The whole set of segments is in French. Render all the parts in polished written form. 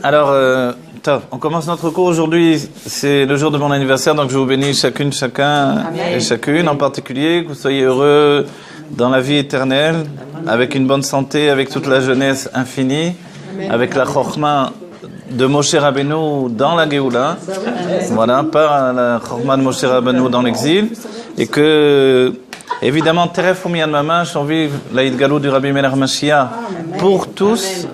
Alors, on commence notre cours aujourd'hui. C'est le jour de mon anniversaire, donc je vous bénis chacune, chacun et chacune, en particulier que vous soyez heureux dans la vie éternelle, avec une bonne santé, avec toute la jeunesse infinie, avec la chorma de Moshe Rabbeinu dans la Géoula, voilà, pas la chorma de Moshe Rabbeinu dans l'exil, et que, évidemment, Teref Umiyan Mamash, on vit la Hitgalou du Rabbi Melech Mashiach pour tous.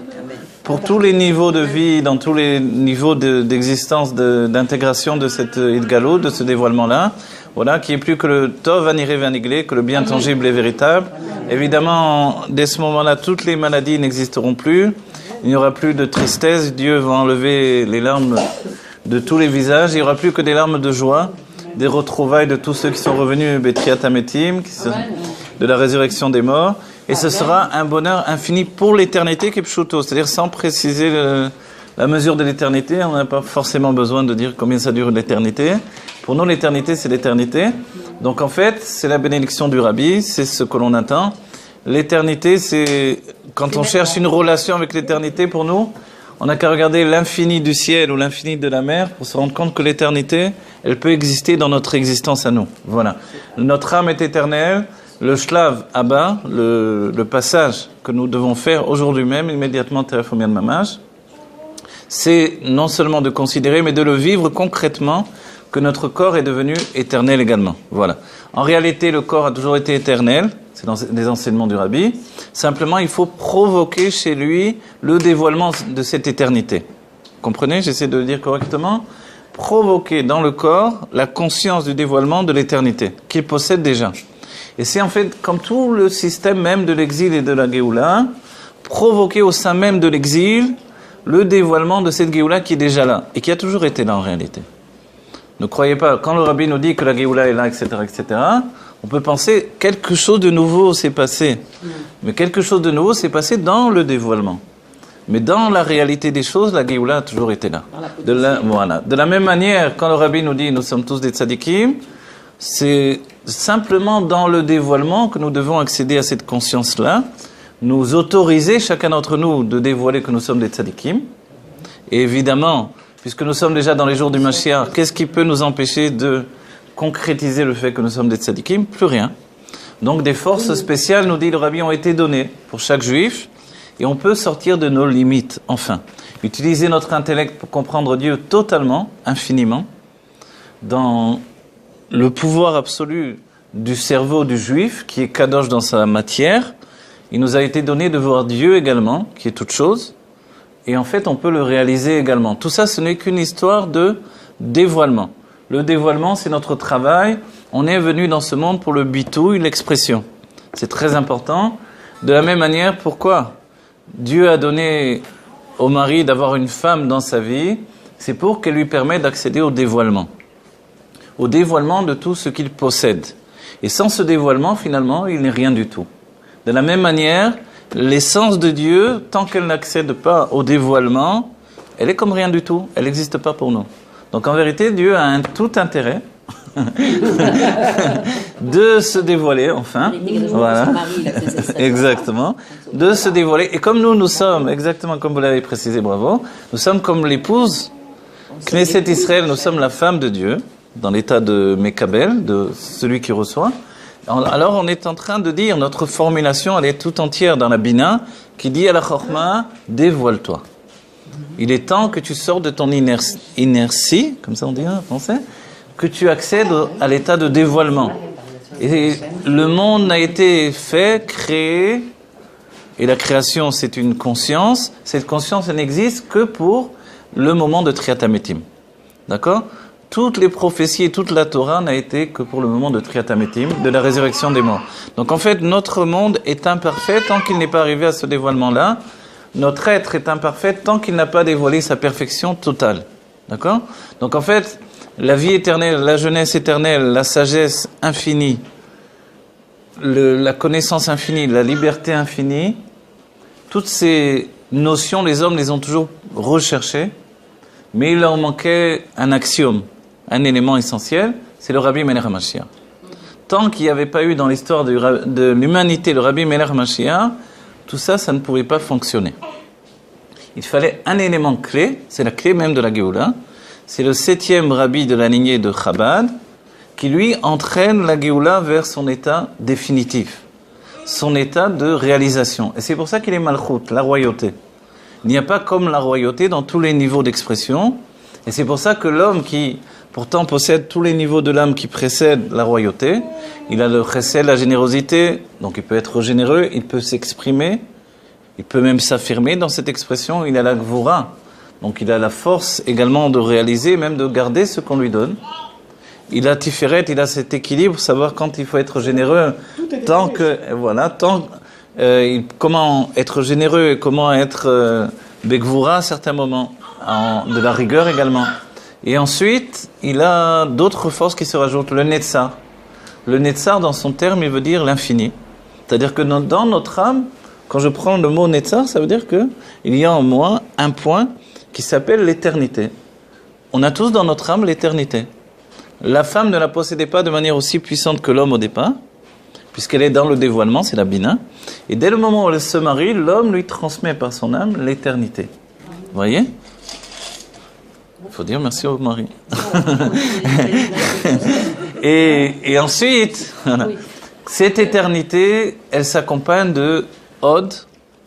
Pour tous les niveaux de vie, dans tous les niveaux d'existence, d'intégration de cette Hitgalou, de ce dévoilement-là, voilà, qui est plus que le Tov Aniré Vaniglé, que le bien tangible et véritable. Évidemment, dès ce moment-là, toutes les maladies n'existeront plus. Il n'y aura plus de tristesse. Dieu va enlever les larmes de tous les visages. Il n'y aura plus que des larmes de joie, des retrouvailles de tous ceux qui sont revenus, Betriat Ametim, de la résurrection des morts. Et ce sera un bonheur infini pour l'éternité qui est pshuto, c'est-à-dire sans préciser la mesure de l'éternité. On n'a pas forcément besoin de dire combien ça dure l'éternité. Pour nous, l'éternité, c'est l'éternité. Donc en fait, c'est la bénédiction du Rabbi, c'est ce que l'on attend. L'éternité, c'est quand on cherche une relation avec l'éternité, pour nous, on n'a qu'à regarder l'infini du ciel ou l'infini de la mer pour se rendre compte que l'éternité, elle peut exister dans notre existence à nous. Voilà. Notre âme est éternelle. Le shlav Abba, le passage que nous devons faire aujourd'hui même, immédiatement Teref Umiyan Mamash, c'est non seulement de considérer, mais de le vivre concrètement, que notre corps est devenu éternel également. Voilà. En réalité, le corps a toujours été éternel, c'est dans les enseignements du Rabbi. Simplement, il faut provoquer chez lui le dévoilement de cette éternité. Comprenez? J'essaie de le dire correctement. Provoquer dans le corps la conscience du dévoilement de l'éternité, qu'il possède déjà. Et c'est en fait, comme tout le système même de l'exil et de la Géoula, provoquer au sein même de l'exil le dévoilement de cette Géoula qui est déjà là, et qui a toujours été là en réalité. Ne croyez pas, quand le Rabbi nous dit que la Géoula est là, etc., on peut penser quelque chose de nouveau s'est passé. Mais quelque chose de nouveau s'est passé dans le dévoilement. Mais dans la réalité des choses, la Géoula a toujours été là. Voilà. De la même manière, quand le Rabbi nous dit « nous sommes tous des tzadikim », c'est simplement dans le dévoilement que nous devons accéder à cette conscience-là, nous autoriser, chacun d'entre nous, de dévoiler que nous sommes des tzadikim. Et évidemment, puisque nous sommes déjà dans les jours du Mashiach, qu'est-ce qui peut nous empêcher de concrétiser le fait que nous sommes des tzadikim? Plus rien. Donc des forces spéciales, nous dit le Rabbi, ont été données pour chaque juif, et on peut sortir de nos limites, enfin. Utiliser notre intellect pour comprendre Dieu totalement, infiniment, dans le pouvoir absolu du cerveau du juif, qui est kadosh dans sa matière. Il nous a été donné de voir Dieu également, qui est toute chose. Et en fait, on peut le réaliser également. Tout ça, ce n'est qu'une histoire de dévoilement. Le dévoilement, c'est notre travail. On est venu dans ce monde pour le bitouille, l'expression. C'est très important. De la même manière, pourquoi Dieu a donné au mari d'avoir une femme dans sa vie? C'est pour qu'elle lui permette d'accéder au dévoilement. Au dévoilement de tout ce qu'il possède. Et sans ce dévoilement, finalement, il n'est rien du tout. De la même manière, l'essence de Dieu, tant qu'elle n'accède pas au dévoilement, elle est comme rien du tout. Elle n'existe pas pour nous. Donc en vérité, Dieu a un tout intérêt de se dévoiler, enfin. Voilà. Exactement. De se dévoiler. Et comme nous sommes, exactement comme vous l'avez précisé, bravo, nous sommes comme l'épouse, Knesset Israël, nous sommes la femme de Dieu, dans l'état de Mekabel, de celui qui reçoit. Alors on est en train de dire, notre formulation, elle est tout entière dans la Bina, qui dit à la Chorma, dévoile-toi. Il est temps que tu sors de ton inertie, comme ça on dit en français, que tu accèdes à l'état de dévoilement. Et le monde n'a été fait, créé, et la création c'est une conscience. Cette conscience, elle n'existe que pour le moment de Triat Ametim. D'accord ? Toutes les prophéties et toute la Torah n'a été que pour le moment de Triat Ametim, de la résurrection des morts. Donc en fait, notre monde est imparfait tant qu'il n'est pas arrivé à ce dévoilement-là. Notre être est imparfait tant qu'il n'a pas dévoilé sa perfection totale. D'accord? Donc en fait, la vie éternelle, la jeunesse éternelle, la sagesse infinie, la connaissance infinie, la liberté infinie, toutes ces notions, les hommes les ont toujours recherchées, mais il leur manquait un axiome. Un élément essentiel, c'est le Rabbi Melech Mashiach. Tant qu'il n'y avait pas eu dans l'histoire de l'humanité le Rabbi Melech Mashiach, tout ça, ça ne pouvait pas fonctionner. il fallait un élément clé, c'est la clé même de la Géoula. C'est le 7e rabbi de la lignée de Chabad qui lui entraîne la Géoula vers son état définitif, son état de réalisation. Et c'est pour ça qu'il est Malchut, la royauté. Il n'y a pas comme la royauté dans tous les niveaux d'expression. Et c'est pour ça que l'homme qui pourtant possède tous les niveaux de l'âme qui précèdent la royauté, il a le chesed, la générosité, donc il peut être généreux, il peut s'exprimer, il peut même s'affirmer dans cette expression, il a la gvura, donc il a la force également de réaliser, même de garder ce qu'on lui donne. Il a tiferet, il a cet équilibre, savoir quand il faut être généreux, tant que, voilà, comment être généreux et comment être begvura à certains moments, de la rigueur également. Et ensuite, il a d'autres forces qui se rajoutent, le netzar. Le netzar, dans son terme, il veut dire l'infini. C'est-à-dire que dans notre âme, quand je prends le mot netzar, ça veut dire qu'il y a en moi un point qui s'appelle l'éternité. On a tous dans notre âme l'éternité. La femme ne la possédait pas de manière aussi puissante que l'homme au départ, puisqu'elle est dans le dévoilement, c'est la bina. Et dès le moment où elle se marie, l'homme lui transmet par son âme l'éternité. Vous voyez ? Il faut dire merci au mari. et ensuite, voilà. Cette éternité, elle s'accompagne de Od.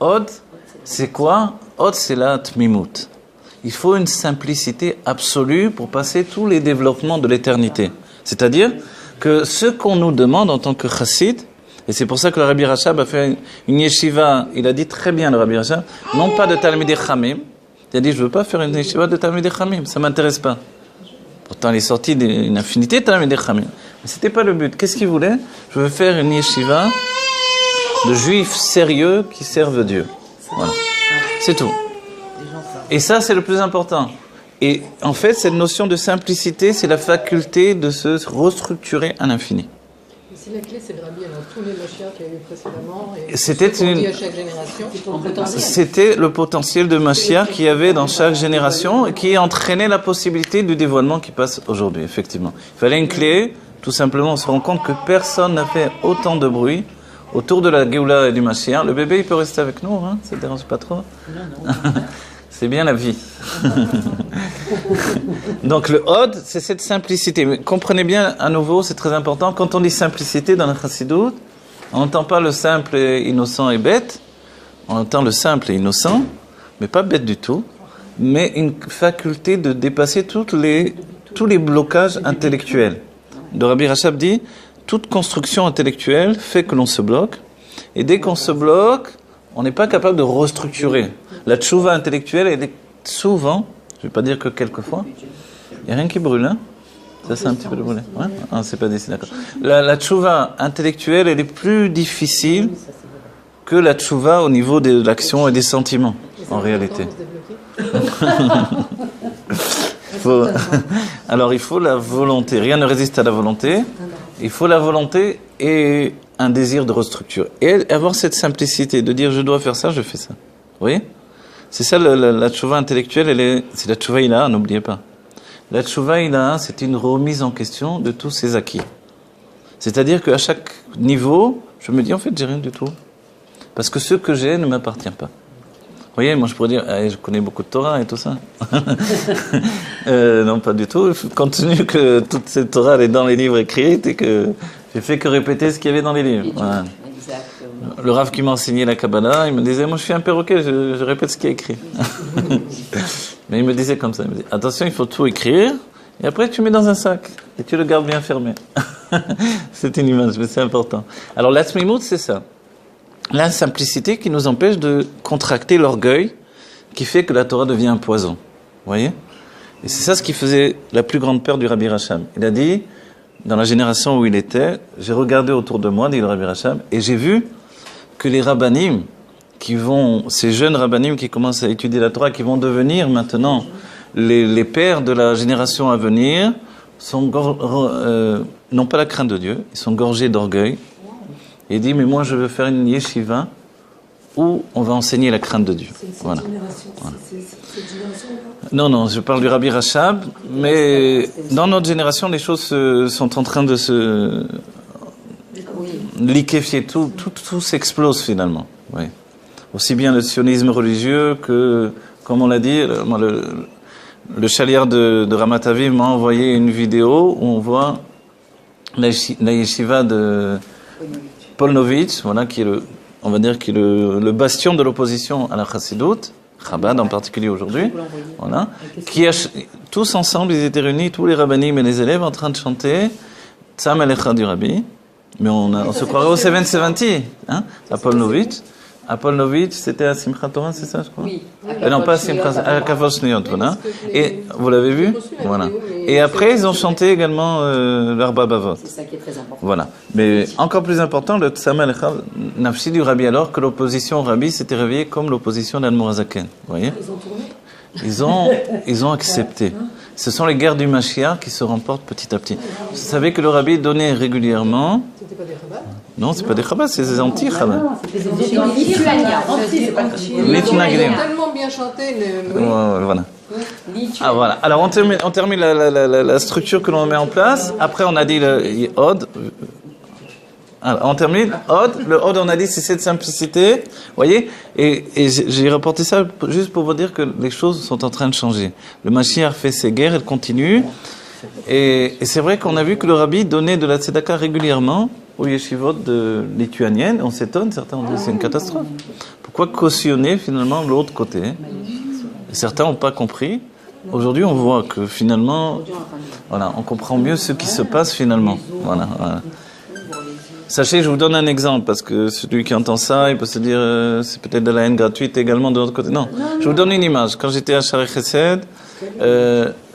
Od, c'est quoi ? Od, c'est la Tmimut. Il faut une simplicité absolue pour passer tous les développements de l'éternité. C'est-à-dire que ce qu'on nous demande en tant que chassid, et c'est pour ça que le Rabbi Rachab a fait une yeshiva, il a dit très bien le Rabbi Rachab, non pas de Talmidei Chamim, il a dit je ne veux pas faire une yeshiva de Talmidei Chamim, ça ne m'intéresse pas. Pourtant il est sorti d'une infinité de Talmidei Chamim. Mais ce n'était pas le but. Qu'est-ce qu'il voulait ? Je veux faire une yeshiva de juifs sérieux qui servent Dieu. Voilà. C'est tout. Et ça, c'est le plus important. Et en fait, cette notion de simplicité, c'est la faculté de se restructurer à l'infini. C'est la clé, c'est le rabbi avant tous les Mashiach qu'il y a eu précédemment. Et c'était dit à chaque génération. C'était le potentiel de Mashiach qu'il y avait dans chaque génération et qui entraînait la possibilité du dévoilement qui passe aujourd'hui, effectivement. Il fallait une clé, tout simplement, on se rend compte que personne n'a fait autant de bruit autour de la Géoula et du Mashiach. Le bébé, il peut rester avec nous, hein, ça ne dérange pas trop. Non. C'est bien la vie. Donc le Od, c'est cette simplicité. Mais comprenez bien, à nouveau, c'est très important. Quand on dit simplicité dans la Chassidoute, on n'entend pas le simple et innocent et bête. On entend le simple et innocent, mais pas bête du tout. Mais une faculté de dépasser tous les blocages intellectuels. Le Rabbi Rachab dit, toute construction intellectuelle fait que l'on se bloque. Et dès qu'on se bloque, on n'est pas capable de restructurer. La tchouva intellectuelle, elle est souvent, je ne vais pas dire que quelquefois, il n'y a rien qui brûle, hein ? Ça, c'est un petit peu le brûler. Ouais ? Ah, c'est pas d'ici, d'accord. La tchouva intellectuelle, elle est plus difficile que la tchouva au niveau de l'action et des sentiments, en réalité. Alors, il faut la volonté. Rien ne résiste à la volonté. Il faut la volonté et un désir de restructurer. Et avoir cette simplicité de dire je dois faire ça, je fais ça. Vous voyez ? C'est ça la tchouva intellectuelle, c'est la tchouva ilaha, n'oubliez pas. La tchouva ilaha, c'est une remise en question de tous ses acquis. C'est-à-dire qu'à chaque niveau, je me dis en fait j'ai rien du tout. Parce que ce que j'ai ne m'appartient pas. Vous voyez, moi je pourrais dire, je connais beaucoup de Torah et tout ça. Non, pas du tout. Compte tenu que toute cette Torah elle est dans les livres écrits et que j'ai fait que répéter ce qu'il y avait dans les livres. Voilà. Le Rav qui m'a enseigné la Kabbalah, il me disait, moi je suis un perroquet, je répète ce qui est écrit. Mais il me disait comme ça, il me disait, attention, il faut tout écrire, et après tu mets dans un sac, et tu le gardes bien fermé. C'est une image, mais c'est important. Alors la Tzmimout, c'est ça. La simplicité qui nous empêche de contracter l'orgueil, qui fait que la Torah devient un poison. Vous voyez ? Et c'est ça ce qui faisait la plus grande peur du Rabbi Rachab. Il a dit, dans la génération où il était, j'ai regardé autour de moi, dit le Rabbi Rachab, et j'ai vu que les rabbanim ces jeunes rabbanim qui commencent à étudier la Torah, qui vont devenir maintenant les pères de la génération à venir, n'ont pas la crainte de Dieu, ils sont gorgés d'orgueil. Et il dit, mais moi je veux faire une yeshiva où on va enseigner la crainte de Dieu. Voilà. Cette génération non, je parle du Rabbi Rachab, mais dans notre génération, les choses sont en train de se liquéfier, tout s'explose finalement. Oui. Aussi bien le sionisme religieux que comme on l'a dit, le chaliard de Ramat Aviv m'a envoyé une vidéo où on voit la yeshiva de Polnovitch, voilà, qui est on va dire, qui est le bastion de l'opposition à la Chassidoute, Chabad en particulier aujourd'hui, voilà, tous ensemble, ils étaient réunis, tous les rabbinim et les élèves, en train de chanter Tzam Alecha du Rabbi, mais on se croirait au 770, hein, à Polnovitch. À Polnovitch, c'était à Simchat Torah, c'est ça, je crois? Oui. Non, pas à Simchat, à Kavod Shniyot, voilà. Et vous l'avez vu? Voilà. Et après, ils ont chanté également l'Arba Bavot. C'est ça qui est très important. Voilà. Mais encore plus important, le Tzam Alecha Nafshi du Rabbi, alors que l'opposition au Rabbi s'était réveillée comme l'opposition d'Admorazaken. Vous voyez? Ils ont tourné. Ils ont accepté. Ce sont les guerres du Mashiach qui se remportent petit à petit. Vous savez que le Rabbi donnait régulièrement. C'était pas des rabats? Non, c'est pas des Chabad, c'est des anti-Chabad. C'était en lituanien. Les Ils Tinagrim. ont tellement bien chanté. Voilà. Ah voilà. Alors on termine la structure que l'on met en place. Après on a dit le Od. Alors, on termine. Od. Le Od, on a dit c'est cette simplicité. Vous voyez. Et j'ai rapporté ça juste pour vous dire que les choses sont en train de changer. Le Mashiach fait ses guerres, elle continue. Et c'est vrai qu'on a vu que le Rabbi donnait de la tzedaka régulièrement aux yeshivot lituaniennes. On s'étonne, certains ont dit c'est une catastrophe. Pourquoi cautionner finalement l'autre côté? Certains n'ont pas compris. Aujourd'hui, on voit que finalement, voilà, on comprend mieux ce qui se passe finalement. Voilà. Sachez, je vous donne un exemple, parce que celui qui entend ça, il peut se dire c'est peut-être de la haine gratuite également de l'autre côté. Non, je vous donne une image. Quand j'étais à Shaarei Chesed,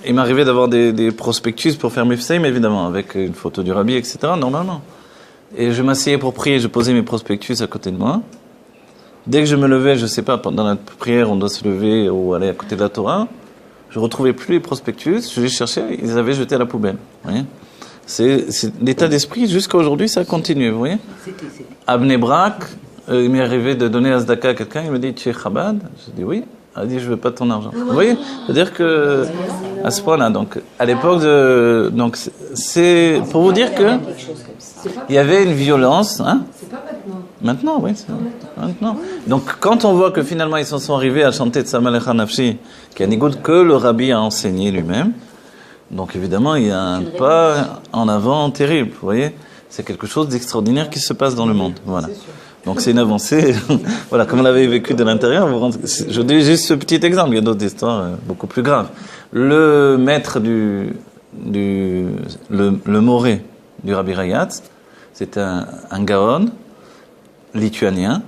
il m'arrivait d'avoir des prospectus pour faire mes fseim, évidemment, avec une photo du Rabbi, etc., normalement. Et je m'asseyais pour prier, je posais mes prospectus à côté de moi. Dès que je me levais, je sais pas, pendant la prière, on doit se lever ou aller à côté de la Torah, je retrouvais plus les prospectus, je les cherchais, ils avaient jeté à la poubelle. Vous voyez, c'est l'état d'esprit, jusqu'à aujourd'hui, ça continue, vous voyez. À Bnei Brak, il m'est arrivé de donner la tzedaka à quelqu'un, il me dit, tu es Chabad? Je dis oui. Il a dit, je veux pas ton argent. Vous voyez, c'est-à-dire que, à ce point-là, donc, à l'époque donc, c'est pour vous dire que, il y avait une violence, hein. C'est pas maintenant. Maintenant, oui, c'est maintenant. Donc, quand on voit que finalement ils s'en sont arrivés à chanter Tzam Alecha Nafshi, qui est un égout que le Rabbi a enseigné lui-même, donc évidemment, il y a un pas en avant terrible, vous voyez. C'est quelque chose d'extraordinaire qui se passe dans le monde, voilà. Donc c'est une avancée, voilà, comme on l'avait vécu de l'intérieur. Je dis juste ce petit exemple, il y a d'autres histoires beaucoup plus graves. Le maître le moré du Rabbi Rayatz, c'est un Gaon lituanien.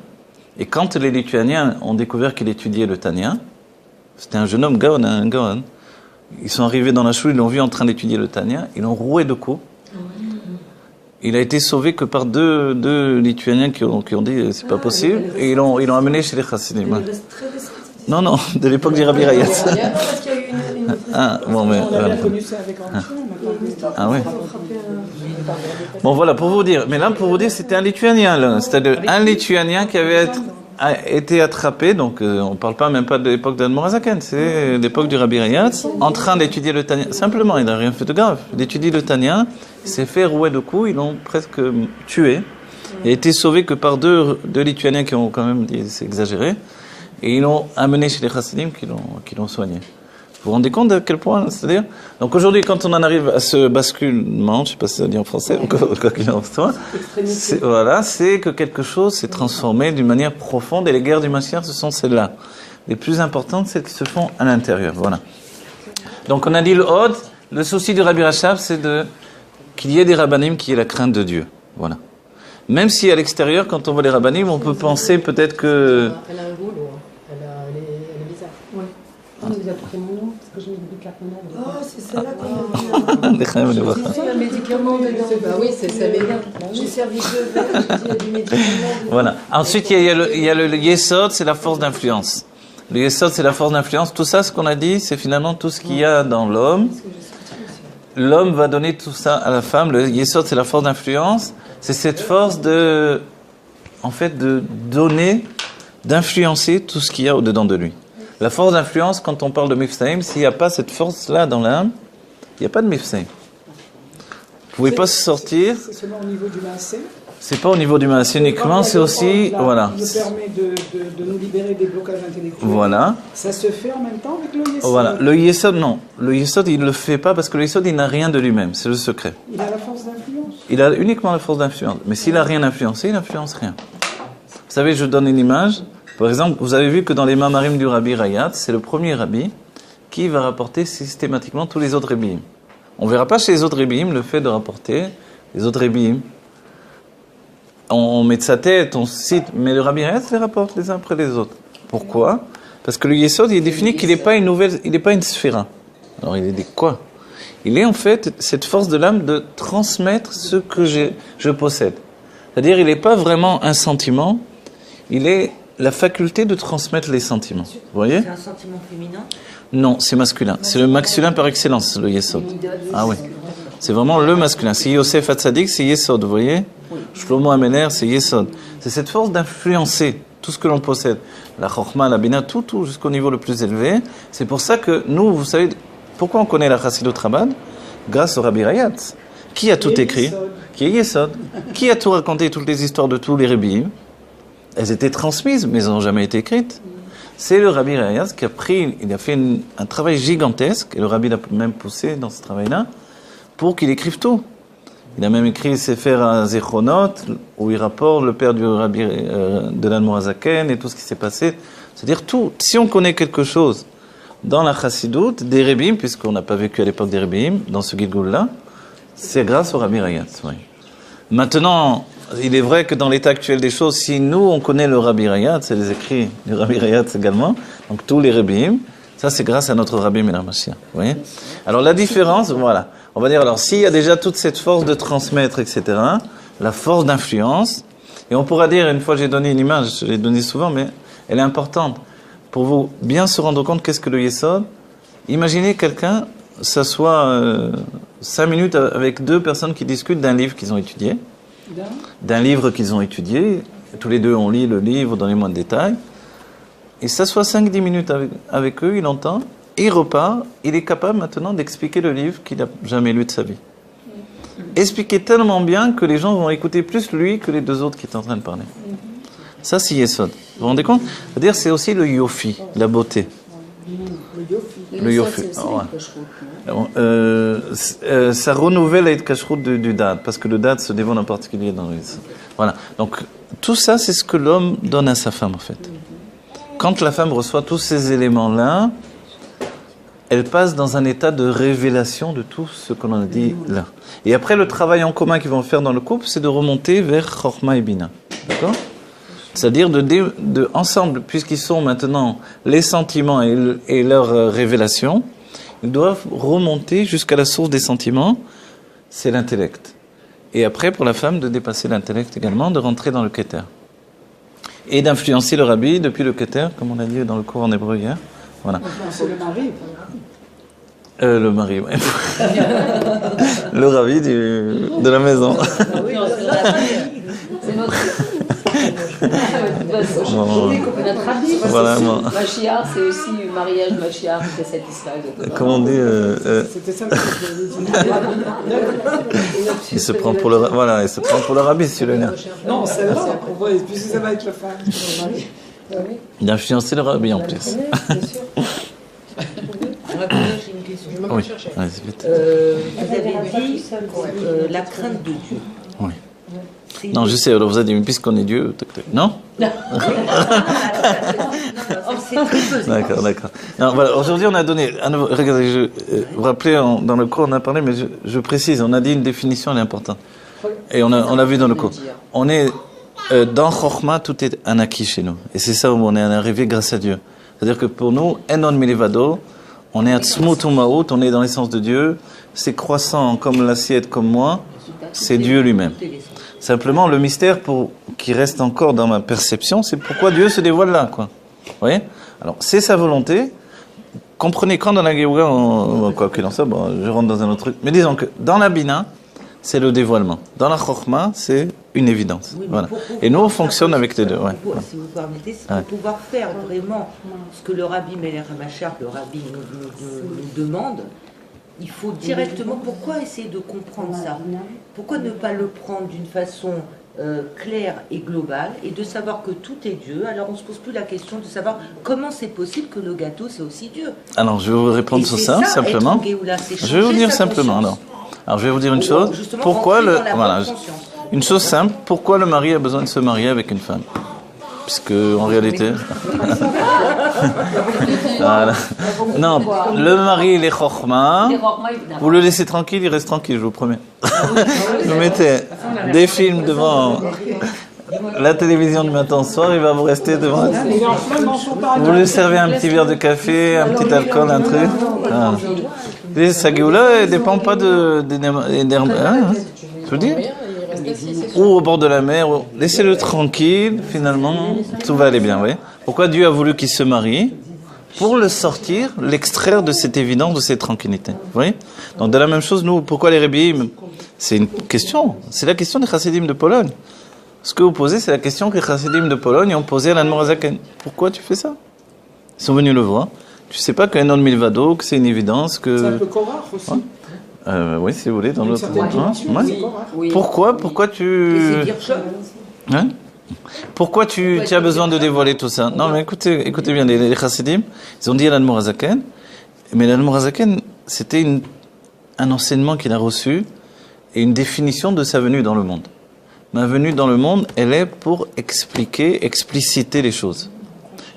Et quand les Lituaniens ont découvert qu'il étudiait le Tanya, c'était un jeune homme Gaon, un Gaon. Ils sont arrivés dans la choule, ils l'ont vu en train d'étudier le Tanya, ils l'ont roué de coups. Il a été sauvé que par deux Lituaniens qui ont dit c'est pas possible, et ils l'ont amené chez les Chassidim. Ouais. Non, de l'époque du Rabbi Rayatz. Ah, bon, mais. Ah oui. Bon, voilà, pour vous dire. Mais là, pour vous dire, c'était un Lituanien, là. C'est-à-dire un Lituanien qui avait été attrapé, donc on ne parle pas même pas de l'époque d'Admorazaken, c'est l'époque du Rabbi Rayatz, en train d'étudier le Tanya. Simplement, il n'a rien fait de grave. D'étudier le Tanya, il s'est fait rouer de coups, ils l'ont presque tué. Il a été sauvé que par deux Lituaniens qui ont quand même dit c'est exagéré, et ils l'ont amené chez les Chassidim qui l'ont soigné. Vous vous rendez compte de quel point, c'est-à-dire? Donc aujourd'hui, quand on en arrive à ce basculement, je ne sais pas si ça dit en français, quoi qu'il en soit, c'est que quelque chose s'est transformé d'une manière profonde, et les guerres du Mashiach, ce sont celles-là. Les plus importantes, celles qui se font à l'intérieur, voilà. Donc on a dit le Hod, le souci du Rabbi Rachab, c'est qu'il y ait des rabbanim qui aient la crainte de Dieu, voilà. Même si à l'extérieur, quand on voit les rabbanim, on peut penser peut-être que... Elle a un goût, elle est bizarre. Ouais. Vous avez pris mon nom, parce que j'ai mis du bicarbonate. Oh, c'est celle-là qu'on a. C'est un médicament dedans. Oui, c'est ça. J'ai servi 2 verres, j'ai dit il y a du médicament. Voilà. Ensuite, il y a le Yesod, c'est la force d'influence. Le Yesod, c'est la force d'influence. Tout ça, ce qu'on a dit, c'est finalement tout ce qu'il y a dans l'homme. L'homme va donner tout ça à la femme. Le Yesod, c'est la force d'influence. C'est cette force de donner, d'influencer tout ce qu'il y a au-dedans de lui. La force d'influence, quand on parle de Mifsaïm, s'il n'y a pas cette force-là dans l'âme, il n'y a pas de Mifsaïm. Vous ne pouvez pas se sortir. C'est seulement au niveau du maasé. C'est pas au niveau du maassé uniquement, c'est aussi, voilà. Qui nous permet de nous libérer des blocages intellectuels. Voilà. Ça se fait en même temps avec le Yesod. Voilà. Le Yesod, non. Le Yesod, il ne le fait pas parce que le Yesod, il n'a rien de lui-même. C'est le secret. Il a la force d'influence. Il a uniquement la force d'influence. Mais s'il n'a rien influencé, il n'influence rien. Vous savez, je donne une image. Par exemple, vous avez vu que dans les Mamarim du Rabbi Rayat, c'est le premier Rabbi qui va rapporter systématiquement tous les autres Rebbiim. On ne verra pas chez les autres Rebbiim le fait de rapporter les autres Rebbiim. On met de sa tête, on cite, mais le Rabbi Rayat les rapporte les uns après les autres. Pourquoi? Parce que le Yesod, il est défini qu'il n'est pas une nouvelle, il n'est pas une sphéra. Alors il est dit quoi? Il est en fait cette force de l'âme de transmettre ce que je possède. C'est-à-dire, il n'est pas vraiment un sentiment, il est la faculté de transmettre les sentiments. Vous voyez? C'est un sentiment féminin? Non, c'est masculin. C'est le masculin par excellence, le Yesod. Ah oui. C'est vraiment le masculin. C'est Yosef Hatzadik, c'est Yesod, vous voyez? Shlomo Amener, c'est Yesod. C'est cette force d'influencer tout ce que l'on possède. La Chokhmah, la Bina, tout jusqu'au niveau le plus élevé. C'est pour ça que nous, vous savez, pourquoi on connaît la Chassidut Rabbah? Grâce au Rabbi Rayat. Qui a tout écrit? Qui est Yesod. Qui a tout raconté, toutes les histoires de tous les Rebbiim? Elles étaient transmises, mais elles n'ont jamais été écrites. C'est le Rabbi Rayat qui a pris, il a fait un travail gigantesque, et le Rabbi l'a même poussé dans ce travail-là, pour qu'il écrive tout. Il a même écrit Sefer HaZechronot, où il rapporte le père du Rabbi de l'Admor HaZaken et tout ce qui s'est passé. C'est-à-dire tout. Si on connaît quelque chose dans la Chassidut, des Rebbiim, puisqu'on n'a pas vécu à l'époque des Rebbiim, dans ce Gilgul-là, c'est grâce au Rabbi Rayat. Oui. Maintenant, il est vrai que dans l'état actuel des choses, si nous, on connaît le Rabbi Rayat, c'est les écrits du Rabbi Rayat également, donc tous les Rebbiim, ça c'est grâce à notre Rabbi Meir Mashiach. Vous voyez? Alors la différence, voilà. On va dire, alors s'il y a déjà toute cette force de transmettre, etc., la force d'influence, et on pourra dire, une fois j'ai donné une image, je l'ai donnée souvent, mais elle est importante, pour vous bien se rendre compte qu'est-ce que le Yesod. Imaginez quelqu'un s'assoit 5 minutes avec deux personnes qui discutent d'un livre qu'ils ont étudié, d'un livre qu'ils ont étudié, tous les deux on lit le livre, donnez-moi de détails, il s'assoit 5-10 minutes avec eux, il entend, et il repart, il est capable maintenant d'expliquer le livre qu'il n'a jamais lu de sa vie. Expliquer tellement bien que les gens vont écouter plus lui que les deux autres qui sont en train de parler. Ça, c'est Yesod. Vous vous rendez compte? C'est-à-dire, c'est aussi le Yofi, la beauté. Le Yofi. Ça renouvelle la kashrut du Dad, parce que le Dad se dévoile en particulier dans le Yesod. Voilà. Donc, tout ça, c'est ce que l'homme donne à sa femme, en fait. Quand la femme reçoit tous ces éléments-là, elle passe dans un état de révélation de tout ce qu'on a dit là. Et après, le travail en commun qu'ils vont faire dans le couple, c'est de remonter vers Chokhmah et Bina. D'accord? C'est-à-dire de ensemble, puisqu'ils sont maintenant les sentiments et leur révélation, ils doivent remonter jusqu'à la source des sentiments, c'est l'intellect. Et après, pour la femme, de dépasser l'intellect également, de rentrer dans le Keter. Et d'influencer le Rabbi depuis le Keter, comme on a dit dans le cours en hébreu hier. Voilà. C'est le mari. Le mari, ouais. Le Rabbi de la maison. C'est notre. Notre Rabbi, Voilà, Mashiach, c'est aussi mariage Mashiach, c'est cette Israël. Comment on dit C'était ça que je voulais dire. il se prend pour le voilà, il se prend pour le Rabbi celui-là. Non, c'est là. On voit, puisque ça va être la femme. Il a influencé le Rabbi en plus. j'ai une question. Oui, vas-y, vite. Vous avez dit la crainte de Dieu. Oui. Non, je sais, alors vous avez dit, mais puisqu'on est Dieu, non? D'accord. Non, voilà, aujourd'hui, on a donné, regardez, vous vous rappelez, dans le cours, on a parlé, mais je précise, on a dit une définition, elle est importante. Et on a vu dans le cours. On est, dans Chokhmah, tout est un acquis chez nous. Et c'est ça où on est arrivé grâce à Dieu. C'est-à-dire que pour nous, Enon Milevado, on est à Tzmut Umaut, on est dans l'essence de Dieu, c'est croissant comme l'assiette, comme moi, c'est Dieu lui-même. Simplement, le mystère qui reste encore dans ma perception, c'est pourquoi Dieu se dévoile là, quoi. Vous voyez? Alors, c'est sa volonté. Comprenez, quand dans la Géoula, quoi qu'il en soit, bon, je rentre dans un autre truc. Mais disons que dans la Bina, c'est le dévoilement. Dans la Chokhmah, c'est une évidence. Oui, voilà. Et nous, on fonctionne avec les deux. Ouais. Si vous permettez, c'est pour pouvoir faire vraiment ce que le Rabbi Meir Mashiach, le Rabbi nous demande. Il faut directement, pourquoi essayer de comprendre ça? Pourquoi ne pas le prendre d'une façon clair et global, et de savoir que tout est Dieu. Alors on se pose plus la question de savoir comment c'est possible que le gâteau c'est aussi Dieu. Alors je vais vous répondre Et sur c'est ça, simplement. être Géoula, c'est Je vais vous changer dire sa simplement conscience. alors je vais vous dire une Pour, chose. justement, Pourquoi rentrer le dans la voilà, bonne conscience. une chose simple, pourquoi le mari a besoin de se marier avec une femme? Puisque en réalité voilà. Non, le mari il est chokhma. Les rochements, évidemment. Vous le laissez tranquille, il reste tranquille, je vous promets. Vous mettez des films devant la télévision du matin au soir, il va vous rester devant. Il est en plein dans son paradis. Vous lui servez un petit verre de café, un petit alcool, un truc. Voilà. Et sa géoula, elle ne dépend pas je veux dire. Ou au bord de la mer, laissez-le tranquille, finalement, tout va aller bien, vous voyez. Pourquoi Dieu a voulu qu'il se marie? Pour le sortir, l'extraire de cette évidence, de cette tranquillité. Vous voyez? Donc de la même chose, nous, pourquoi les Rébéim? C'est une question, c'est la question des Chassidim de Pologne. Ce que vous posez, c'est la question que les Chassidim de Pologne ont posée à l'Admor Hazaken. Pourquoi tu fais ça? Ils sont venus le voir. Tu sais pas qu'un non milvado, que c'est une évidence, que... C'est un peu Korach aussi. oui, si vous voulez, dans Une l'autre... certaine dimension, Ouais. c'est Korach. Oui. Pourquoi Et tu... c'est dire choc. Hein? Pourquoi tu as besoin de dévoiler tout ça? Non, mais écoutez bien, les Chassidim, ils ont dit à l'Admor Hazaken, mais l'Admor Hazaken, c'était un enseignement qu'il a reçu et une définition de sa venue dans le monde. Ma venue dans le monde, elle est pour expliquer, expliciter les choses.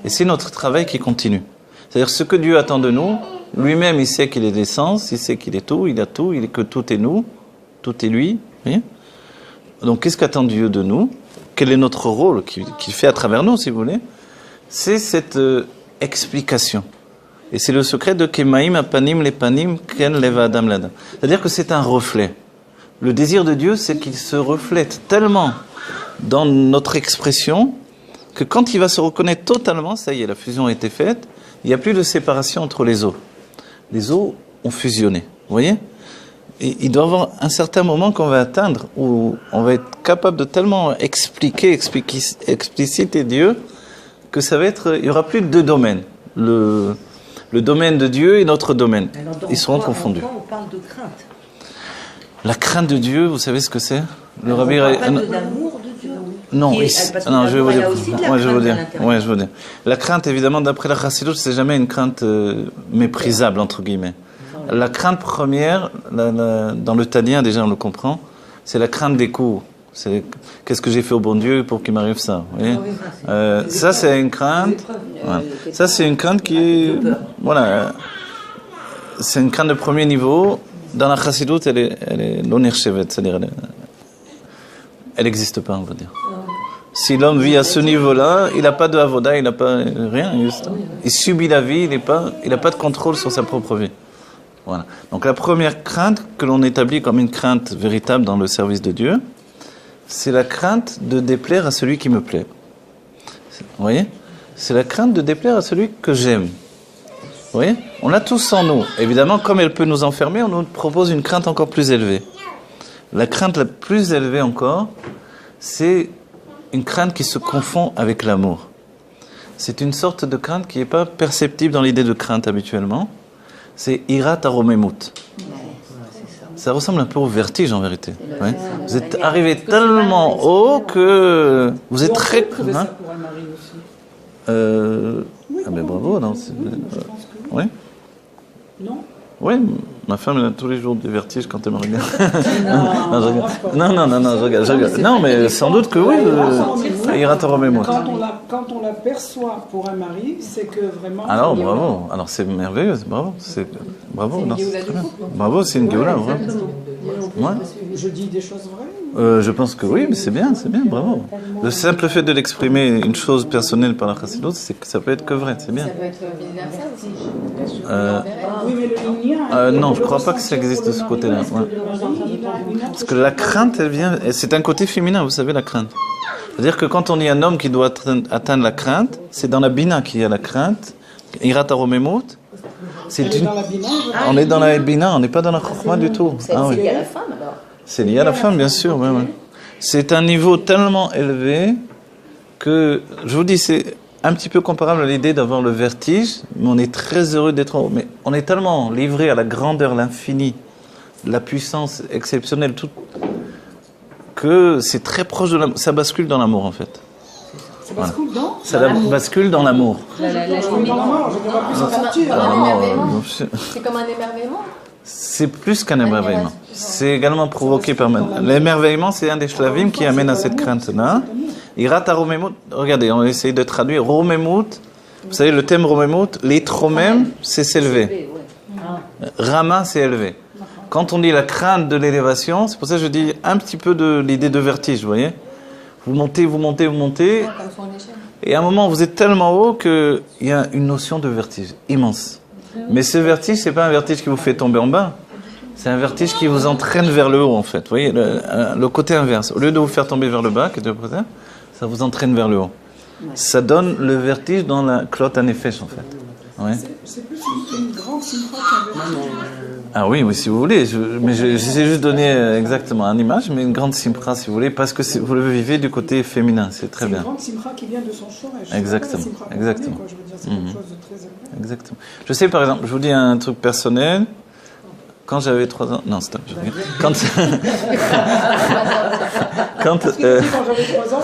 Et c'est notre travail qui continue. C'est-à-dire ce que Dieu attend de nous, lui-même il sait qu'il est l'essence, il sait qu'il est tout, il a tout, il est que tout est nous, tout est lui. Vous voyez? Donc qu'est-ce qu'attend Dieu de nous? Quel est notre rôle qu'il fait à travers nous, si vous voulez? C'est cette explication. Et c'est le secret de Kemaim apanim lepanim ken leva adam ladam. C'est-à-dire que c'est un reflet. Le désir de Dieu, c'est qu'il se reflète tellement dans notre expression que quand il va se reconnaître totalement, ça y est, la fusion a été faite, il n'y a plus de séparation entre les eaux. Les eaux ont fusionné, vous voyez? Et il doit y avoir un certain moment qu'on va atteindre où on va être capable de tellement expliciter Dieu que ça va être, il n'y aura plus de deux domaines. Le domaine de Dieu et notre domaine. Alors, donc, Ils seront confondus. On parle de crainte. La crainte de Dieu, vous savez ce que c'est? Le On Rabbi... parle pas de l'amour de Dieu. Non, Qui est- parce que non, je vais vous elle dire. a aussi de la Ouais, je vais vous crainte dire. à l'intérieur. Ouais, je vais vous dire. La crainte, évidemment, d'après la Chassidut, c'est jamais une crainte méprisable entre guillemets. La crainte première, dans le Tania, déjà on le comprend, c'est la crainte des coups. C'est qu'est-ce que j'ai fait au bon Dieu pour qu'il m'arrive ça. Vous voyez? Ça, c'est une crainte. Voilà. Ça, c'est une crainte qui est, voilà, c'est une crainte de premier niveau. Dans la Chassidut, elle est l'onershevet, c'est-à-dire elle n'existe pas, on va dire. Si l'homme vit à ce niveau-là, il n'a pas de avoda, il n'a pas rien. Il subit la vie, il n'a pas de contrôle sur sa propre vie. Voilà. Donc la première crainte que l'on établit comme une crainte véritable dans le service de Dieu, c'est la crainte de déplaire à celui qui me plaît. Vous voyez? C'est la crainte de déplaire à celui que j'aime. Vous voyez? On l'a tous en nous. Évidemment, comme elle peut nous enfermer, on nous propose une crainte encore plus élevée. La crainte la plus élevée encore, c'est une crainte qui se confond avec l'amour. C'est une sorte de crainte qui n'est pas perceptible dans l'idée de crainte habituellement. C'est irat aromemut. Ça ressemble un peu au vertige en vérité. Ouais. Vous êtes arrivé tellement haut que vous êtes très... Ça pour un mari aussi. Ah ben bravo, non? Oui. Non? Oui, ma femme elle a tous les jours des vertiges quand elle me regarde. Non, je regarde. Non, je regarde. Non, mais sans doute que oui. Irat aromemut. Quand on l'aperçoit pour un mari, c'est que vraiment... Alors bravo, alors c'est merveilleux, bravo, bravo, non, c'est très bien. Bravo, c'est une géoula, vraiment. Ouais. Je dis des choses vraies? Je pense que oui, mais c'est bien, bravo. Le simple fait de l'exprimer une chose personnelle par la chassidut, c'est que ça peut être que vrai, c'est bien. Ça peut être vice-versa aussi. Oui, mais le lien... Non, je crois pas que ça existe de ce côté-là. Ouais. Parce que la crainte, elle vient, c'est un côté féminin, vous savez, la crainte. C'est-à-dire que quand on est un homme qui doit atteindre la crainte, c'est dans la bina qu'il y a la crainte. Irat aromemut. On est dans la bina, on n'est pas dans la chokhma du tout. C'est lié à la femme alors. C'est lié à la femme, bien sûr. Ouais, ouais. C'est un niveau tellement élevé que, je vous dis, c'est un petit peu comparable à l'idée d'avoir le vertige, mais on est très heureux d'être en haut. Mais on est tellement livré à la grandeur, l'infini, la puissance exceptionnelle, tout, que c'est très proche de l'amour. Ça bascule dans l'amour, en fait. Ça bascule dans Bascule dans l'amour. dans la mort, je ne vais pas plus s'en sortir. C'est comme un émerveillement. C'est plus qu'un émerveillement. C'est également provoqué par... L'émerveillement, c'est un des shlavim qui amène à cette crainte-là. Irat Romemut, regardez, on essaye de traduire. Romemut, vous savez, le thème Romemut, l'étromème, c'est s'élever. Rama, c'est élevé. Quand on dit la crainte de l'élévation, c'est pour ça que je dis un petit peu de l'idée de vertige, vous voyez. Vous montez, vous montez, vous montez. Et à un moment, vous êtes tellement haut qu'il y a une notion de vertige immense. Mais ce vertige, c'est pas un vertige qui vous fait tomber en bas. C'est un vertige qui vous entraîne vers le haut, en fait. Vous voyez, le côté inverse. Au lieu de vous faire tomber vers le bas, ça vous entraîne vers le haut. Ça donne le vertige dans la clotte en effet, en fait. Ouais. C'est plus une grande simcha qu'un vertige. Ah oui, si vous voulez. Mais j'essaie juste de donner exactement une image, mais une grande simcha, si vous voulez, parce que vous le vivez du côté féminin. C'est très bien. C'est une grande simcha qui vient de son shorèche. Exactement. Exactement. Je veux dire, c'est quelque chose de très élevé. Exactement. Je sais, par exemple, je vous dis un truc personnel. Quand j'avais 3 ans... Non, stop. Quand j'avais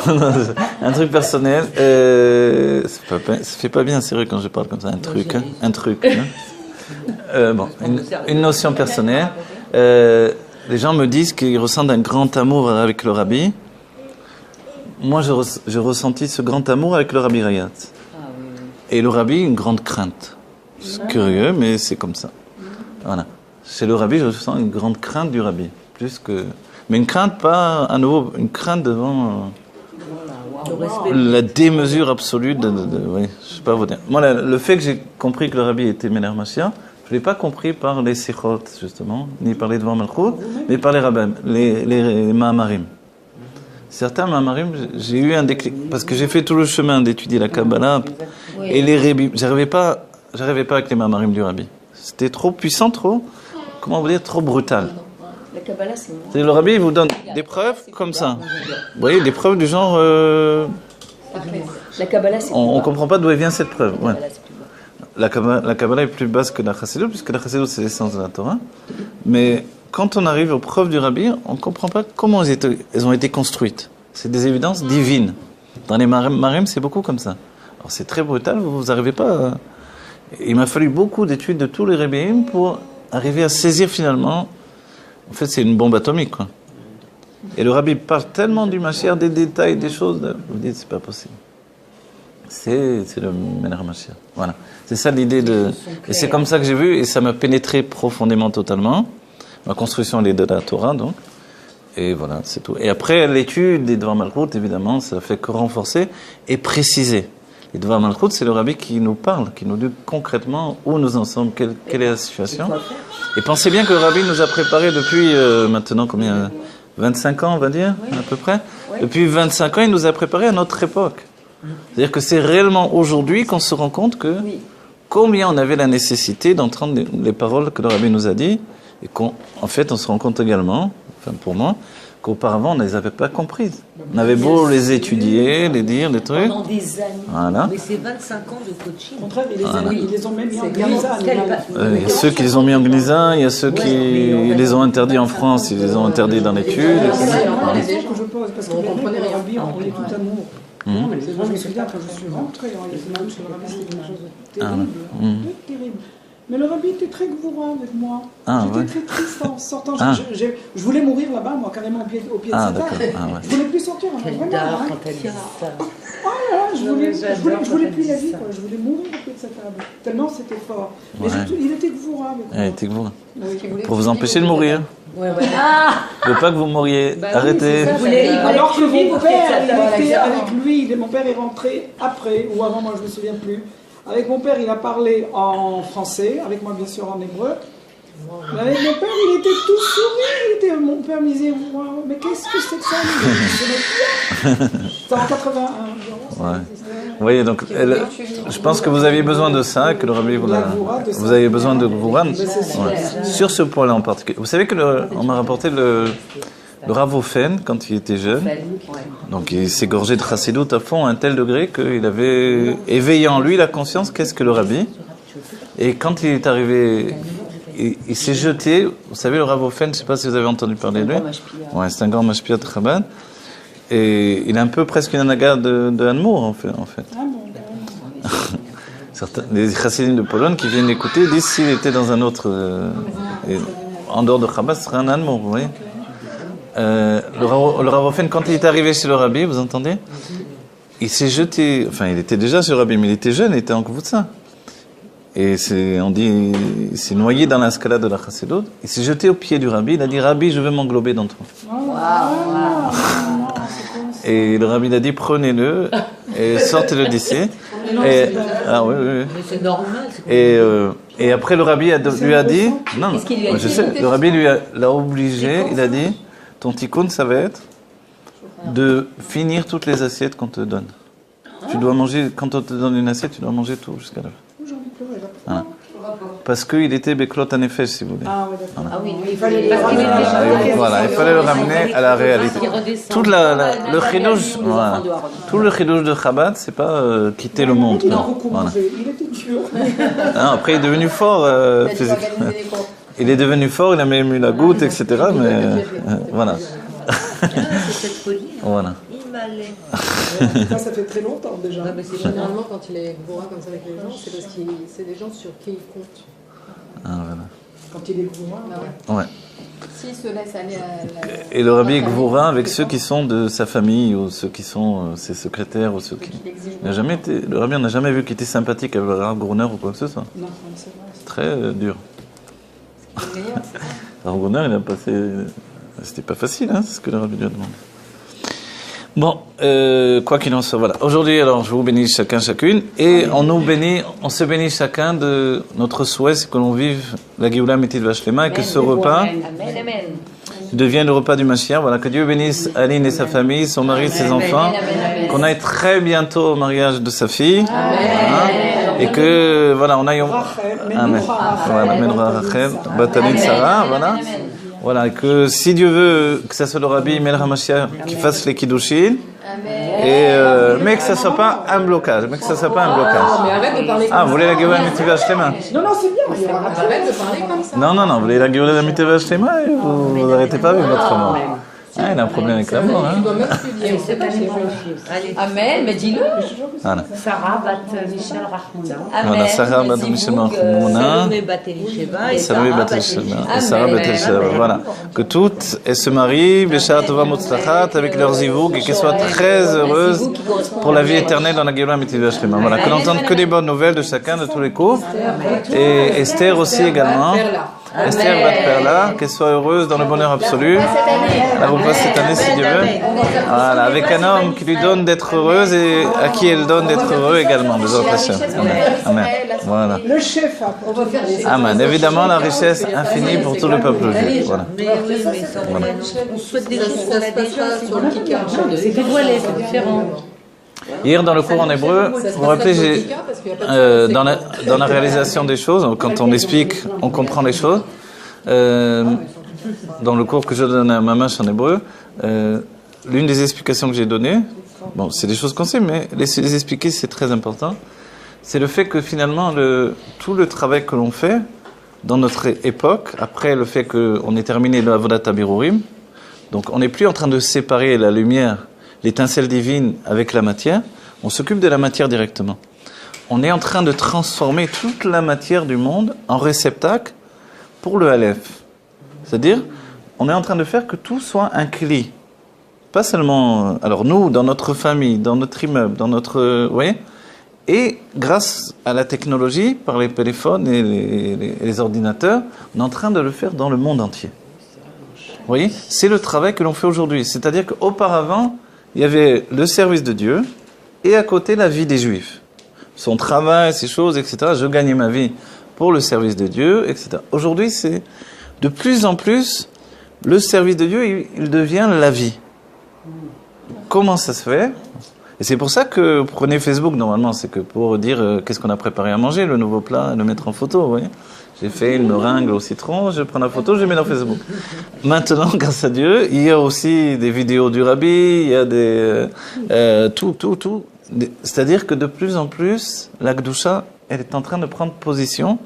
3 ans un truc personnel. Ça fait pas bien sérieux quand je parle comme ça. Un truc. Bon, une notion personnelle. Les gens me disent qu'ils ressentent un grand amour avec le rabbi. Moi, j'ai ressenti ce grand amour avec le rabbi Rayat. Et le rabbi, une grande crainte. C'est curieux, mais c'est comme ça. Voilà. Chez le rabbi, je ressens une grande crainte du rabbi. Plus que... Mais une crainte, pas à nouveau, une crainte devant la démesure absolue oui, je sais pas vous dire. Moi, le fait que j'ai compris que le rabbi était Meler Mashiach, je ne l'ai pas compris par les sichot, justement, ni par les devant Malchut, mais par les rabbins, les Mahamarim. Certains Mahamarim, j'ai eu un déclic, parce que j'ai fait tout le chemin d'étudier la Kabbalah, et les Rebbi, j'arrivais pas avec les Mahamarim du rabbi. C'était trop puissant, comment vous dire, trop brutal. La Kabbalah, c'est moi. Le rabbi, il vous donne des preuves comme ça. Vous voyez, des preuves du genre... La Kabbalah, c'est on ne comprend pas d'où vient cette preuve. Ouais. La Kabbalah est plus basse que la Chassidut, puisque la Chassidut, c'est l'essence de la Torah. Mais quand on arrive aux preuves du rabbi, on ne comprend pas comment elles ont été construites. C'est des évidences divines. Dans les marim, c'est beaucoup comme ça. Alors c'est très brutal, vous n'arrivez pas... Il m'a fallu beaucoup d'études de tous les rabbins pour arriver à saisir finalement... En fait, c'est une bombe atomique, quoi. Et le rabbi parle tellement du Mashiach, des détails, des choses... Vous dites, c'est pas possible. C'est le Meler Mashiach. Voilà. C'est ça l'idée de... Et c'est comme ça que j'ai vu, et ça m'a pénétré profondément, totalement. Ma construction, elle est de la Torah, donc. Et voilà, c'est tout. Et après, l'étude des Dvar Malchut, évidemment, ça fait que renforcer et préciser. Les Dvar Malchut, c'est le rabbi qui nous parle, qui nous dit concrètement où nous en sommes, quelle est la situation. Et pensez bien que le rabbi nous a préparé depuis maintenant, combien 25 ans, on va dire, à peu près. Depuis 25 ans, il nous a préparé à notre époque. C'est-à-dire que c'est réellement aujourd'hui qu'on se rend compte que combien on avait la nécessité d'entendre les paroles que le rabbi nous a dit, et qu'en fait, on se rend compte également, enfin pour moi, qu'auparavant, on ne les avait pas comprises. On avait beau les étudier, les dire, les trucs. Pendant des années. Voilà. Mais c'est 25 ans de coaching. Au contraire, ils les ont même mis en Gnisa. Il y a ceux qui les ont mis en Gnisa, il y a ceux qui les ont interdits en France, ils les ont interdits dans l'étude. C'est la question que je pose, parce que le rabbi, on est tout amour. Moi, je me souviens, quand je suis rentré en Islam, chez le rabbi, c'était une chose terrible. Mais le rabbi était très gvoura avec moi. J'étais très triste en sortant. Je voulais mourir là-bas, moi, carrément au pied de sa table. Je voulais plus sortir. Vraiment, quand elle dit ça. Je voulais plus la vie, quoi. Je voulais mourir au pied de sa table. Tellement c'était fort. Mais il était gvoura avec moi. Il était gvoura. Pour vous empêcher de mourir. Il ne veut pas que vous mouriez. Arrêtez. Alors que mon père, il était avec lui. Mon père est rentré après, ou avant, moi je me souviens plus. Avec mon père, il a parlé en français, avec moi bien sûr en hébreu. Avec mon père, il était tout sourire. Mon père me disait, mais qu'est-ce que c'est que ça? C'était en 81. Vous voyez, donc, je pense que vous aviez besoin de ça, que le rabbi vous avez besoin de Gvoura. Sur ce point-là en particulier. Vous savez on m'a rapporté le Rav Ofen, quand il était jeune, donc il s'est gorgé de chassidut à fond à un tel degré qu'il avait éveillé en lui la conscience qu'est-ce que le rabbi. Et quand il est arrivé il s'est jeté, vous savez, le Rav Ofen, je ne sais pas si vous avez entendu parler de lui. Ouais, c'est un grand mashpia de Chabad. Et il est un peu presque une anaga de Hanmour, en fait. Certains, les chassidim de Pologne qui viennent l'écouter disent s'il était dans un autre, en dehors de Chabad, ce serait un Hanmour, vous voyez. Le Rav Ofen, quand il est arrivé chez le Rabbi, vous entendez, il s'est jeté, enfin il était déjà chez le Rabbi, mais il était jeune, il était en Kvoutsa. Et il s'est noyé dans l'escalade de la Chassidut, il s'est jeté au pied du Rabbi, il a dit Rabbi, je veux m'englober dans toi. Et le Rabbi a dit prenez-le et sortez-le d'ici. Ah oui. Mais c'est normal. Et après le Rabbi lui a dit, non, je sais, le Rabbi l'a obligé, il a dit, ton tikkun ça va être de finir toutes les assiettes qu'on te donne. Tu dois manger, quand on te donne une assiette, tu dois manger tout jusqu'à la fin. Voilà. Parce qu'il était Beklot Hanefesh, si vous voulez. Ah oui, d'accord. Voilà. Ah oui, Il fallait le ramener. Voilà, il fallait le ramener à la réalité. Tout le chidouche, voilà. Tout le chidouche de Chabad, c'est pas quitter le monde. Il a Non. beaucoup Voilà. mangé, il était dur. Non, après, il est devenu fort physiquement. Il est devenu fort, il a même eu la goutte, etc. Mais voilà. C'est cette folie. Voilà. Il m'allait. Ça fait très longtemps déjà. Généralement, quand il est bourrin comme ça avec les gens, c'est parce que c'est des gens sur qui il compte. Ah, voilà. Quand il est bourrin. Ah ouais. Ouais. S'il se laisse aller à la... Et le Rabbi Gvoura avec ceux qui sont de sa famille ou ceux qui sont ses secrétaires ou ceux qui. Le Rabbi, on n'a jamais vu qu'il était sympathique avec le Rav Gruner ou quoi que ce soit. Non, c'est vrai. C'est très dur. C'est le meilleur, c'est ça. Rav Gruner, il a passé. C'était pas facile, hein, c'est ce que le Rabbi lui a demandé. Bon, quoi qu'il en soit, voilà. Aujourd'hui, alors, je vous bénis chacune, et on se bénit chacun de notre souhait, c'est que l'on vive la Géoula Métit Vachlema, et que ce repas devienne le repas du Mashiach. Voilà, que Dieu bénisse Aline et sa famille, son mari, ses enfants, qu'on aille très bientôt au mariage de sa fille, voilà, et que, voilà, on aille au... Amen. Voilà, Menra Rachel, Batalit Sarah, voilà. Voilà, que si Dieu veut que ça soit le Rabbi Mel Hamashiach qui fasse les Kiddushin, mais que ça soit pas un blocage, Mais arrête de parler comme ça. vous voulez la Géoula Mitiva Shlema? Non, c'est bien. Il y aura pas de- Arrête de parler comme ça. Non, vous voulez la Géoula Mitiva Shlema et vous arrêtez pas avec votre mort. Il a un problème avec la mort, Tu hein. dois même plus dire. C'est pas Allez. Amen, mais dis-le. Voilà. Sarah bat Michel Rahmouna. Voilà, Sarah Bat Michel Rahmouna. Salomé Batelisheva et Salomé Sarah Batelisheva. Batelisheva. Et Sarah Batelisheva. Voilà. Que toutes elles se marient, Béchara Tova Motzlachat, avec leurs zivouk, et qu'elles soient très heureuses pour la vie éternelle dans la Géoula Mitiva Shlema. Voilà. Que l'on entende que des bonnes nouvelles de chacun, de tous les couples. Et Esther aussi également. Esther Bat Perla, qu'elle soit heureuse dans le bonheur absolu. Elle repasse cette année si Dieu veut. Voilà, avec un homme qui lui donne d'être heureuse et à qui elle donne d'être heureux également. Amen. Voilà. Le chef a. On va faire des. Amen. Évidemment, la richesse infinie pour tout le peuple juif. Voilà. Mais oui, mais ça, on souhaite des choses qu'on Ça a se passe déjà. pas sur le kikar. C'est dévoilé, c'est différent. Hier, dans le cours en hébreu, vous vous rappelez, dans la réalisation des choses, quand on explique, on comprend les choses. Dans le cours que je donne à Mamash en hébreu, l'une des explications que j'ai données, bon, c'est des choses qu'on sait, mais les expliquer, c'est très important. C'est le fait que finalement, tout le travail que l'on fait dans notre époque, après le fait qu'on ait terminé le Avodat HaBirurim, donc on n'est plus en train de séparer la lumière, l'étincelle divine avec la matière, on s'occupe de la matière directement. On est en train de transformer toute la matière du monde en réceptacle pour le Aleph. C'est-à-dire, on est en train de faire que tout soit un cli. Pas seulement, alors nous, dans notre famille, dans notre immeuble, dans notre... vous voyez ? Et grâce à la technologie, par les téléphones et les ordinateurs, on est en train de le faire dans le monde entier. Vous voyez ? C'est le travail que l'on fait aujourd'hui. C'est-à-dire qu'auparavant, il y avait le service de Dieu et à côté la vie des Juifs. Son travail, ses choses, etc. Je gagnais ma vie pour le service de Dieu, etc. Aujourd'hui, c'est de plus en plus le service de Dieu, il devient la vie. Comment ça se fait ? Et c'est pour ça que vous prenez Facebook, normalement, c'est que pour dire qu'est-ce qu'on a préparé à manger, le nouveau plat, le mettre en photo, vous voyez ? J'ai fait une meringue au citron, je prends la photo, je mets dans Facebook. Maintenant, grâce à Dieu, il y a aussi des vidéos du Rabbi, il y a tout. C'est-à-dire que de plus en plus, la Kedusha, elle est en train de prendre position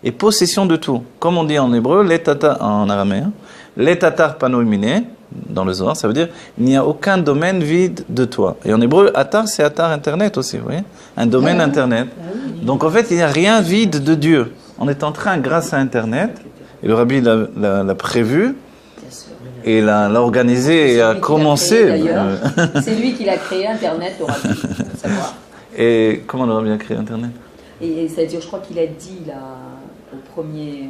et possession de tout. Comme on dit en hébreu, les tatar, en araméen, les tatar panoimine, dans le Zohar, ça veut dire il n'y a aucun domaine vide de toi. Et en hébreu, atar, c'est atar internet aussi, vous voyez, un domaine internet. Donc en fait, il n'y a rien vide de Dieu. On est en train, grâce à internet, et le rabbi l'a prévu, et l'a organisé et a commencé. C'est lui qui l'a créé, Internet, le rabbi, faut savoir. Et comment le rabbi a créé internet? Et c'est-à-dire, je crois qu'il a dit là, au premier,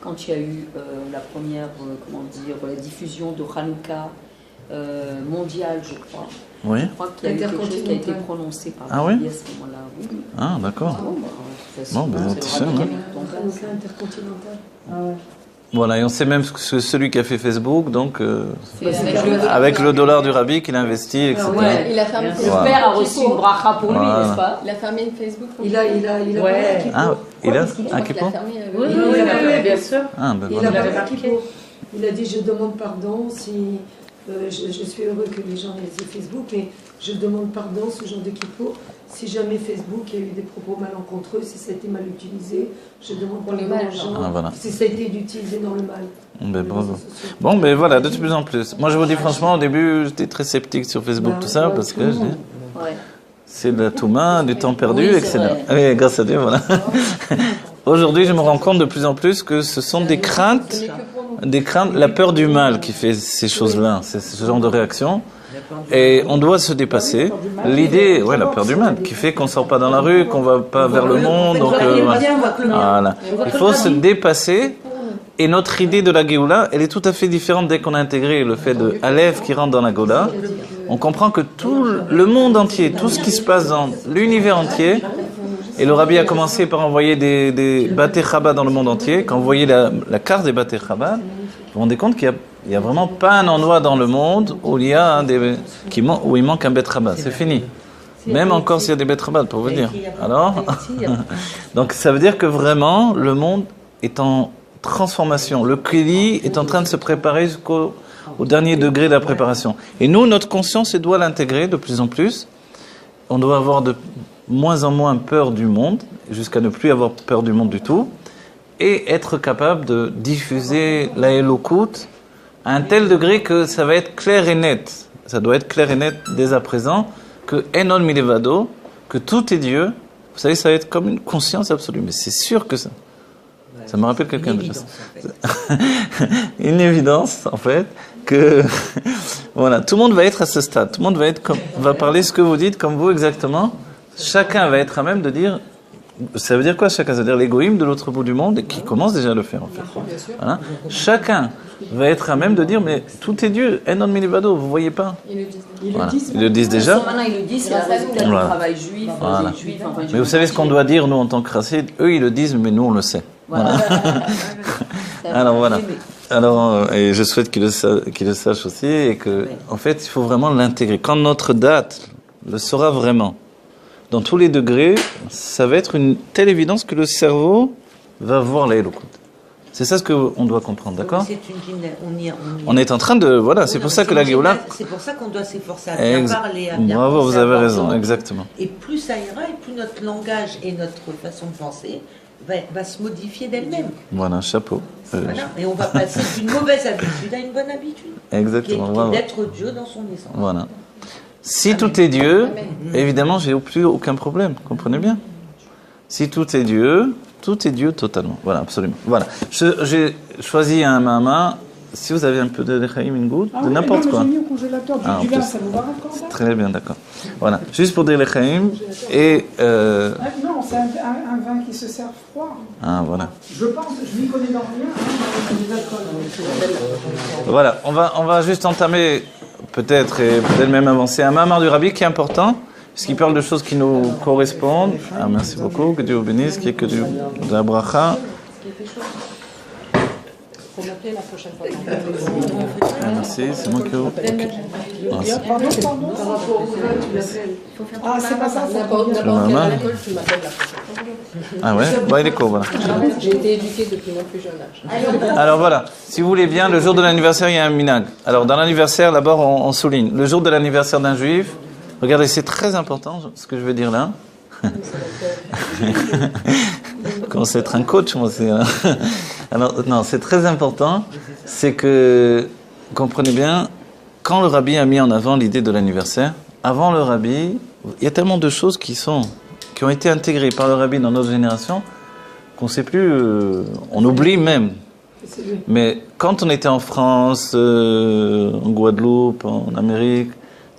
quand il y a eu la première, comment dire, la diffusion de Hanouka mondiale, je crois. Oui. Je crois qu'il y a eu quelque chose qui a été prononcé par Ah oui? à ce moment-là. Oui. Ah, d'accord. Bon, bah, de toute façon, Bon, ben, c'est le rabbi qui a mis tout en place. C'est intercontinental. Voilà, et on sait même que celui qui a fait Facebook, donc, C'est avec le dollar du rabbi qu'il a investi, etc. Ouais. Il a fermé Le Facebook. père a reçu une bracha pour lui, Voilà. n'est-ce pas? Il a fermé une Facebook. Il a Ouais. Ah, il a un Il a kippour? fermé. Oui, bien sûr. Ah, ben Il voilà. a marqué pour. Il a dit je demande pardon si je suis heureux que les gens aient Facebook, mais je demande pardon ce genre de kippour si jamais Facebook a eu des propos malencontreux, si ça a été mal utilisé, je demande Pour le pardon mal, aux gens, Ah, voilà. si ça a été utilisé dans le mal. Ben, bravo. Bon, ben voilà, de plus en plus. Moi, je vous dis franchement, au début, j'étais très sceptique sur Facebook, tout ça, parce que je dis, Ouais. c'est de la touma, du temps perdu, Oui, c'est etc. vrai. Oui, grâce à Dieu, voilà. Aujourd'hui, je me rends compte de plus en plus que ce sont des craintes, la peur du mal qui fait ces choses-là, c'est ce genre de réaction. Et on doit se dépasser. L'idée, ouais, la peur du mal, qui fait qu'on sort pas dans la rue, qu'on va pas vers le monde. Donc, voilà. Il faut se dépasser. Et notre idée de la Géoula, elle est tout à fait différente dès qu'on a intégré le fait de Aleph qui rentre dans la Géoula. On comprend que tout le monde entier, tout ce qui se passe dans l'univers entier, et le rabbi a commencé par envoyer des Bate Chabad dans le monde entier. Quand vous voyez la carte des Bate Chabad, vous vous rendez compte qu'il n'y a vraiment pas un endroit dans le monde où il y a où il manque un Bet Chabad. C'est fini. Même encore s'il y a des Bet Chabad, pour vous dire. Alors, donc ça veut dire que vraiment, le monde est en transformation. Le Keli est en train de se préparer jusqu'au dernier degré de la préparation. Et nous, notre conscience, elle doit l'intégrer de plus en plus. On doit avoir de moins en moins peur du monde, jusqu'à ne plus avoir peur du monde du tout, et être capable de diffuser la Elokut à un tel degré que ça va être clair et net. Ça doit être clair et net dès à présent, que Enon Milevado, que tout est Dieu. Vous savez, ça va être comme une conscience absolue, mais c'est sûr que ça. Ça me rappelle quelqu'un de ça. Une évidence, en fait, que voilà, tout le monde va être à ce stade. Tout le monde va parler ce que vous dites, comme vous exactement. Chacun va être à même de dire. Ça veut dire quoi chacun? Ça veut dire l'égoïme de l'autre bout du monde et qui commence déjà à le faire en fait. Voilà. Chacun va être à même de dire mais tout est Dieu. Enon Milivado, vous voyez pas? Ils le disent déjà. Maintenant, ils le disent, c'est un résultat du travail juif, Voilà. des juifs. Enfin, Mais vous savez ce qu'on doit dire nous en tant que racides? Eux ils le disent mais nous on le sait. Voilà. Alors voilà. Alors et je souhaite qu'ils le sachent aussi et que en fait il faut vraiment l'intégrer. Quand notre date le saura vraiment. Dans tous les degrés, ça va être une telle évidence que le cerveau va voir la Elokut. C'est ça ce qu'on doit comprendre, d'accord? On est en train de... Voilà, c'est pour ça que la Géoula... C'est pour ça qu'on doit s'efforcer à bien parler, à bien Bravo, penser, vous à avez avoir raison, tort. exactement. Et plus ça ira, et plus notre langage et notre façon de penser va se modifier d'elle-même. Voilà, chapeau. Voilà. Et on va passer d'une mauvaise habitude à une bonne habitude. Exactement, qui est bravo. d'être Dieu dans son essence. Voilà. Si tout est Dieu, évidemment, j'ai plus aucun problème. Comprenez bien. Si tout est Dieu totalement. Voilà, absolument. Voilà. J'ai choisi un mama. Si vous avez un peu de lechaim, une goutte, de n'importe quoi. J'ai mis au congélateur du vin, ça vous va encore ça? Très bien, d'accord. Voilà. Juste pour des lechaim et. Non, c'est un vin qui se sert froid. Ah, voilà. Je pense, je n'y connais dans rien. Des alcools. Voilà. On va juste entamer. Peut-être même avancer un mamar du rabbi qui est important, puisqu'il parle de choses qui nous correspondent. Ah, merci beaucoup, que Dieu vous bénisse, qui est que de la bracha. Faut m'appeler la prochaine fois. Ah, merci, c'est moi qui vous... Merci. Pardon. Par rapport au vin, tu l'appelles. Ah, c'est pas ça. N'importe quel maman. alcool, tu m'appelles la prochaine fois. Ah ouais, bon, il est court, voilà. J'ai été éduquée depuis mon plus jeune âge. Alors voilà, si vous voulez bien, le jour de l'anniversaire, il y a un minag. Alors dans l'anniversaire, d'abord, on souligne. Le jour de l'anniversaire d'un juif, regardez, c'est très important ce que je vais dire là. Commence à être un coach, moi. Alors, non, c'est très important. C'est que, comprenez bien, quand le rabbi a mis en avant l'idée de l'anniversaire, avant le rabbi, il y a tellement de choses qui ont été intégrées par le rabbi dans notre génération qu'on ne sait plus, on oublie même. Mais quand on était en France, en Guadeloupe, en Amérique,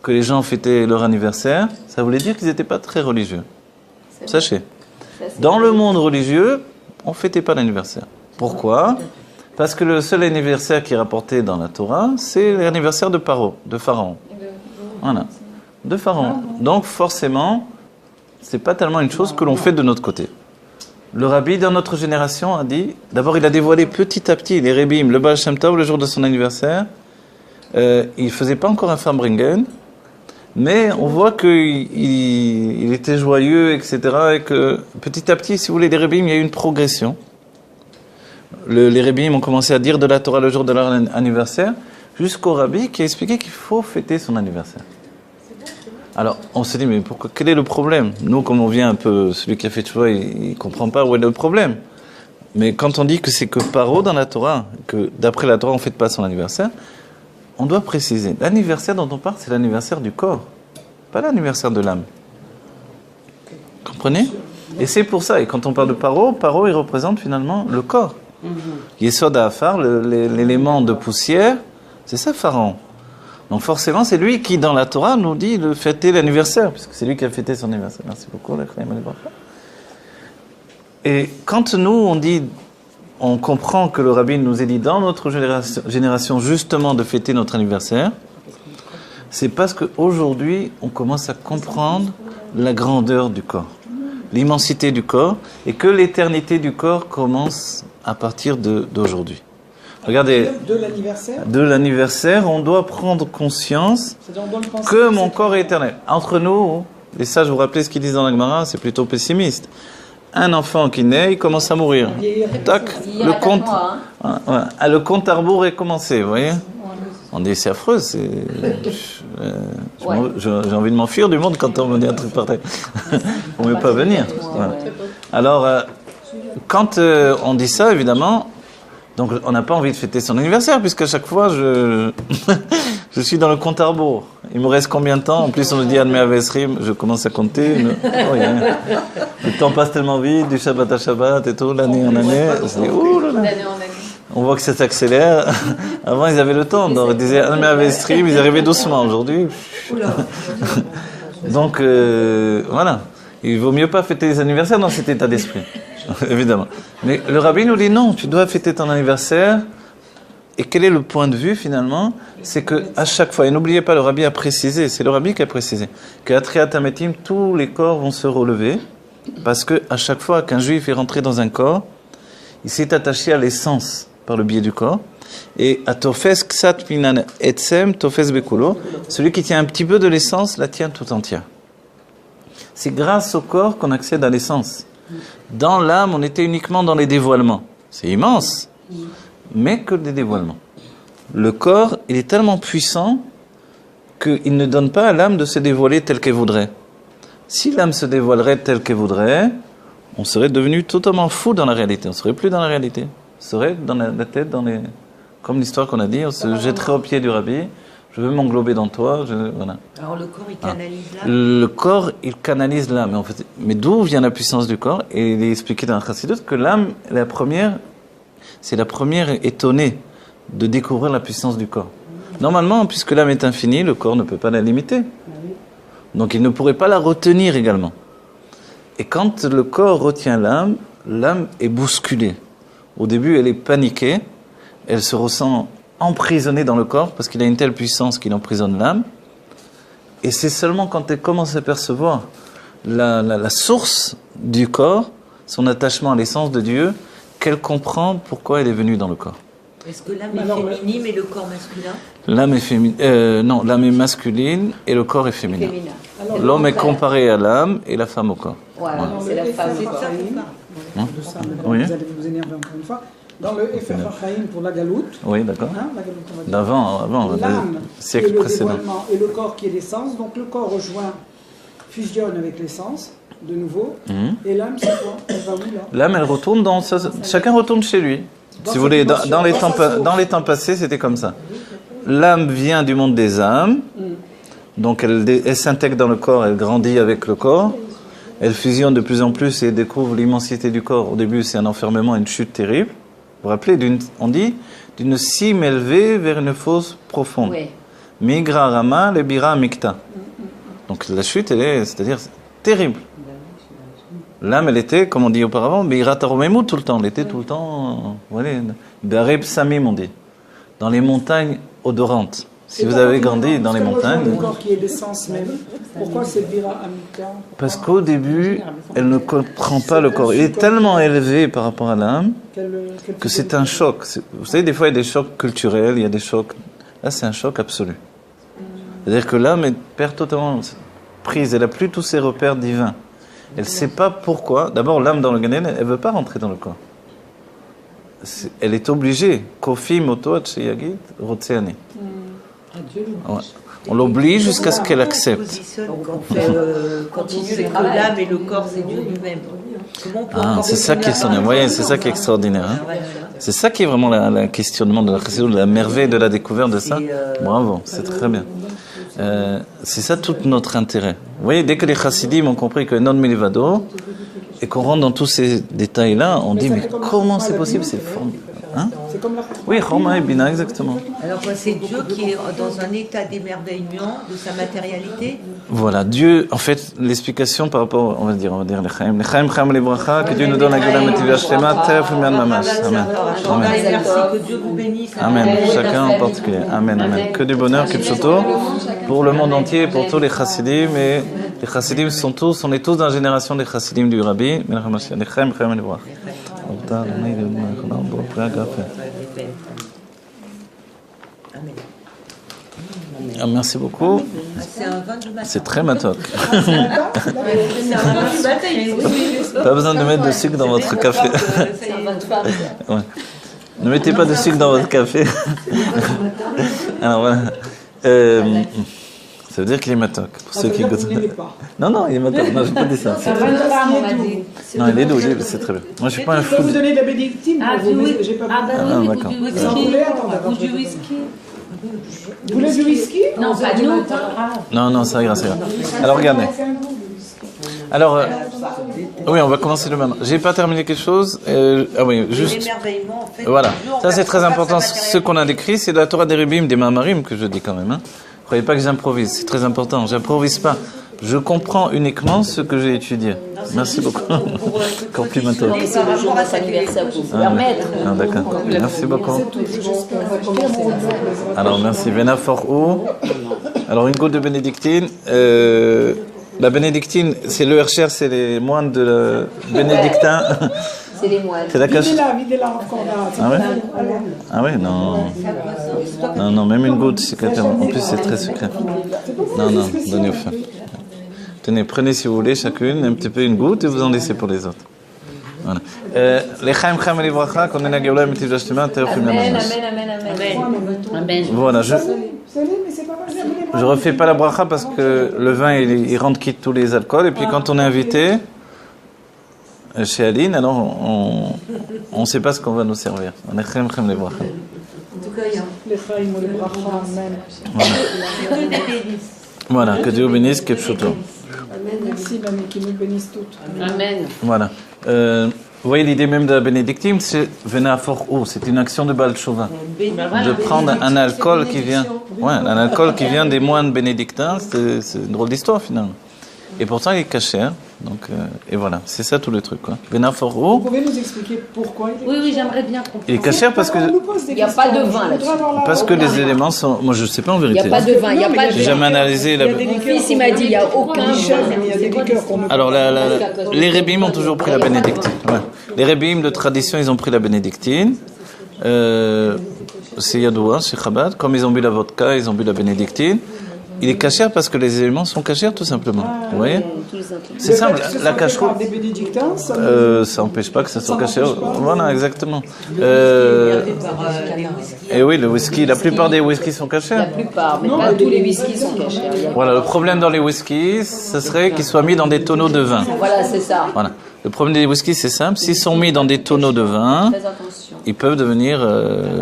que les gens fêtaient leur anniversaire, ça voulait dire qu'ils n'étaient pas très religieux. Sachez. Dans le monde religieux, on ne fêtait pas l'anniversaire. Pourquoi ? Parce que le seul anniversaire qui est rapporté dans la Torah, c'est l'anniversaire de Pharaon. Voilà. De Pharaon. Donc forcément, c'est pas tellement une chose que l'on fait de notre côté. Le rabbi dans notre génération a dit, d'abord il a dévoilé petit à petit les Rebbeim, le Baal Shem Tov le jour de son anniversaire. Il ne faisait pas encore un Farbringen, mais on voit qu'il était joyeux, etc. Et que petit à petit, si vous voulez, les Rebbeim, il y a eu une progression. Les Rebbeim ont commencé à dire de la Torah le jour de leur anniversaire, jusqu'au rabbi qui a expliqué qu'il faut fêter son anniversaire. Alors, on se dit, mais pourquoi, quel est le problème ? Nous, comme on vient un peu, celui qui a fait Tchouva, il ne comprend pas où est le problème. Mais quand on dit que c'est que paro dans la Torah, que d'après la Torah, on ne fête pas son anniversaire, on doit préciser. L'anniversaire dont on parle, c'est l'anniversaire du corps, pas l'anniversaire de l'âme. Comprenez ? Et c'est pour ça, et quand on parle de paro, il représente finalement le corps. Yesod Afar, l'élément de poussière, c'est ça Pharaon. Donc forcément, c'est lui qui, dans la Torah, nous dit de fêter l'anniversaire, puisque c'est lui qui a fêté son anniversaire. Merci beaucoup. Et quand nous, on comprend que le rabbin nous a dit dans notre génération justement de fêter notre anniversaire, c'est parce qu'aujourd'hui, on commence à comprendre la grandeur du corps, l'immensité du corps, et que l'éternité du corps commence à partir d'aujourd'hui. Regardez, de l'anniversaire, on doit prendre conscience que mon corps est éternel. Entre nous, les sages, vous vous rappelez ce qu'ils disent dans la Gemara, c'est plutôt pessimiste. Un enfant qui naît, il commence à mourir. Tac, le compte à rebours est commencé, vous voyez ? On dit, c'est affreux, j'ai envie de m'enfuir du monde quand on me dit un truc pareil. On ne veut pas venir. Voilà. Alors, quand on dit ça, évidemment, donc on n'a pas envie de fêter son anniversaire, puisqu'à chaque fois, je suis dans le compte à rebours. Il me reste combien de temps ? En plus, on me dit Admé Avesrim, je commence à compter. Le temps passe tellement vite, du Shabbat à Shabbat et tout, l'année en année. On voit que ça s'accélère. Avant, ils avaient le temps. Donc, ils disaient Admé Avesrim, ils arrivaient doucement. Aujourd'hui. Donc, voilà. Il vaut mieux pas fêter les anniversaires dans cet état d'esprit. Évidemment. Mais le rabbi nous dit non, tu dois fêter ton anniversaire. Et quel est le point de vue finalement ? C'est que à chaque fois, et n'oubliez pas, le rabbi a précisé, c'est le rabbi qui a précisé, qu'à Triatametim, tous les corps vont se relever, parce que à chaque fois qu'un juif est rentré dans un corps, il s'est attaché à l'essence par le biais du corps. Et à Tofes Ksat Minan Etsem Tofes Bekulo, celui qui tient un petit peu de l'essence la tient tout entière. C'est grâce au corps qu'on accède à l'essence. Dans l'âme, on était uniquement dans les dévoilements. C'est immense, mais que des dévoilements. Le corps, il est tellement puissant qu'il ne donne pas à l'âme de se dévoiler telle qu'elle voudrait. Si l'âme se dévoilerait telle qu'elle voudrait, on serait devenu totalement fou dans la réalité. On ne serait plus dans la réalité. On serait dans la tête, comme l'histoire qu'on a dit, on se jetterait au pied du rabbi. Je veux m'englober dans toi. Voilà. Alors le corps, il canalise l'âme. Le corps, il canalise l'âme. En fait, mais d'où vient la puissance du corps ? Et il est expliqué dans la Chassidut que l'âme, c'est la première étonnée de découvrir la puissance du corps. Normalement, puisque l'âme est infinie, le corps ne peut pas la limiter. Donc il ne pourrait pas la retenir également. Et quand le corps retient l'âme, l'âme est bousculée. Au début, elle est paniquée, elle se ressent emprisonnée dans le corps parce qu'il a une telle puissance qu'il emprisonne l'âme. Et c'est seulement quand elle commence à percevoir la source du corps, son attachement à l'essence de Dieu, qu'elle comprend pourquoi elle est venue dans le corps. Est-ce que l'âme est féminine et le corps masculin ? L'âme est féminine. Non, l'âme est masculine et le corps est féminin. L'homme est comparé à l'âme et la femme au corps. Voilà, c'est la femme au corps. De ça, vous allez vous énerver encore une fois. Dans le Efer HaChaim pour la galoute, oui, d'accord. La galoute, on va dire. Avant, l'âme le siècle qui est le précédent. dévoilement et le corps qui est l'essence. Donc le corps fusionne avec l'essence. de nouveau. Et l'âme, c'est quoi? Elle va où là? L'âme, elle retourne chacun retourne chez lui. Si vous voulez, dans les temps passés, c'était comme ça. L'âme vient du monde des âmes, donc elle s'intègre dans le corps, elle grandit avec le corps, elle fusionne de plus en plus et découvre l'immensité du corps. Au début, c'est un enfermement, une chute terrible. Vous vous rappelez, on dit, d'une cime élevée vers une fosse profonde. Oui. Migra Rama, le Bira Mikta. Donc la chute, c'est-à-dire terrible. L'âme, elle était, comme on dit auparavant, Bira Taromemou tout le temps. Elle était tout le temps, voilà, Bareb Samim, on dit, dans les montagnes odorantes. Si vous avez grandi dans les montagnes. Le corps qui est l'essence même. Pourquoi c'est Bira Amita? Parce qu'au début, elle ne comprend pas le corps. Il est tellement élevé par rapport à l'âme que c'est un choc. Vous savez, des fois, il y a des chocs culturels, il y a des chocs. Là, c'est un choc absolu. C'est-à-dire que l'âme perd totalement prise. Elle n'a plus tous ses repères divins. Elle ne sait pas pourquoi. D'abord, l'âme dans le Gan Eden, elle ne veut pas rentrer dans le corps. Elle est obligée. Kofi moto yagid rotseani. Ouais. On l'oblige jusqu'à ce qu'elle accepte. Quand il sait que l'âme et le corps, c'est Dieu lui-même. C'est ça qui est extraordinaire. Vous voyez, c'est ça qui est extraordinaire. Hein. C'est ça qui est vraiment le questionnement de la merveille de la découverte de ça. Bravo, c'est très bien. C'est ça tout notre intérêt. Vous voyez, dès que les chassidim ont compris que non milivado et qu'on rentre dans tous ces détails-là, on dit mais comment c'est possible, c'est formidable. Hein? Oui, Chorma et Bina, exactement. Alors c'est Dieu qui est dans un état d'émerveillement de sa matérialité. Voilà, Dieu, en fait, l'explication par rapport, on va dire les Chaim Lebracha, que Dieu nous donne la Gula Metivia Shlema, Teref Umian Mamash. Amen. Merci, que Dieu vous bénisse. Amen, chacun en particulier. Amen, amen. Que du bonheur, que de pshoto, pour le monde entier, pour tous les chassidim. Et les chassidim on est tous dans la génération des chassidim du Rabbi. Les Chaim Lebracha. Ah, merci beaucoup. C'est très matok. Pas besoin de mettre de sucre dans votre café. Ouais. Ne mettez pas de sucre dans votre café. Alors voilà. Ça veut dire qu'il est matok. Pour ceux qui goûtent. Non, il est matok. Non, je n'ai pas dit ça. Non, il est doux, c'est très bien. Moi, je ne suis pas un fou. Je peux vous donner de la bénédictine. J'ai pas ah, d'accord. Ou du whisky. Vous voulez du whisky? Non, pas nous. Non, ça ira, ça ira. Alors, regardez. Alors, oui, on va commencer le maintenant. J'ai pas terminé quelque chose. Ah oui, juste. Voilà. Ça, c'est très important. Ce qu'on a décrit, c'est de la Torah des Ribim, des Mamarim, que je dis quand même. Hein. Croyez pas que j'improvise, c'est très important. J'improvise pas. Je comprends uniquement ce que j'ai étudié. Merci beaucoup. Complimento. C'est le jour de votre anniversaire pour vous permettre. Ah, d'accord. Merci beaucoup. Alors, merci. Venafor. Alors, une goutte de bénédictine. La bénédictine, c'est le Hercher, c'est les moines de la bénédictin. C'est les moines. C'est la cache. Videz-la encore là. Ah ouais? Ah ouais, non. Non, même une goutte, c'est quelqu'un. En plus, c'est très sucré. Non, donnez au feu. Tenez, prenez si vous voulez, chacune, un petit peu une goutte et vous en laissez pour les autres. Voilà. Les Chaim et les Bracha, qu'on est la Géoula, Metivja Shlema, Teref Umian Mamash. Amen. Voilà, je refais pas la bracha parce que le vin, il rentre quitte tous les alcools. Et puis quand on est invité chez Aline, alors on ne sait pas ce qu'on va nous servir. On est Chaim les Bracha. En tout cas, il y a Les Chaim ou les Bracha, amen. Voilà, que Dieu bénisse, que pshoto. Merci, Mamie, qui nous bénisse toutes. Amen. Voilà. Vous voyez l'idée même de la bénédictine, c'est Venafor O, c'est une action de Baal Tshuva. De prendre un alcool qui vient, un alcool qui vient des moines bénédictins, c'est une drôle d'histoire finalement. Et pourtant il est caché, donc et voilà, c'est ça tout le truc quoi. Venafor O. Vous pouvez nous expliquer pourquoi il est Oui, j'aimerais bien comprendre. Il est caché parce que Il n'y a pas de vin là-dessus. les éléments sont, moi je sais pas en Il vérité. n'y a pas de vin, il n'y a pas de J'ai jamais analysé la. Mon fils, il m'a dit, il n'y a aucun vin. Il y a des liqueurs qu'on ne peut Alors, les Rébim ont toujours pris la bénédictine. Ouais. Les Rébim de tradition, ils ont pris la bénédictine. C'est Yadoua, chez Chabad. Comme ils ont bu la vodka, ils ont bu la bénédictine. Il est cachère parce que les éléments sont cachères, tout simplement. Vous voyez? C'est simple. La cacheroute, Des bénédictins, ça ça n'empêche pas que ça soit cachère. n'empêche pas. Voilà, exactement. Les whisky. Et oui, le whisky, la plupart des whiskies sont La cachers. plupart, mais pas tous les whiskies sont cachés. Voilà, le problème dans les whiskies, ce serait qu'ils soient mis dans des tonneaux de vin. Voilà, c'est ça. Voilà. Le problème des whiskies, c'est simple. S'ils sont mis dans des tonneaux de vin, Très attention. ils peuvent devenir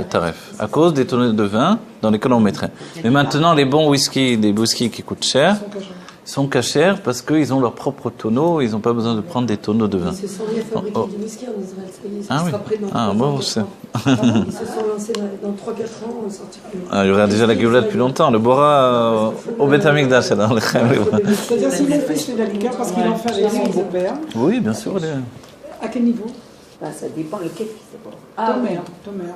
taref à cause des tonneaux de vin dans lesquels on mettrait. Mais maintenant, les bons whiskies, des whiskies qui coûtent cher, sont cachers parce qu'ils ont leur propre tonneau. Ils n'ont pas besoin de prendre des tonneaux de vin. Ils se sont mis à fabriquer du whisky en Israël. Ça y est, Ah oui. sera prêt dans Ah, 3 bon, ans, c'est- 4 ans. Ils se sont lancés dans 3-4 ans, on sortira. Ah, il y aura déjà la Géoula depuis longtemps. On le boira au Beth Amikdash, dans le Chem. C'est-à-dire, si mon fils fait de la liqueur parce qu'il en fait avec son beau-père, Oui, bien sûr. à quel niveau? Bah, ça dépend lequel fils d'abord. Tomère.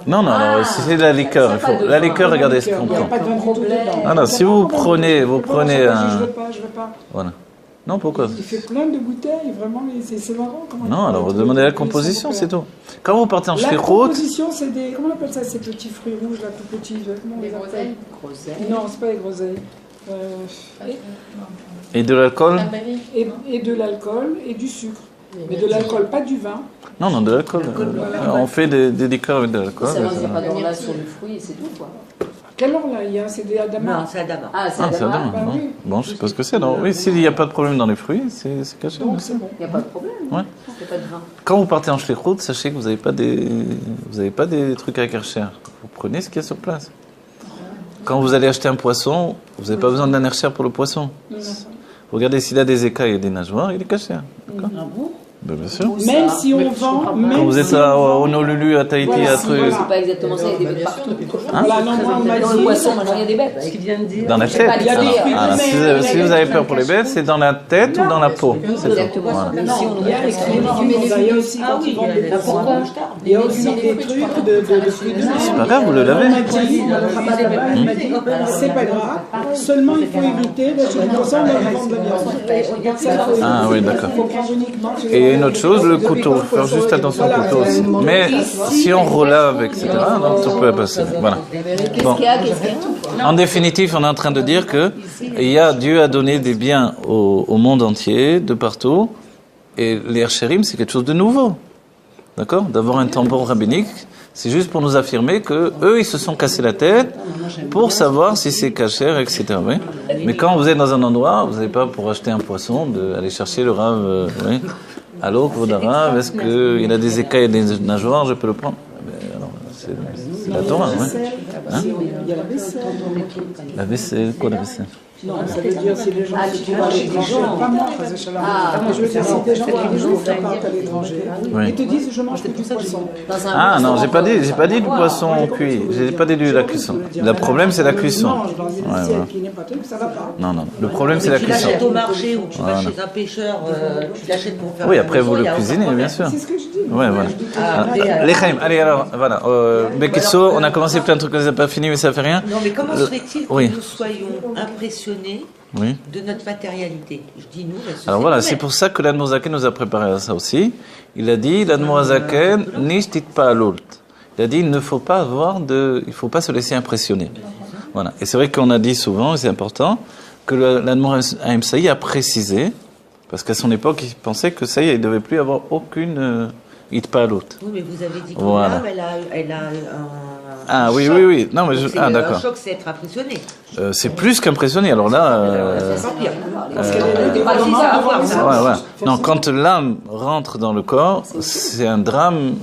Non, non, non, si c'est de la liqueur, il faut. La liqueur, regardez ce qu'on Il n'y a prend. pas de vin du tout dedans. Ah non, si vous prenez Je veux un. pas, je veux pas. Voilà. Non, pourquoi? Il fait plein de bouteilles, vraiment, mais c'est marrant. Comment Non, alors vous demandez la composition, c'est tout. Quand vous partez en La shlichut, composition, c'est des. Comment on appelle ça, ces petits fruits rouges, là, tout petits? Comment on les appelle? Groseille. Non, c'est pas les groseilles. et de l'alcool? Et de l'alcool et du sucre. Mais de l'alcool, pas du vin. Non, non, de l'alcool. On fait des liqueurs avec de l'alcool. Ça ne pas d'orla sur le fruit et c'est tout, quoi. Quelle heure là il y a? C'est des Non, Adama. c'est Adama. Ah, c'est Ah, c'est Adama. Adama, Bah non. oui. Bon, je sais pas ce que c'est. Non. Oui, s'il n'y a pas de problème dans les fruits, c'est caché. Donc c'est bon. Il n'y a pas de problème. Ouais. C'est pas de vin. Quand vous partez en shlichut, sachez que vous n'avez pas des trucs avec Hercher. Vous prenez ce qu'il y a sur place. Quand vous allez acheter un poisson, vous n'avez pas besoin d'un Hercher pour le poisson. Regardez s'il a des écailles et des nageoires, il est caché. D'accord. Ben, bien sûr. Même si on vend, même Quand vous êtes si à on vend- Honolulu, à Tahiti, Voilà, à si, truc, voilà. C'est pas exactement ça, il y a des bêtes partout. Voilà, non, moi on m'a Dans le dit. poisson, maintenant, il y a des bêtes. Ce qu'il vient de dire. dans la Je sais pas tête. les fruits, Ah, si vous avez peur pour les bêtes, c'est dans la tête ou dans la peau. C'est tout. Exactement. Voilà. Mais si on Il y a les légumes, il y a aussi quand ils vendent des poissons. Il y a aussi des trucs de fruits de mer. C'est pas grave, vous le lavez. On m'a dit, il m'a dit, c'est pas grave, seulement il faut éviter d'acheter du poisson dans le ventre de la viande. Ça, faut Ah éviter. oui, d'accord. Il faut prendre uniquement sur les Et une ventres autre chose, le couteau. Faire juste attention au couteau aussi. Mais si on relave, etc., donc tout peut passer. Voilà. Bon. En définitive, on est en train de dire que Dieu a donné des biens au monde entier, de partout, et les Hercherim, c'est quelque chose de nouveau. D'accord? D'avoir un tampon rabbinique, c'est juste pour nous affirmer que eux, ils se sont cassés la tête pour savoir si c'est cachère, etc. Oui. Mais quand vous êtes dans un endroit, vous n'avez pas pour acheter un poisson d'aller chercher le rave. Oui. Allô, Kvodara, est-ce qu'il a des écailles et des nageoires, je peux le prendre? Alors, c'est la Torah, hein? Il y a la vaisselle. La vaisselle, quoi la vaisselle? Non, ça veut dire si les gens se trouvent à l'étranger, pas moi, parce que je veux dire, si des gens qui partent à l'étranger, Oui. ils te disent je mange que du poisson. Ah non, j'ai pas dit du poisson cuit, j'ai pas dit de la cuisson. Le problème c'est la cuisson. Non, dans une Ouais, assiette ouais. qui n'est pas truc, ça va pas. Non, non, le problème c'est la Tu cuisson. l'achètes au marché ou tu vas Voilà. chez un pêcheur, tu l'achètes pour faire Oui, un après vous poisson, le il y a aucun cuisinez, problème. bien sûr. C'est ce que je dis. Ouais, voilà. Les Chaim, allez alors, voilà. Bekisso, on a commencé plein de trucs, on les a pas fini, mais ça fait rien. Non, mais comment se fait-il que Oui. nous soyons impressionnés Oui. de notre matérialité? Je dis nous, la société. Alors voilà, c'est humaine. pour ça que l'Admozaken nous a préparé à ça aussi. Il a dit, l'Admozaken, nishtit pas alult. Il a dit, il faut pas se laisser impressionner. Voilà. Et c'est vrai qu'on a dit souvent, et c'est important, que l'Admozaken a précisé, parce qu'à son époque, il pensait que ça y est, il ne devait plus avoir aucune itpalut. Oui, mais vous avez dit que Voilà. l'âme, elle a un. Ah oui, choc. oui, oui. Non, mais Donc, c'est ah un d'accord. choc, c'est être impressionné. C'est plus qu'impressionné. Alors là, C'est pas pire. ouais, ouais. Non, quand l'âme rentre dans le corps, c'est un drame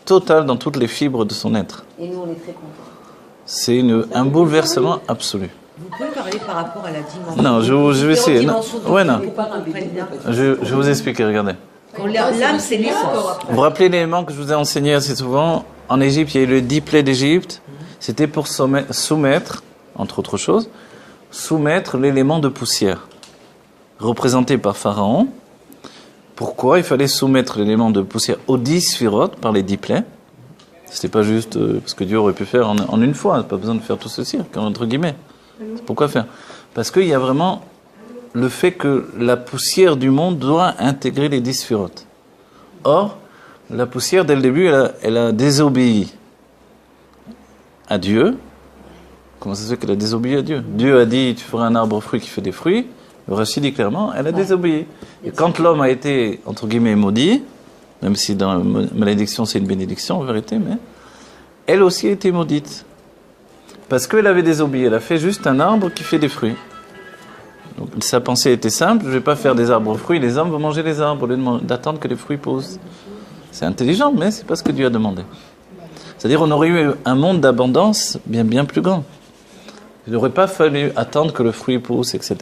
total dans toutes les fibres de son être. Et nous, on est très contents. C'est un bouleversement absolu. Vous pouvez parler par rapport à la dimension. Non, je vais essayer. Non. Ouais, non. Faut pas qu'on prenne bien. Je vais vous expliquer, regardez. Quand l'âme, c'est l'essence. Vous vous rappelez l'élément que je vous ai enseigné assez souvent? En Égypte, il y a eu le diplet d'Égypte. C'était pour soumettre, entre autres choses, soumettre l'élément de poussière, représenté par Pharaon. Pourquoi il fallait soumettre l'élément de poussière aux 10 sphirotes par les diplets? C'était pas juste parce que Dieu aurait pu faire en une fois, pas besoin de faire tout ce cirque, entre guillemets. Pourquoi faire? Parce qu'il y a vraiment le fait que la poussière du monde doit intégrer les 10 sphirotes. Or, la poussière, dès le début, elle a désobéi à Dieu, Comment ça se fait qu'elle a désobéi à Dieu? Dieu a dit, tu feras un arbre fruit qui fait des fruits. Le Rashi dit clairement, elle a désobéi. Et quand l'homme a été, entre guillemets, maudit, même si dans la malédiction c'est une bénédiction en vérité, mais elle aussi a été maudite. Parce qu'elle avait désobéi, elle a fait juste un arbre qui fait des fruits. Donc sa pensée était simple, je ne vais pas faire des arbres fruits, les hommes vont manger les arbres au lieu d'attendre que les fruits poussent. C'est intelligent, mais c'est pas ce que Dieu a demandé. C'est-à-dire on aurait eu un monde d'abondance bien plus grand. Il n'aurait pas fallu attendre que le fruit pousse, etc.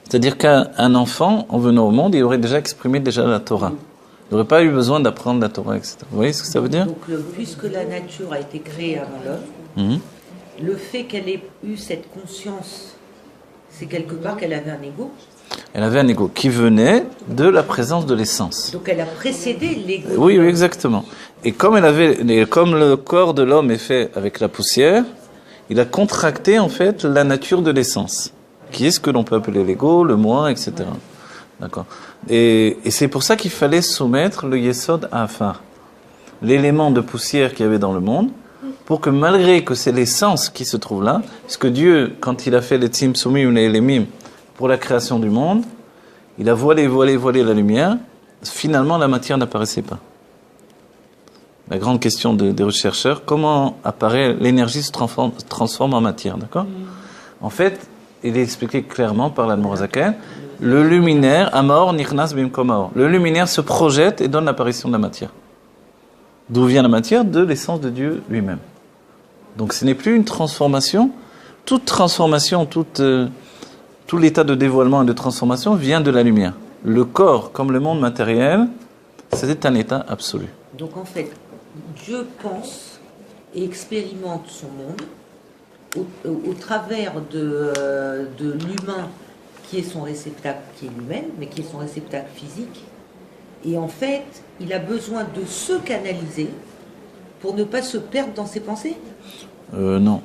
C'est-à-dire qu'un enfant, en venant au monde, il aurait déjà exprimé la Torah. Il n'aurait pas eu besoin d'apprendre la Torah, etc. Vous voyez ce que ça veut dire? Donc, puisque la nature a été créée avant l'homme, le fait qu'elle ait eu cette conscience, c'est quelque part qu'elle avait un ego. Elle avait un ego qui venait de la présence de l'essence. Donc elle a précédé l'ego. Oui, exactement. Et comme le corps de l'homme est fait avec la poussière, il a contracté en fait la nature de l'essence, qui est ce que l'on peut appeler l'ego, le moi, etc. D'accord. Et c'est pour ça qu'il fallait soumettre le Yesod à Afar, l'élément de poussière qu'il y avait dans le monde, pour que malgré que c'est l'essence qui se trouve là, parce que Dieu, quand il a fait les Tzimtzumim et les Mim pour la création du monde, il a voilé la lumière, finalement la matière n'apparaissait pas. La grande question des rechercheurs, comment apparaît l'énergie se transforme en matière, d'accord? En fait, il est expliqué clairement par l'Admor HaZaken, le luminaire, Amor Nichnas Bimkom Aor, le luminaire se projette et donne l'apparition de la matière. D'où vient la matière? De l'essence de Dieu lui-même. Donc ce n'est plus une transformation. Toute transformation, tout l'état de dévoilement et de transformation vient de la lumière. Le corps, comme le monde matériel, c'est un état absolu. Donc en fait, Dieu pense et expérimente son monde au travers de l'humain qui est son réceptacle, qui est lui-même, mais qui est son réceptacle physique. Et en fait, il a besoin de se canaliser pour ne pas se perdre dans ses pensées. Non.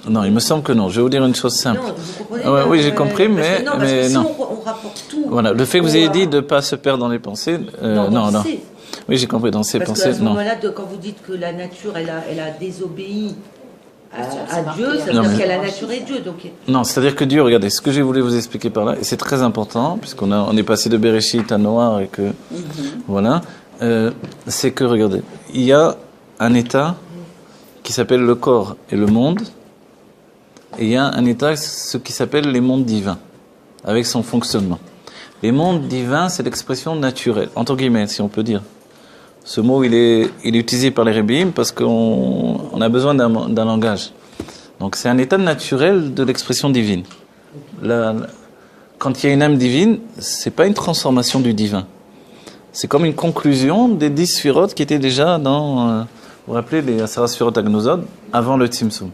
Non, il me semble que non. Je vais vous dire une chose simple. Non, vous comprenez oui, j'ai compris, mais parce que non. Si on rapporte tout. Voilà, le fait que vous ayez dit de ne pas se perdre dans les pensées, non. Oui, j'ai compris, dans ses parce pensées, qu'à ce non. moment-là, quand vous dites que la nature, elle a désobéi à Dieu, ça Non, veut dire mais- que la nature est Dieu. Donc, Non, c'est-à-dire que Dieu, regardez, ce que j'ai voulu vous expliquer par là, et c'est très important, puisqu'on est passé de Bereshit à Noir, et que, voilà, c'est que, regardez, il y a un état qui s'appelle le corps et le monde, et il y a un état, ce qui s'appelle les mondes divins, avec son fonctionnement. Les mondes divins, c'est l'expression naturelle, entre guillemets, si on peut dire. Ce mot, il est utilisé par les Rébim parce qu'on a besoin d'un langage. Donc c'est un état naturel de l'expression divine. Quand il y a une âme divine, c'est pas une transformation du divin. C'est comme une conclusion des 10 sphirotes qui étaient déjà dans, vous vous rappelez, les Asara Sphirot Agnosod, avant le Tzimtzum.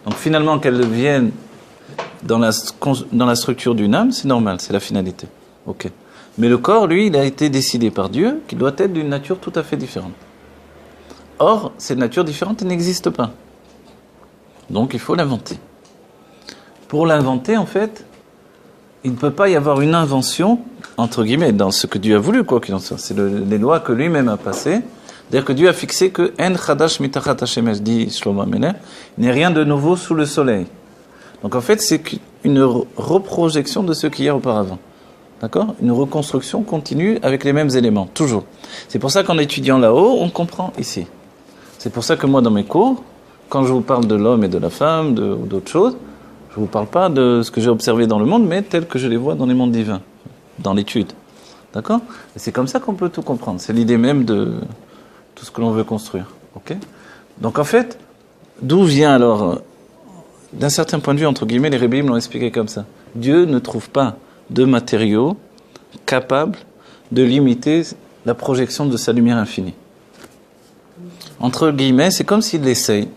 Donc finalement, qu'elles viennent dans la structure d'une âme, c'est normal, c'est la finalité. Ok. Mais le corps, lui, il a été décidé par Dieu qu'il doit être d'une nature tout à fait différente. Or, cette nature différente, elle n'existe pas. Donc, il faut l'inventer. Pour l'inventer, en fait, il ne peut pas y avoir une invention, entre guillemets, dans ce que Dieu a voulu, quoi qu'il en soit. C'est les lois que lui-même a passées. C'est-à-dire que Dieu a fixé que « En chadash mitachat hashemesh » dit Shlomo Amelech, il n'y a rien de nouveau sous le soleil. Donc, en fait, c'est une reprojection de ce qu'il y a auparavant. D'accord? Une reconstruction continue avec les mêmes éléments, toujours. C'est pour ça qu'en étudiant là-haut, on comprend ici. C'est pour ça que moi, dans mes cours, quand je vous parle de l'homme et de la femme, ou d'autres choses, je ne vous parle pas de ce que j'ai observé dans le monde, mais tel que je les vois dans les mondes divins, dans l'étude. D'accord? Et c'est comme ça qu'on peut tout comprendre. C'est l'idée même de tout ce que l'on veut construire. Ok? Donc en fait, d'où vient alors, d'un certain point de vue, entre guillemets, les Rébim l'ont expliqué comme ça. Dieu ne trouve pas de matériaux capables de limiter la projection de sa lumière infinie. Entre guillemets, c'est comme s'il essaye.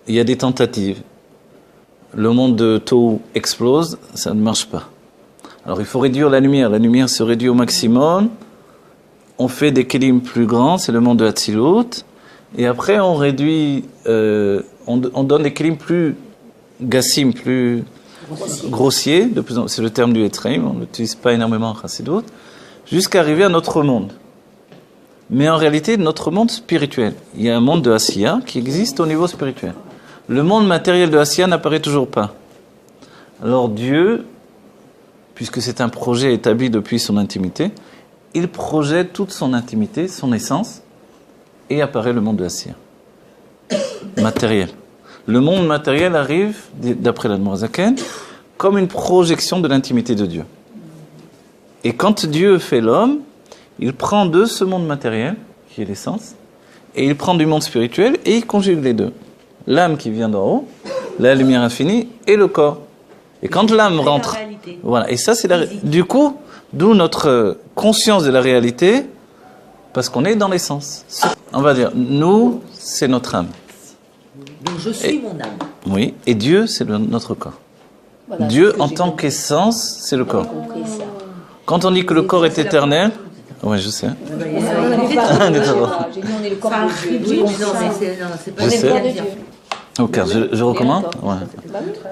Il y a des tentatives. Le monde de Tohu explose, ça ne marche pas. Alors il faut réduire la lumière se réduit au maximum, on fait des kelim plus grands, c'est le monde de Hatzilut, et après on réduit, on donne des kelim plus gassim, plus grossier, c'est le terme du Etraim, on ne l'utilise pas énormément en Chassidut, jusqu'à arriver à notre monde. Mais en réalité, notre monde spirituel. Il y a un monde de Asiya qui existe au niveau spirituel. le monde matériel de Assia n'apparaît toujours pas. Alors Dieu, puisque c'est un projet établi depuis son intimité, il projette toute son intimité, son essence, et apparaît le monde de Assia. Matériel. Le monde matériel arrive, d'après l'Admor Zaken, comme une projection de l'intimité de Dieu. Et quand Dieu fait l'homme, il prend de ce monde matériel, qui est l'essence, et il prend du monde spirituel, et il conjugue les deux. L'âme qui vient d'en haut, la lumière infinie, et le corps. Et quand l'âme rentre... Voilà, et ça c'est la... Du coup, d'où notre conscience de la réalité, parce qu'on est dans l'essence. On va dire, nous, c'est notre âme. Donc je suis mon âme. Oui, et Dieu, c'est notre corps. Voilà, Dieu, c'est en ce que tant j'ai qu'essence, c'est le corps. compris ça. Quand on dit que le corps est éternel, ouais, je sais. J'ai dit on est le corps de Dieu. Oui, mais non, mais c'est pas Je sais. bien de dire. Ok, je recommande. Ouais.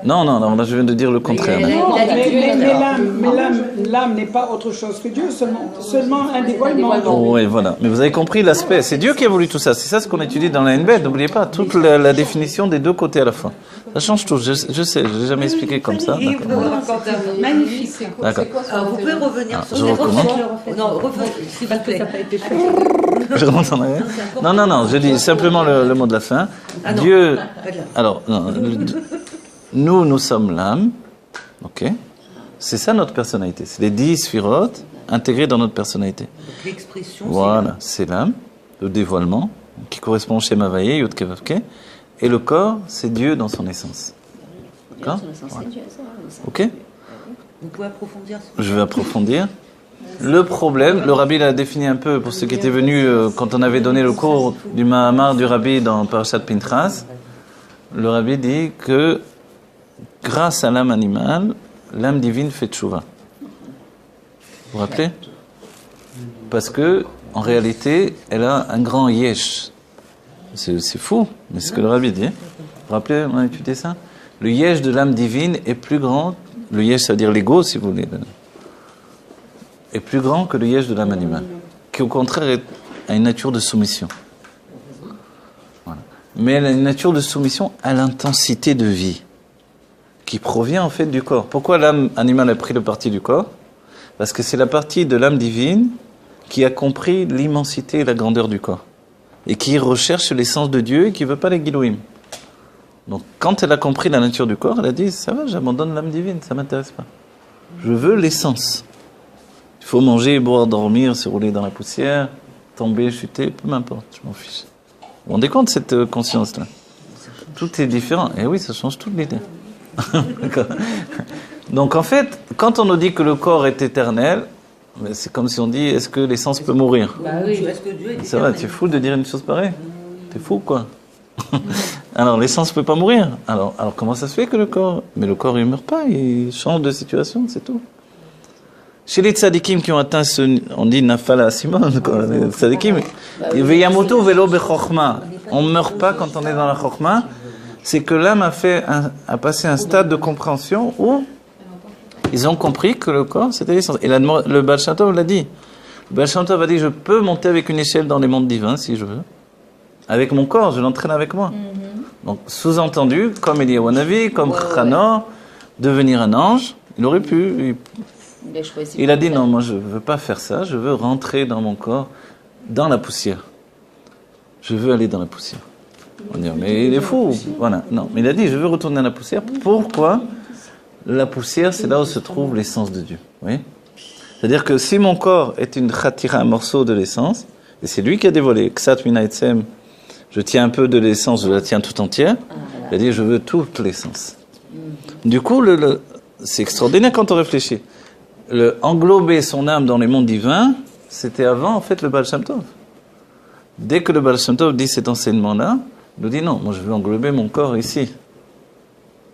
Non, là je viens de dire le contraire. là. Non, Il a dit mais l'âme n'est pas autre chose que Dieu, seulement un dévoilement. Oui, voilà. Mais vous avez compris l'aspect. C'est Dieu qui a voulu tout ça. C'est ça ce qu'on étudie dans la NB. N'oubliez pas toute la définition des deux côtés à la fois. Ça change tout. Je sais, je n'ai jamais expliqué comme ça. D'accord. Magnifique. C'est quoi D'accord. Alors, vous pouvez revenir je sur les recommande. Non, revenez, s'il vous plaît. Je remonte en arrière. Non, je dis simplement le mot de la fin. Ah non. Dieu. Alors, non, nous sommes l'âme. Ok. C'est ça notre personnalité. C'est les 10 sphirotes intégrées dans notre personnalité. Donc l'expression, Voilà, c'est l'âme, le dévoilement, qui correspond au schéma Vaillé, Yud Kef Vav Ke. Et le corps, c'est Dieu dans son essence. D'accord ? Voilà. Ok ? vous pouvez approfondir. Je vais approfondir. Le problème, le rabbi l'a défini un peu pour ceux qui étaient venus quand on avait donné le cours du Mahamar du rabbi dans Parashat Pinchas. Le rabbi dit que grâce à l'âme animale, l'âme divine fait tchouva. Vous vous rappelez ? Parce que en réalité, elle a un grand yesh. C'est fou, mais c'est ce que le rabbi dit. Vous vous rappelez, on a étudié ça ? Le yesh de l'âme divine est plus grand. Le yesh, ça veut dire l'ego, si vous voulez. Est plus grand que le yesh de l'âme animale, qui au contraire a une nature de soumission. Voilà. Mais elle a une nature de soumission à l'intensité de vie, qui provient en fait du corps. Pourquoi l'âme animale a pris le parti du corps ? Parce que c'est la partie de l'âme divine qui a compris l'immensité et la grandeur du corps, et qui recherche l'essence de Dieu et qui ne veut pas les guilouim. Donc quand elle a compris la nature du corps, elle a dit, ça va, j'abandonne l'âme divine, ça ne m'intéresse pas. Je veux l'essence. Il faut manger, boire, dormir, se rouler dans la poussière, tomber, chuter, peu m'importe, je m'en fiche. Vous vous rendez compte de cette conscience-là ? Tout est différent. Et oui, ça change toute l'idée. Donc en fait, quand on nous dit que le corps est éternel, c'est comme si on dit, est-ce que l'essence peut mourir ? Est-ce que Dieu est Ça va, tu es fou de dire une chose pareille ? T'es fou, quoi. Alors l'essence ne peut pas mourir. Alors comment ça se fait que le corps... Mais le corps, il ne meurt pas, il change de situation, c'est tout. Chez les tzadikim qui ont atteint on dit nafala simon, les tzadikim, veyamoto velo bechokma. On ne meurt pas quand on est dans la chokma. C'est que l'âme a passé un stade de compréhension où ils ont compris que le corps, c'était l'essence. Et le Baal Shem Tov l'a dit. Le Baal Shem Tov a dit, je peux monter avec une échelle dans les mondes divins si je veux. Avec mon corps, je l'entraîne avec moi. Donc, sous-entendu, comme Eliyahu Hanavi, comme Chano, devenir un ange, il aurait pu. Il a dit, non, moi je ne veux pas faire ça, je veux rentrer dans mon corps, dans la poussière. Je veux aller dans la poussière. On dit, mais il est fou. Voilà. Non, mais il a dit, je veux retourner dans la poussière. Pourquoi ? La poussière, c'est là où se trouve l'essence de Dieu. Vous voyez ? C'est-à-dire que si mon corps est une khatira, un morceau de l'essence, et c'est lui qui a dévoilé, Ksat Mina Etzem, je tiens un peu de l'essence, je la tiens tout entière, il a dit, je veux toute l'essence. Du coup, c'est extraordinaire quand on réfléchit. Englober son âme dans les mondes divins, c'était avant, en fait, le Baal Shem Tov. Dès que le Baal Shem Tov dit cet enseignement-là, il nous dit non, moi je veux englober mon corps ici.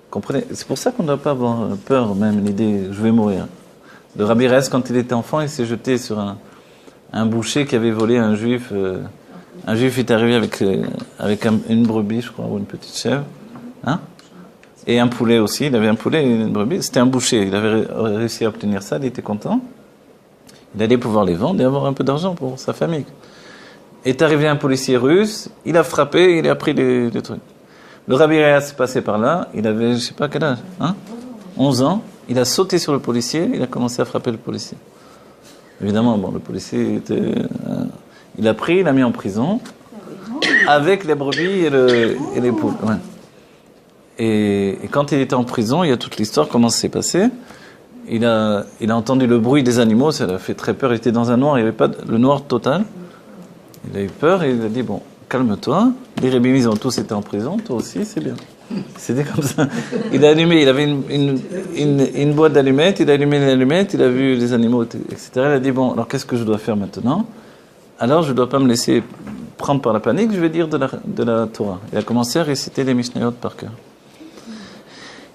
Comprenez ? C'est pour ça qu'on ne doit pas avoir peur, même l'idée je vais mourir. Le Rabbi Rez, quand il était enfant, il s'est jeté sur un boucher qui avait volé un juif. Un juif est arrivé avec une brebis, je crois, ou une petite chèvre. Hein ? Et un poulet aussi. Il avait un poulet et une brebis. C'était un boucher. Il avait réussi à obtenir ça. Il était content. Il allait pouvoir les vendre et avoir un peu d'argent pour sa famille. Est arrivé un policier russe. Il a frappé. Il a pris les trucs. Le Rabbi Rayatz passait par là, il avait, je sais pas quel âge, 11 ans, il a sauté sur le policier, il a commencé à frapper le policier. Évidemment, le policier était... il a pris, il l'a mis en prison, avec les brebis et les poules. Ouais. Et quand il était en prison, il y a toute l'histoire, comment ça s'est passé. Il a entendu le bruit des animaux, ça l'a fait très peur, il était dans un noir, il n'y avait pas le noir total. Il a eu peur et il a dit, bon, calme-toi, les rébellions ils ont tous été en prison, toi aussi, c'est bien. C'était comme ça. Il a allumé, il avait une boîte d'allumettes, il a allumé les allumettes, il a vu les animaux, etc. Il a dit, bon, alors qu'est-ce que je dois faire maintenant? Alors je ne dois pas me laisser prendre par la panique, je vais dire de la Torah. Il a commencé à réciter les Mishnayot par cœur.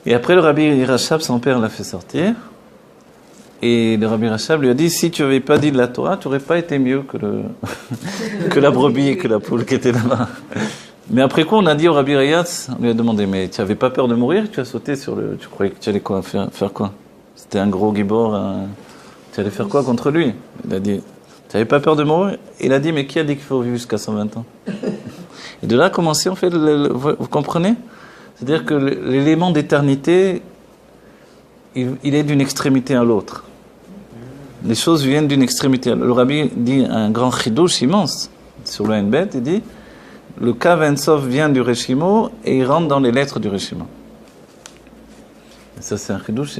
Et après le Rabbi Rachab, son père l'a fait sortir. Et le Rabbi Rachab lui a dit, si tu n'avais pas dit de la Torah, tu n'aurais pas été mieux que la brebis et que la poule qui était là-bas. Mais après quoi, on a dit au Rabbi Rayatz, on lui a demandé, mais tu n'avais pas peur de mourir? Tu as sauté sur le... Tu croyais que tu allais quoi, faire quoi? C'était un gros gibor. Tu allais faire quoi contre lui? Il a dit, tu n'avais pas peur de mourir? Il a dit, mais qui a dit qu'il faut vivre jusqu'à 120 ans? Et de là a commencé, en fait, vous comprenez? C'est-à-dire que l'élément d'éternité, il est d'une extrémité à l'autre. Les choses viennent d'une extrémité. Le Rabbi dit un grand chidouche immense sur le Henbet, il dit le Kav En Sof vient du Reshimo et il rentre dans les lettres du Reshimo. Et ça c'est un chidouche,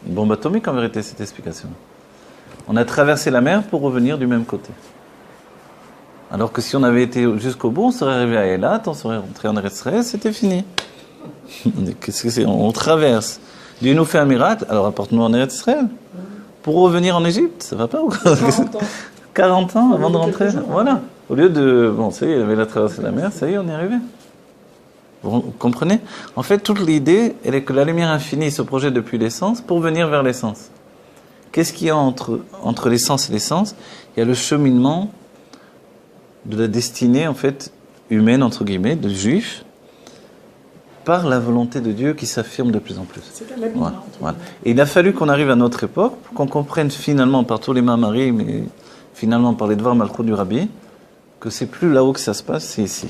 une bombe atomique en vérité cette explication. On a traversé la mer pour revenir du même côté. Alors que si on avait été jusqu'au bout, on serait arrivé à Eilat, on serait rentré en Eretz Israël, c'était fini. Qu'est-ce que c'est? On traverse. Dieu nous fait un miracle, alors apporte-nous en Eretz Israël. Pour revenir en Égypte, ça va pas ou quoi? 40 ans avant de rentrer. Voilà. Au lieu de... Bon, ça y est, il avait la traversée de la mer, ça y est, on est arrivé. Vous comprenez? En fait, toute l'idée, elle est que la lumière infinie se projette depuis l'essence pour venir vers l'essence. Qu'est-ce qu'il y a entre l'essence et l'essence? Il y a le cheminement de la destinée, en fait, humaine, entre guillemets, de juifs, par la volonté de Dieu qui s'affirme de plus en plus. Voilà. Et il a fallu qu'on arrive à notre époque pour qu'on comprenne finalement par tous les Mamarim et finalement par les Dvar Malchut du Rabbi que c'est plus là-haut que ça se passe, c'est ici.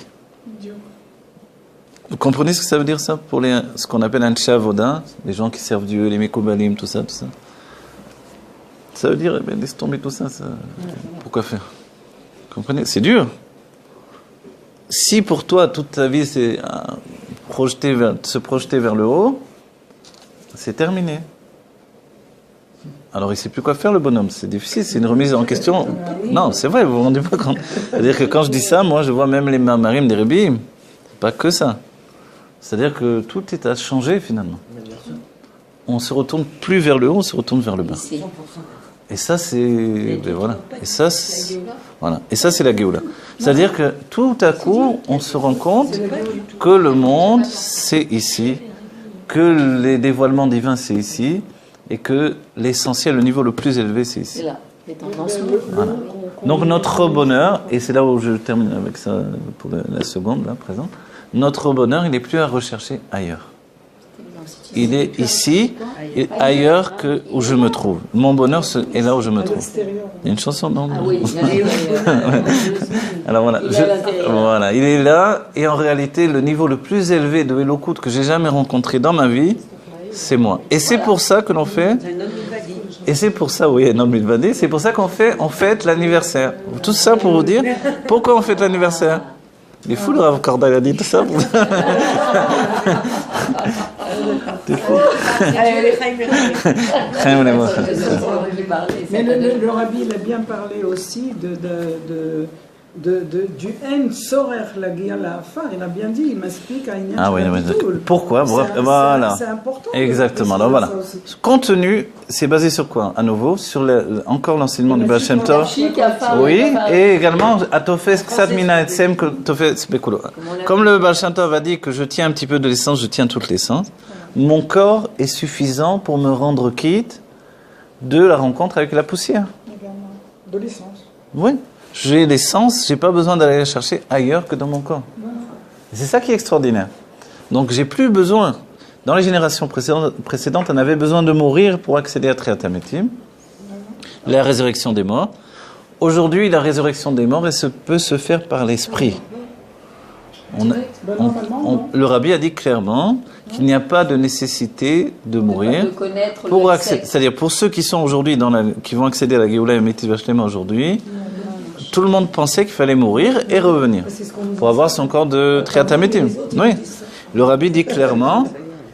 Vous comprenez ce que ça veut dire ça pour ce qu'on appelle un Avoda, les gens qui servent Dieu, les Mekobalim, tout ça. Ça veut dire, laisse tomber tout ça. Pourquoi faire? Vous comprenez? C'est dur. Si pour toi toute ta vie c'est se projeter vers le haut, c'est terminé. Alors il ne sait plus quoi faire le bonhomme, c'est difficile, c'est une remise en question. Non, c'est vrai, vous vous rendez pas compte. C'est-à-dire que quand je dis ça, moi je vois même les mamarim des Rebbe, pas que ça. C'est-à-dire que tout est à changer finalement. On se retourne plus vers le haut, on se retourne vers le bas. Et ça c'est... Voilà. Et ça c'est la Géoula. C'est-à-dire que tout à coup, on se rend compte que le monde, c'est ici, que les dévoilements divins, c'est ici, et que l'essentiel, le niveau le plus élevé, c'est ici. Voilà. Donc notre bonheur, et c'est là où je termine avec ça pour la seconde, là, présente, notre bonheur, il n'est plus à rechercher ailleurs. Il est ici et ailleurs que où je me trouve. Mon bonheur est là où je me trouve. Il y a une chanson dans le... oui. Alors voilà, il est là et en réalité le niveau le plus élevé de Elokut que j'ai jamais rencontré dans ma vie, c'est moi. Et c'est pour ça que l'on fait... Et c'est pour ça, oui, non Milvadi, c'est pour ça qu'on fête l'anniversaire. Tout ça pour vous dire pourquoi on fête l'anniversaire. Il est fou le Rav Korda, il a dit tout ça. T'es fou. Mais le Rabbi, il a bien parlé aussi du N Sorer la Gia la Afar. Il a bien dit, il m'explique à Inyan. Ah oui, pourquoi? Voilà. C'est important. Exactement. Alors voilà. Contenu, c'est basé sur quoi? À nouveau, sur encore l'enseignement du Baal Shem Tov. Oui, et également Atofes Ksat Mina Etsem Tofes Bekulo. Comme le Baal Shem Tov a dit que je tiens un petit peu de l'essence, je tiens toute l'essence. Mon corps est suffisant pour me rendre quitte de la rencontre avec la poussière. De l'essence. Oui. J'ai l'essence, j'ai pas besoin d'aller la chercher ailleurs que dans mon corps. C'est ça qui est extraordinaire. Donc j'ai plus besoin. Dans les générations précédentes, on avait besoin de mourir pour accéder à Triat HaMetim, la résurrection des morts. Aujourd'hui, la résurrection des morts, elle peut se faire par l'esprit. Le rabbi a dit clairement qu'il n'y a pas de nécessité de mourir. C'est-à-dire pour ceux qui sont aujourd'hui qui vont accéder à la Géoula et Mitzvah Shlema aujourd'hui, tout le monde pensait qu'il fallait mourir et revenir pour avoir son corps de Triat HaMetim. Oui. Le rabbi dit clairement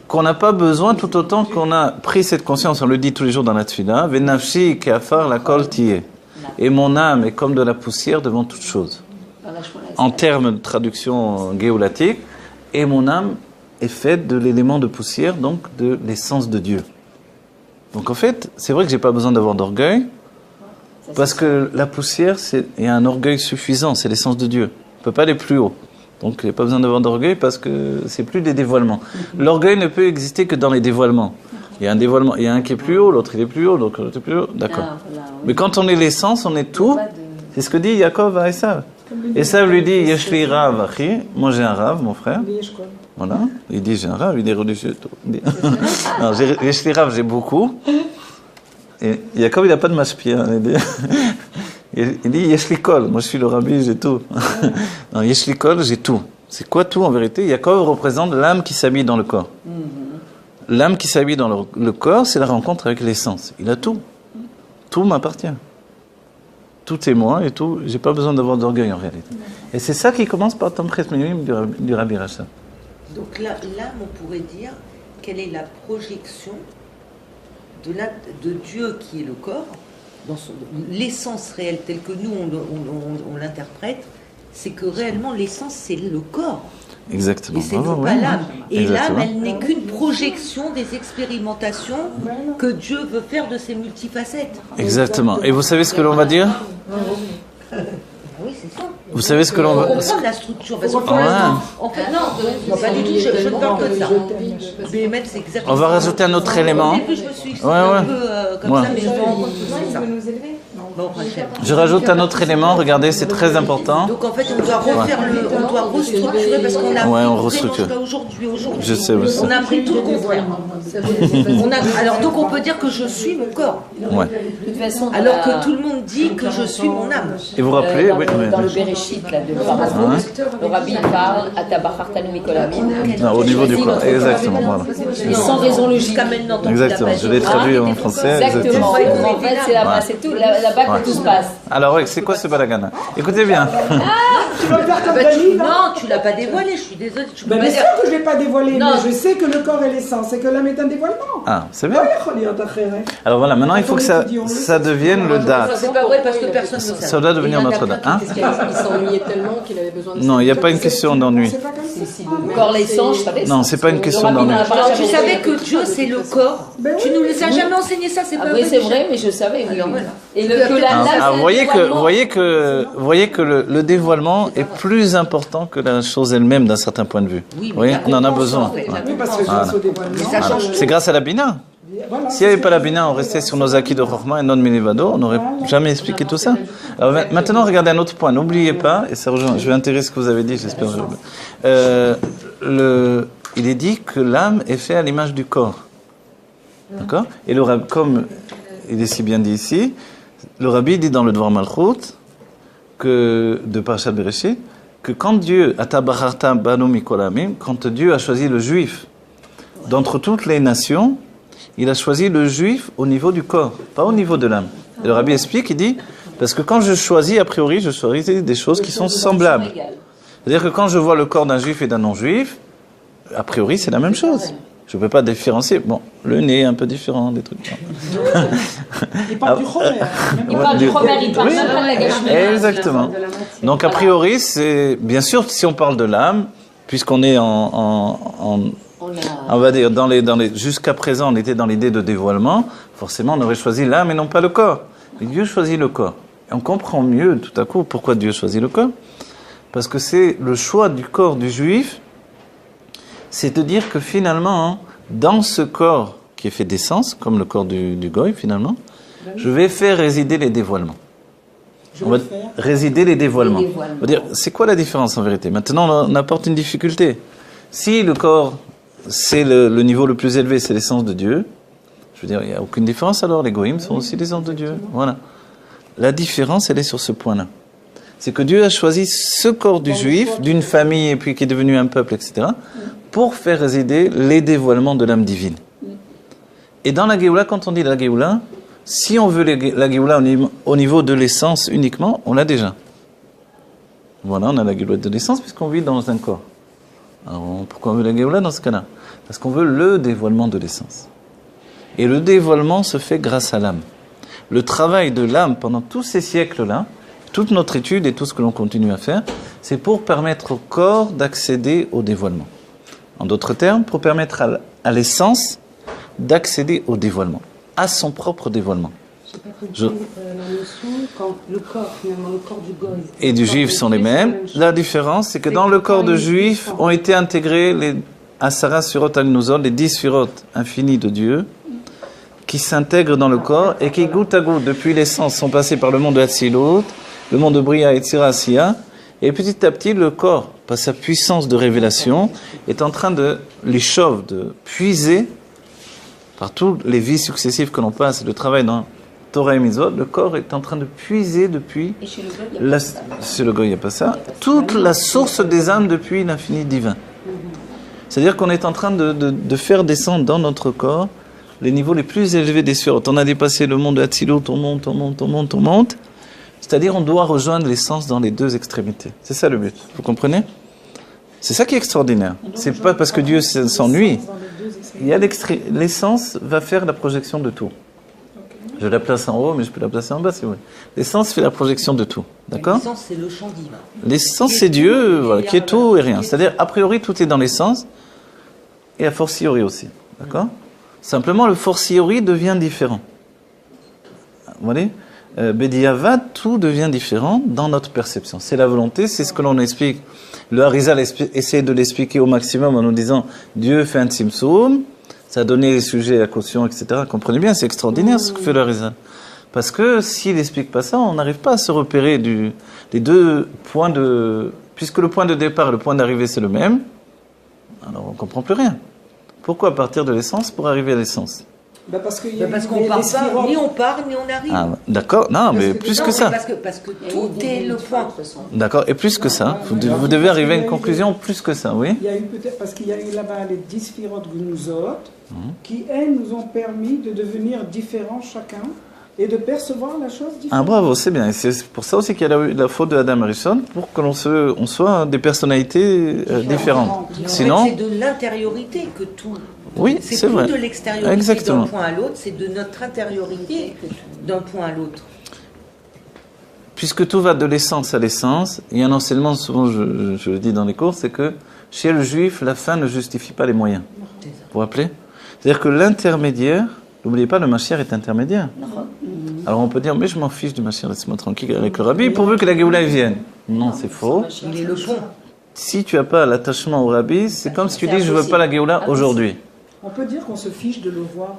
qu'on n'a pas besoin tout autant qu'on a pris cette conscience, on le dit tous les jours dans la Tfila, Venafshi ke'afar lakol tiyeh. Et mon âme est comme de la poussière devant toute chose. En termes de traduction géolatique, et mon âme est faite de l'élément de poussière, donc de l'essence de Dieu. Donc en fait, c'est vrai que j'ai pas besoin d'avoir d'orgueil, parce que la poussière, il y a un orgueil suffisant, c'est l'essence de Dieu. On ne peut pas aller plus haut. Donc il n'y a pas besoin d'avoir d'orgueil parce que c'est plus des dévoilements. L'orgueil ne peut exister que dans les dévoilements. Il y a un dévoilement, il y a un qui est plus haut, l'autre il est plus haut, l'autre est plus haut, d'accord. Mais quand on est l'essence, on est tout. C'est ce que dit Yaakov à Esav. Esav lui dit, Yeshli Rav, achi, moi j'ai un Rav, mon frère. Voilà, il dit j'ai un Rav, il est religieux. Non, Yeshli Rav, j'ai beaucoup. Et Yaakov, il n'a pas de mashpia. Il dit Yeshli Kol, moi je suis le rabbi, j'ai tout. Non, Yeshli Kol, j'ai tout. C'est quoi tout en vérité? Yaakov représente l'âme qui s'habille dans le corps. L'âme qui s'habille dans le corps, c'est la rencontre avec l'essence. Il a tout. Tout m'appartient. Tout est moi et tout. J'ai pas besoin d'avoir d'orgueil en réalité. Et c'est ça qui commence par Tomchet Minim du Rabbi Racha. Donc l'âme, on pourrait dire quelle est la projection de Dieu qui est le corps, dans l'essence réelle telle que nous on l'interprète, c'est que réellement l'essence c'est le corps. Exactement. Et c'est non pas l'âme. Et l'âme, elle n'est qu'une projection des expérimentations que Dieu veut faire de ses multifacettes. Exactement. Et vous savez ce que l'on va dire? Oui, c'est ça. Vous savez ce que l'on va... On comprend la structure. Parce que pour l'instant, en fait, non, pas du tout, je ne parle que de ça. BML, c'est exactement. On va rajouter un autre élément. Au début, je me suis exprimée un peu comme ça, mais je me rends compte que c'est ça. Je rajoute un autre élément, regardez, c'est très important. Donc en fait, on doit refaire on doit restructurer parce qu'on a on restructure. Aujourd'hui. Je sais. On a appris tout le contraire. Alors donc on peut dire que je suis mon corps. Ouais. De toute façon, alors que tout le monde dit que je suis mon âme. Et vous vous rappelez, dans le Bereshit, là, de le rabbi parle à Tabachartanu Mikolamim. Au niveau du corps, exactement. Voilà. Et sans raison logique. Jusqu'à maintenant. Exactement, je l'ai traduit en français. Exactement. En fait, c'est tout. Là-bas que tout se passe. Alors, ouais, c'est quoi ce balagana? Écoutez bien. Tu vas me faire comme Dani, non, tu l'as pas dévoilé, je suis désolée. Bien sûr que je ne l'ai pas dévoilé, mais je sais que le corps est l'essence et que l'âme est un dévoilement. Ah, c'est bien. Alors voilà, maintenant il faut que ça devienne le date. C'est pas vrai parce que personne ne sait. Ça doit devenir notre date. Hein? Il s'ennuyait tellement qu'il avait besoin de... Non, il n'y a pas une question d'ennui. Le corps, l'essence, Non, c'est pas une question d'ennui. Tu savais que Dieu c'est le corps. Tu nous les as jamais enseigné ça, c'est pas vrai. Oui, c'est vrai, mais je savais. Et vous voyez que le dévoilement est plus important que la chose elle-même d'un certain point de vue. Oui, on en a besoin. Oui, parce que grâce au dévoilement. C'est grâce à la Bina. S'il n'y avait pas la Bina, on restait sur nos acquis de Chokhmah et non de Minivado, on n'aurait jamais expliqué tout ça. Alors maintenant, regardez un autre point. N'oubliez pas, et ça rejoint, je vais intéresser ce que vous avez dit, j'espère. Il est dit que l'âme est faite à l'image du corps. D'accord? Et comme il est si bien dit ici, le Rabbi dit dans le Dvar Malchut, de Parashat Bereshit, que quand Dieu, quand Dieu a choisi le juif d'entre toutes les nations, il a choisi le juif au niveau du corps, pas au niveau de l'âme. Et le Rabbi explique, il dit, parce que quand je choisis, a priori, je choisis des choses qui sont semblables. C'est-à-dire que quand je vois le corps d'un juif et d'un non-juif, a priori, c'est la même chose. Je ne peux pas différencier. Bon, le nez est un peu différent, des trucs. Il parle du Chomer. Il parle du Chomer, il parle même pas de la Gashmina. Exactement. Donc, a priori, c'est... Bien sûr, si on parle de l'âme, puisqu'on est on va dire, jusqu'à présent, on était dans l'idée de dévoilement, forcément, on aurait choisi l'âme et non pas le corps. Mais Dieu choisit le corps. Et on comprend mieux, tout à coup, pourquoi Dieu choisit le corps. Parce que c'est le choix du corps du juif, c'est de dire que finalement, dans ce corps qui est fait d'essence, comme le corps du goy finalement, je vais faire résider les dévoilements. On va résider les dévoilements. On va dire, c'est quoi la différence en vérité? Maintenant, on apporte une difficulté. Si le corps, c'est le niveau le plus élevé, c'est l'essence de Dieu, je veux dire, il n'y a aucune différence alors, les goïms sont aussi l'essence de Dieu. Voilà. La différence, elle est sur ce point-là. C'est que Dieu a choisi ce corps du juif, d'une famille et puis qui est devenu un peuple, etc., pour faire résider les dévoilements de l'âme divine. Et dans la Géoula, quand on dit la Géoula, si on veut la Géoula au niveau de l'essence uniquement, on l'a déjà. Voilà, on a la Géoula de l'essence puisqu'on vit dans un corps. Alors, pourquoi on veut la Géoula dans ce cas-là? Parce qu'on veut le dévoilement de l'essence. Et le dévoilement se fait grâce à l'âme. Le travail de l'âme pendant tous ces siècles-là, toute notre étude et tout ce que l'on continue à faire, c'est pour permettre au corps d'accéder au dévoilement. En d'autres termes, pour permettre à l'essence d'accéder au dévoilement, à son propre dévoilement. La notion, quand le corps, finalement, le corps du goy et du juif sont les mêmes. La différence, c'est que dans le corps de juif ont été intégrés les Asara Surot Al-Nuzol, les 10 Surot infinis de Dieu, qui s'intègrent dans le corps et qui, goutte à goutte, depuis l'essence, sont passés par le monde de Hatzilut, le monde de Bria et Tzirasiya, et petit à petit, le corps, par sa puissance de révélation, est en train de les chauffer, de puiser, par toutes les vies successives que l'on passe, le travail dans Torah et Mitzvot, le corps est en train de puiser depuis, chez le Goy, il n'y a pas ça, toute la source des âmes depuis l'infini divin. C'est-à-dire qu'on est en train de faire descendre dans notre corps les niveaux les plus élevés des sphères. On a dépassé le monde de Hatzilut, on monte. C'est-à-dire on doit rejoindre l'essence dans les deux extrémités. C'est ça le but, vous comprenez? C'est ça qui est extraordinaire. C'est pas parce que Dieu s'ennuie. Il y a l'essence va faire la projection de tout. Je la place en haut, mais je peux la placer en bas si vous voulez. L'essence fait la projection de tout, d'accord? L'essence, c'est le champ divin. L'essence, c'est Dieu, voilà, qui est tout et rien. C'est-à-dire, a priori, tout est dans l'essence, et a fortiori aussi, d'accord? Simplement, le fortiori devient différent. Vous voyez? Bediavad, tout devient différent dans notre perception. C'est la volonté, c'est ce que l'on explique. Le Harizal essaie de l'expliquer au maximum en nous disant Dieu fait un tzimtzum, ça a donné les sujets à caution, etc. Comprenez bien, c'est extraordinaire ce que fait le Harizal. Parce que s'il n'explique pas ça, on n'arrive pas à se repérer des deux points de... Puisque le point de départ et le point d'arrivée, c'est le même, alors on ne comprend plus rien. Pourquoi partir de l'essence pour arriver à l'essence? Parce qu'on part pas, ni on part, ni on arrive. Ah, d'accord, non, mais plus que ça. Parce que tout est le point. D'accord, et plus que ça. Vous devez arriver à une conclusion plus que ça, oui? Il y a eu peut-être, parce qu'il y a eu là-bas les 10 Sphirot Gnuzot, qui, elles, nous ont permis de devenir différents chacun et de percevoir la chose différente. Ah, bravo, c'est bien. Et c'est pour ça aussi qu'il y a eu la faute de Adam Rishon, pour que on soit des personnalités différentes. Sinon, en fait, c'est de l'intériorité que tout... Oui, c'est vrai. C'est plus de l'extériorité Exactement. d'un point à l'autre, c'est de notre intériorité d'un point à l'autre. Puisque tout va de l'essence à l'essence, il y a un enseignement, souvent je le dis dans les cours, c'est que chez le juif, la fin ne justifie pas les moyens. Vous vous rappelez? C'est-à-dire que l'intermédiaire, n'oubliez pas, le Mashiach est intermédiaire. Alors on peut dire, mais je m'en fiche du Mashiach, laisse-moi tranquille avec le Rabbi, pourvu que la Géoula vienne. Non, c'est faux. Il est le pont. Si tu n'as pas l'attachement au Rabbi, c'est comme si tu dis, je ne veux pas la Géoula aujourd'hui. On peut dire qu'on se fiche de le voir,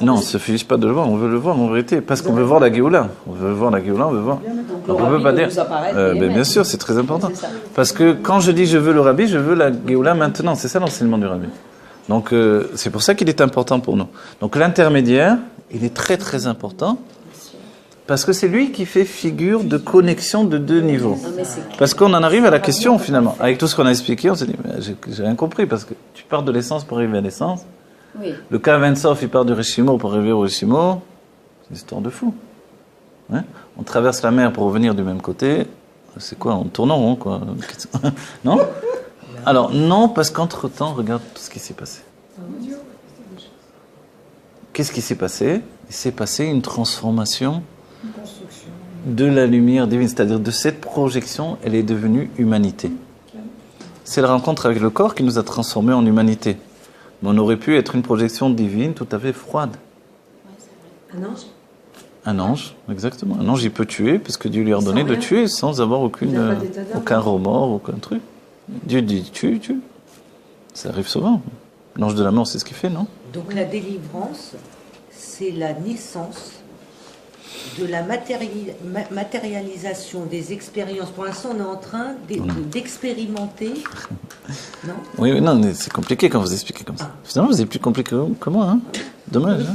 Non, on ne se fiche pas de le voir, on veut le voir en vérité, parce qu'on veut voir la Géoula. On veut voir la Géoula, on veut voir. Donc on ne peut pas dire... mais bien sûr, c'est très important. Parce que quand je dis je veux le Rabbi, je veux la Géoula maintenant. C'est ça l'enseignement du Rabbi. Donc c'est pour ça qu'il est important pour nous. Donc l'intermédiaire, il est très très important, parce que c'est lui qui fait figure de connexion de deux niveaux. Parce qu'on en arrive à la question finalement. Avec tout ce qu'on a expliqué, on s'est dit, j'ai rien compris, parce que tu pars de l'essence pour arriver à l'essence. Oui. Le cas Vensof, il part du Rishimo pour arriver au Rishimo. C'est une histoire de fou. Hein? On traverse la mer pour revenir du même côté. C'est quoi? On tourne en rond, quoi. Non? Alors, non, parce qu'entre-temps, regarde tout ce qui s'est passé. Qu'est-ce qui s'est passé? Il s'est passé une transformation de la lumière divine, c'est-à-dire de cette projection, elle est devenue humanité. C'est la rencontre avec le corps qui nous a transformés en humanité. Mais on aurait pu être une projection divine tout à fait froide. Un ange? Un ange, exactement. Un ange, il peut tuer, parce que Dieu lui a ordonné de tuer sans avoir aucun remords, aucun truc. Dieu dit tue. Ça arrive souvent. L'ange de la mort, c'est ce qu'il fait, non? Donc la délivrance, c'est la naissance de la matérialisation des expériences. Pour l'instant, on est en train d'expérimenter. Non? Oui, non, mais c'est compliqué quand vous expliquez comme ça. Finalement, vous êtes plus compliqué que moi, hein? Dommage, hein?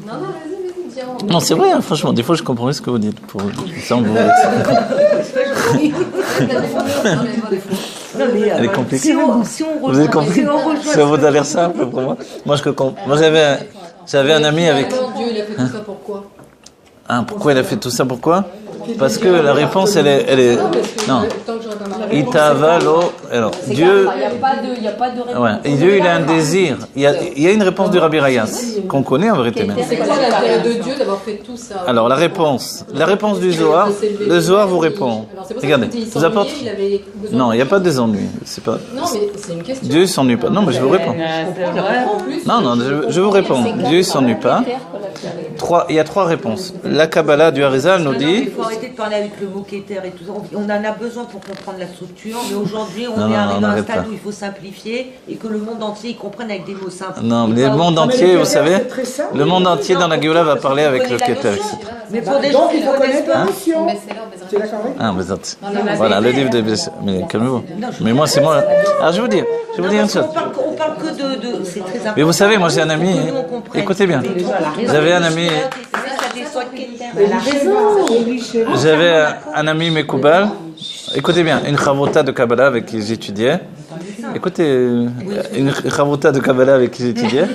Non, vas-y, Non, c'est vrai, hein, franchement, des fois je comprends ce que vous dites. Pour ça, Non, mais, Elle est compliquée. si on Vous avez compris si on rejoint Ça vous a l'air simple pour moi. Moi, j'avais un ami avec. Dieu, il a fait tout ça pourquoi? Ah, pourquoi il a fait tout ça? Pourquoi? Parce que la réponse, elle est. Non. Tant que j'aurais pas ma réponse. Itavalo. Alors, Dieu. Il n'y a pas de réponse. Ouais. Et Dieu, il a un désir. Il y a une réponse du Rabbi Rayas qu'on connaît en vérité même. C'est quoi l'intérêt de Dieu d'avoir fait tout ça? Alors, la réponse du Zohar. Le Zohar vous répond. Alors, c'est pour ça Regardez, que vous apporte. il avait besoin Non, il n'y a pas de désennui. C'est pas. Non, mais c'est une question. Dieu ne s'ennuie pas. Non, mais je vous réponds. En plus, Non, je vous réponds. Dieu ne s'ennuie pas. Il y a 3 réponses. La Kabbalah du Harizal nous dit. Il faut arrêter de parler avec le mot Keter et tout ça. On en a besoin pour comprendre la structure, mais aujourd'hui, on Non, est non, arrivé on à un n'arrête stade pas. où il faut simplifier et que le monde entier y comprenne avec des mots simples. Non, Et mais le pas- monde mais entier, le vous Keter, savez, c'est très simple. le monde entier dans la Géoula va parler avec le Connaît la Keter. notion. Mais pour des gens Donc qui il ne faut connaissent connaître la pas, notion. mais c'est là, mais Tu es d'accord avec Ah, mais attends. Voilà, le livre de. Mais calmez-vous. Mais moi, c'est moi. Alors, je vais vous dire une chose. on parle que de c'est très important. Mais vous savez, moi, j'ai un ami. Que nous, on comprenne. Écoutez bien. Mais J'avais un ami. Elle a raison. J'avais un ami Mekoubal. Écoutez bien, une chavota de Kabbalah avec qui j'étudiais. Écoutez, une chavota de Kabbalah avec qui j'étudiais.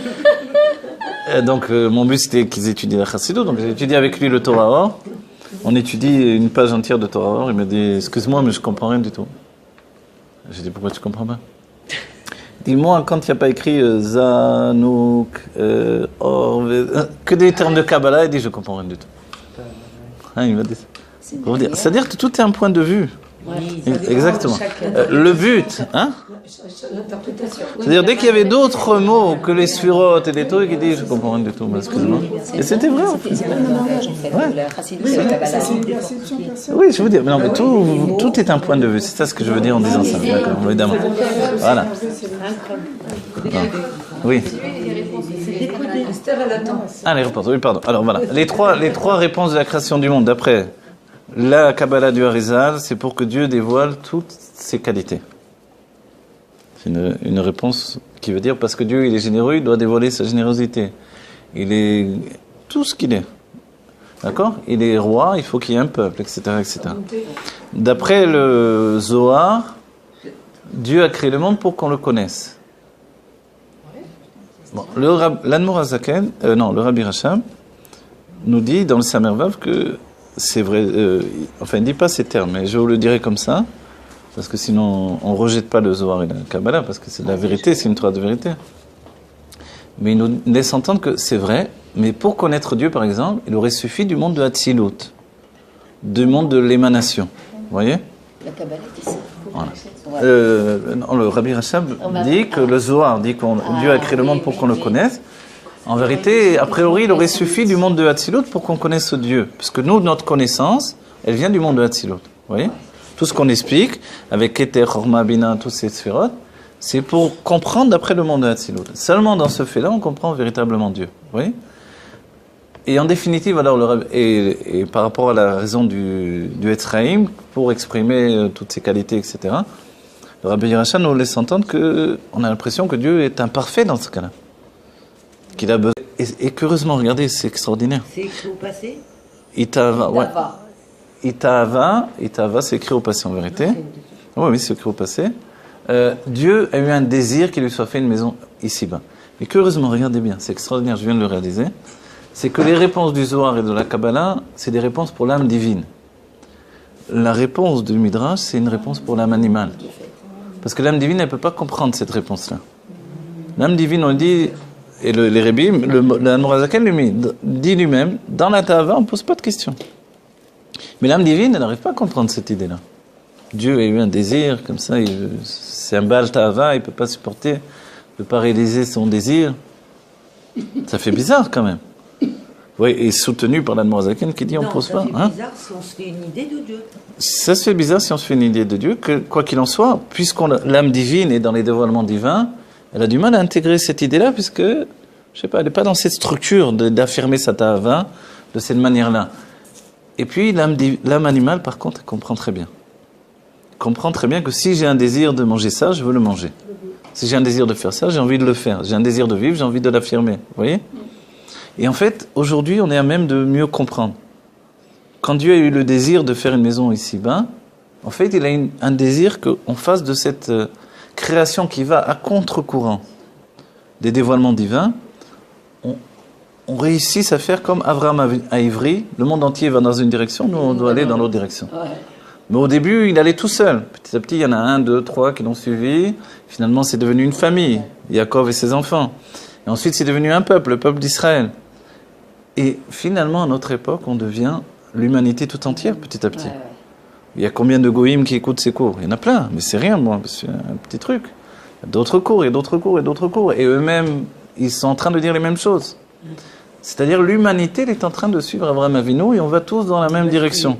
Donc, mon but c'était qu'ils étudient la Chassidut. Donc, j'ai étudié avec lui le Torah Or. On étudie une page entière de Torah Or. Il m'a dit, excuse-moi, mais je comprends rien du tout. J'ai dit, pourquoi tu comprends pas? Dis-moi, quand il n'y a pas écrit Zanouk, Or, que des termes de Kabbalah, il dit, je comprends rien du tout. Hein, il m'a dit ça. Pour vous dire. C'est-à-dire que tout est un point de vue. Exactement. Le but, hein? L'interprétation. C'est-à-dire, dès qu'il y avait d'autres mots que les sphirotes et des trucs, il dit, je comprends rien du tout, excuse-moi. Et c'était vrai, en fait. C'est le même langage, en fait. Ouais. La Chassidut, Oui, c'est la mais Kabbalah. ça c'est une perception personnelle. Oui, je veux dire, mais non, mais tout est un point de vue. C'est ça ce que je veux dire en disant ça, d'accord, évidemment. Voilà. Oui. Esther, elle attend. Ah, les réponses, oui, pardon. Alors voilà, les trois réponses de la création du monde, d'après la Kabbalah du Harizal, c'est pour que Dieu dévoile toutes ses qualités. C'est une réponse qui veut dire, parce que Dieu, il est généreux, il doit dévoiler sa générosité. Il est tout ce qu'il est. D'accord? Il est roi, il faut qu'il y ait un peuple, etc., etc. D'après le Zohar, Dieu a créé le monde pour qu'on le connaisse. Bon, l'Admor Hazaken, le Rabbi Racham, nous dit dans le Samervav que c'est vrai, enfin il ne dit pas ces termes, mais je vous le dirai comme ça, parce que sinon on ne rejette pas le Zohar et la Kabbalah, parce que c'est de la vérité, c'est une Torah de vérité. Mais il nous laisse entendre que c'est vrai, mais pour connaître Dieu par exemple, il aurait suffi du monde de Hatzilut, du monde de l'émanation. Vous voyez? La Kabbalah dit ça. Voilà. Le Rabbi Rachab dit que le Zohar dit que Dieu a créé le monde pour qu'on le connaisse. En vérité, a priori, il aurait suffi du monde de Hatzilut pour qu'on connaisse Dieu. Parce que nous, notre connaissance, elle vient du monde de Hatzilut. Vous voyez? Tout ce qu'on explique, avec Keter, Chorma, Bina, tous ces sphirotes, c'est pour comprendre d'après le monde de Hatzilut. Seulement dans ce fait-là, on comprend véritablement Dieu. Vous voyez? Et en définitive, alors, et par rapport à la raison du Etzraïm, pour exprimer toutes ses qualités, etc., le Rabbi Racham nous laisse entendre qu'on a l'impression que Dieu est imparfait dans ce cas-là. Qu'il a besoin. Et curieusement, regardez, c'est extraordinaire. C'est écrit au passé. Itava, ouais. Itava, c'est écrit au passé en vérité. Oui, c'est écrit au passé. Dieu a eu un désir qu'il lui soit fait une maison ici-bas. Mais curieusement, regardez bien, c'est extraordinaire, je viens de le réaliser. C'est que les réponses du Zohar et de la Kabbalah, c'est des réponses pour l'âme divine. La réponse du Midrash, c'est une réponse pour l'âme animale. Parce que l'âme divine, elle ne peut pas comprendre cette réponse-là. L'âme divine, on dit, et les Rébim, l'Admor Hazaken dit lui-même, dans la Tava, on ne pose pas de questions. Mais l'âme divine, elle n'arrive pas à comprendre cette idée-là. Dieu a eu un désir, comme ça, c'est un Baal Tava, il ne peut pas supporter, il ne peut pas réaliser son désir. Ça fait bizarre quand même. Oui, et soutenu par l'Admor Hazaken qui dit on ne pose pas. Ça fait bizarre si on se fait une idée de Dieu. Ça se fait bizarre si on se fait une idée de Dieu, que quoi qu'il en soit, l'âme divine est dans les dévoilements divins, elle a du mal à intégrer cette idée-là, puisque, je sais pas, elle n'est pas dans cette structure d'affirmer sa ta'ava de cette manière-là. Et puis l'âme animale, par contre, elle comprend très bien. Elle comprend très bien que si j'ai un désir de manger ça, je veux le manger. Si j'ai un désir de faire ça, j'ai envie de le faire. J'ai un désir de vivre, j'ai envie de l'affirmer. Vous voyez ? Et en fait, aujourd'hui, on est à même de mieux comprendre. Quand Dieu a eu le désir de faire une maison ici-bas, en fait, il a un désir qu'on fasse de cette création qui va à contre-courant des dévoilements divins, on réussisse à faire comme Abraham à Ivry, le monde entier va dans une direction, nous on doit aller dans l'autre direction. Mais au début, il allait tout seul. Petit à petit, il y en a 1, 2, 3 qui l'ont suivi. Finalement, c'est devenu une famille, Jacob et ses enfants. Et ensuite, c'est devenu un peuple, le peuple d'Israël. Et finalement, à notre époque, on devient l'humanité tout entière, petit à petit. Il y a combien de goïms qui écoutent ces cours? Il y en a plein, mais c'est rien, moi, c'est un petit truc. Il y a d'autres cours, et d'autres cours, et d'autres cours. Et eux-mêmes, ils sont en train de dire les mêmes choses. C'est-à-dire, l'humanité, elle est en train de suivre Abraham Avinu, et on va tous dans la même direction.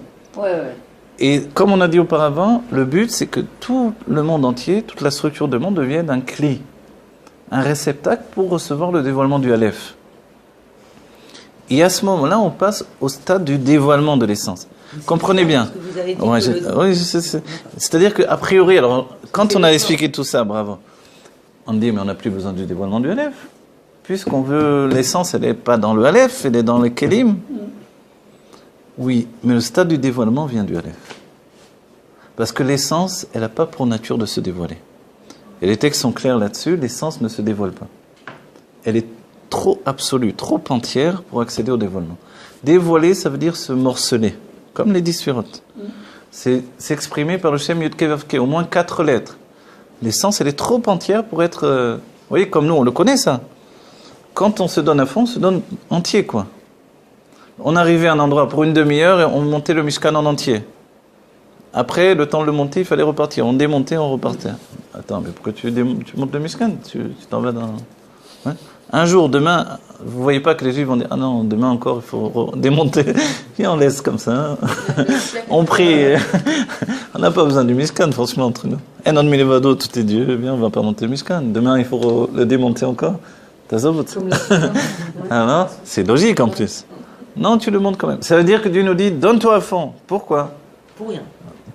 Et comme on a dit auparavant, le but, c'est que tout le monde entier, toute la structure du monde devienne un cli, un réceptacle pour recevoir le dévoilement du Aleph. Et à ce moment-là, on passe au stade du dévoilement de l'essence. Comprenez bien. Oui, c'est-à-dire qu'a priori, alors, quand on a expliqué tout ça, bravo, on dit, mais on n'a plus besoin du dévoilement du Aleph. Puisqu'on veut, l'essence, elle n'est pas dans le Aleph, elle est dans les Kélim. Oui, mais le stade du dévoilement vient du Aleph. Parce que l'essence, elle n'a pas pour nature de se dévoiler. Et les textes sont clairs là-dessus, l'essence ne se dévoile pas. Elle est trop absolue, trop entière pour accéder au dévoilement. Dévoiler, ça veut dire se morceler, comme les 10 sphirotes. C'est s'exprimer par le Shem Yud Kei Vav Kei, au moins 4 lettres. L'essence, elle est trop entière pour être... vous voyez, comme nous, on le connaît ça. Quand on se donne à fond, on se donne entier, quoi. On arrivait à un endroit pour une demi-heure et on montait le Mishkan en entier. Après, le temps de le monter, il fallait repartir. On démontait, on repartait. Attends, mais pourquoi tu montes le Mishkan? Tu t'en vas dans... Ouais. Un jour, demain, vous voyez pas que les Juifs vont dire « Ah non, demain encore, il faut démonter. » Et on laisse comme ça. On prie. On n'a pas besoin du Mishkan, franchement, entre nous. « En mi levado, tout est Dieu. » Eh bien, on va pas monter le Mishkan. Demain, il faut le démonter encore. Ah non, c'est logique en plus. Non, tu le montres quand même. Ça veut dire que Dieu nous dit, donne-toi à fond. Pourquoi? Pour rien.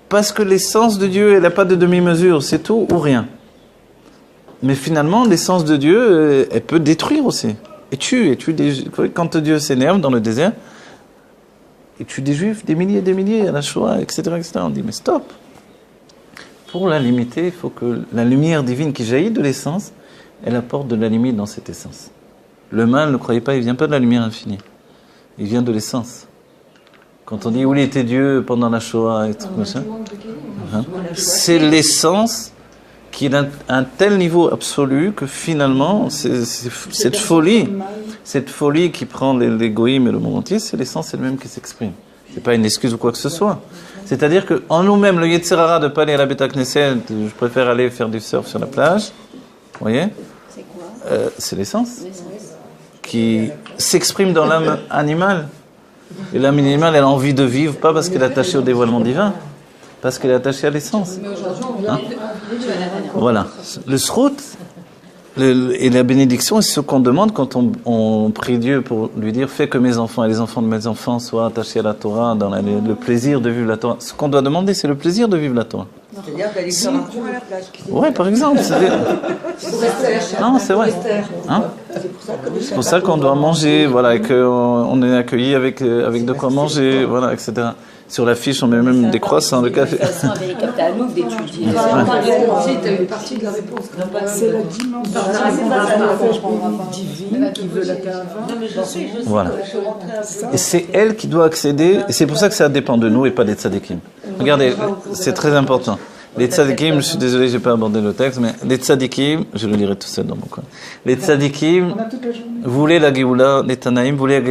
Parce que l'essence de Dieu, elle n'a pas de demi-mesure. C'est tout ou rien. Mais finalement, l'essence de Dieu, elle peut détruire aussi. Et tue quand Dieu s'énerve dans le désert, il tue des Juifs, des milliers à la Shoah, etc., etc. On dit, mais stop. Pour la limiter, il faut que la lumière divine qui jaillit de l'essence, elle apporte de la limite dans cette essence. Le mal, ne croyez pas, il ne vient pas de la lumière infinie. Il vient de l'essence. Quand on dit où il était Dieu pendant la Shoah et tout machin, c'est l'essence qui est à un tel niveau absolu que finalement, cette folie qui prend les goïms et le monde entier, c'est l'essence elle-même qui s'exprime. C'est pas une excuse ou quoi que ce soit. C'est-à-dire qu'en nous-mêmes, le Yetzer Hara de pas aller à la Beta Knesset, je préfère aller faire du surf sur la plage. Vous voyez? C'est quoi? C'est l'essence qui s'exprime dans l'âme animale. Et l'âme animale, elle a envie de vivre, pas parce qu'elle est attachée au dévoilement divin, parce qu'elle est attachée à l'essence. Hein? Voilà. Le srout et la bénédiction, c'est ce qu'on demande quand on prie Dieu pour lui dire « Fais que mes enfants et les enfants de mes enfants soient attachés à la Torah, dans le plaisir de vivre la Torah. » Ce qu'on doit demander, c'est le plaisir de vivre la Torah. C'est-à-dire d'aller faire un tour à la plage. Oui, par exemple. Non, c'est vrai. Hein? C'est pour ça qu'on doit manger, voilà, et qu'on est accueilli avec de quoi manger, voilà, etc. Sur l'affiche, on met même des croissants, le café. De toute façon, avec à nous d'étudier. Tu as une partie de la réponse. C'est la dimension divine qui veut la terre. Non, mais je sais. Voilà. Et c'est elle qui doit accéder, et c'est pour ça que ça dépend de nous et pas des tzadikim. Regardez, c'est très important. Les tzadikim, je suis désolé, j'ai pas abordé le texte, mais les tzadikim, je le lirai tout seul dans mon coin. Les tzadikim voulaient la Géoula, les Tanaïm voulaient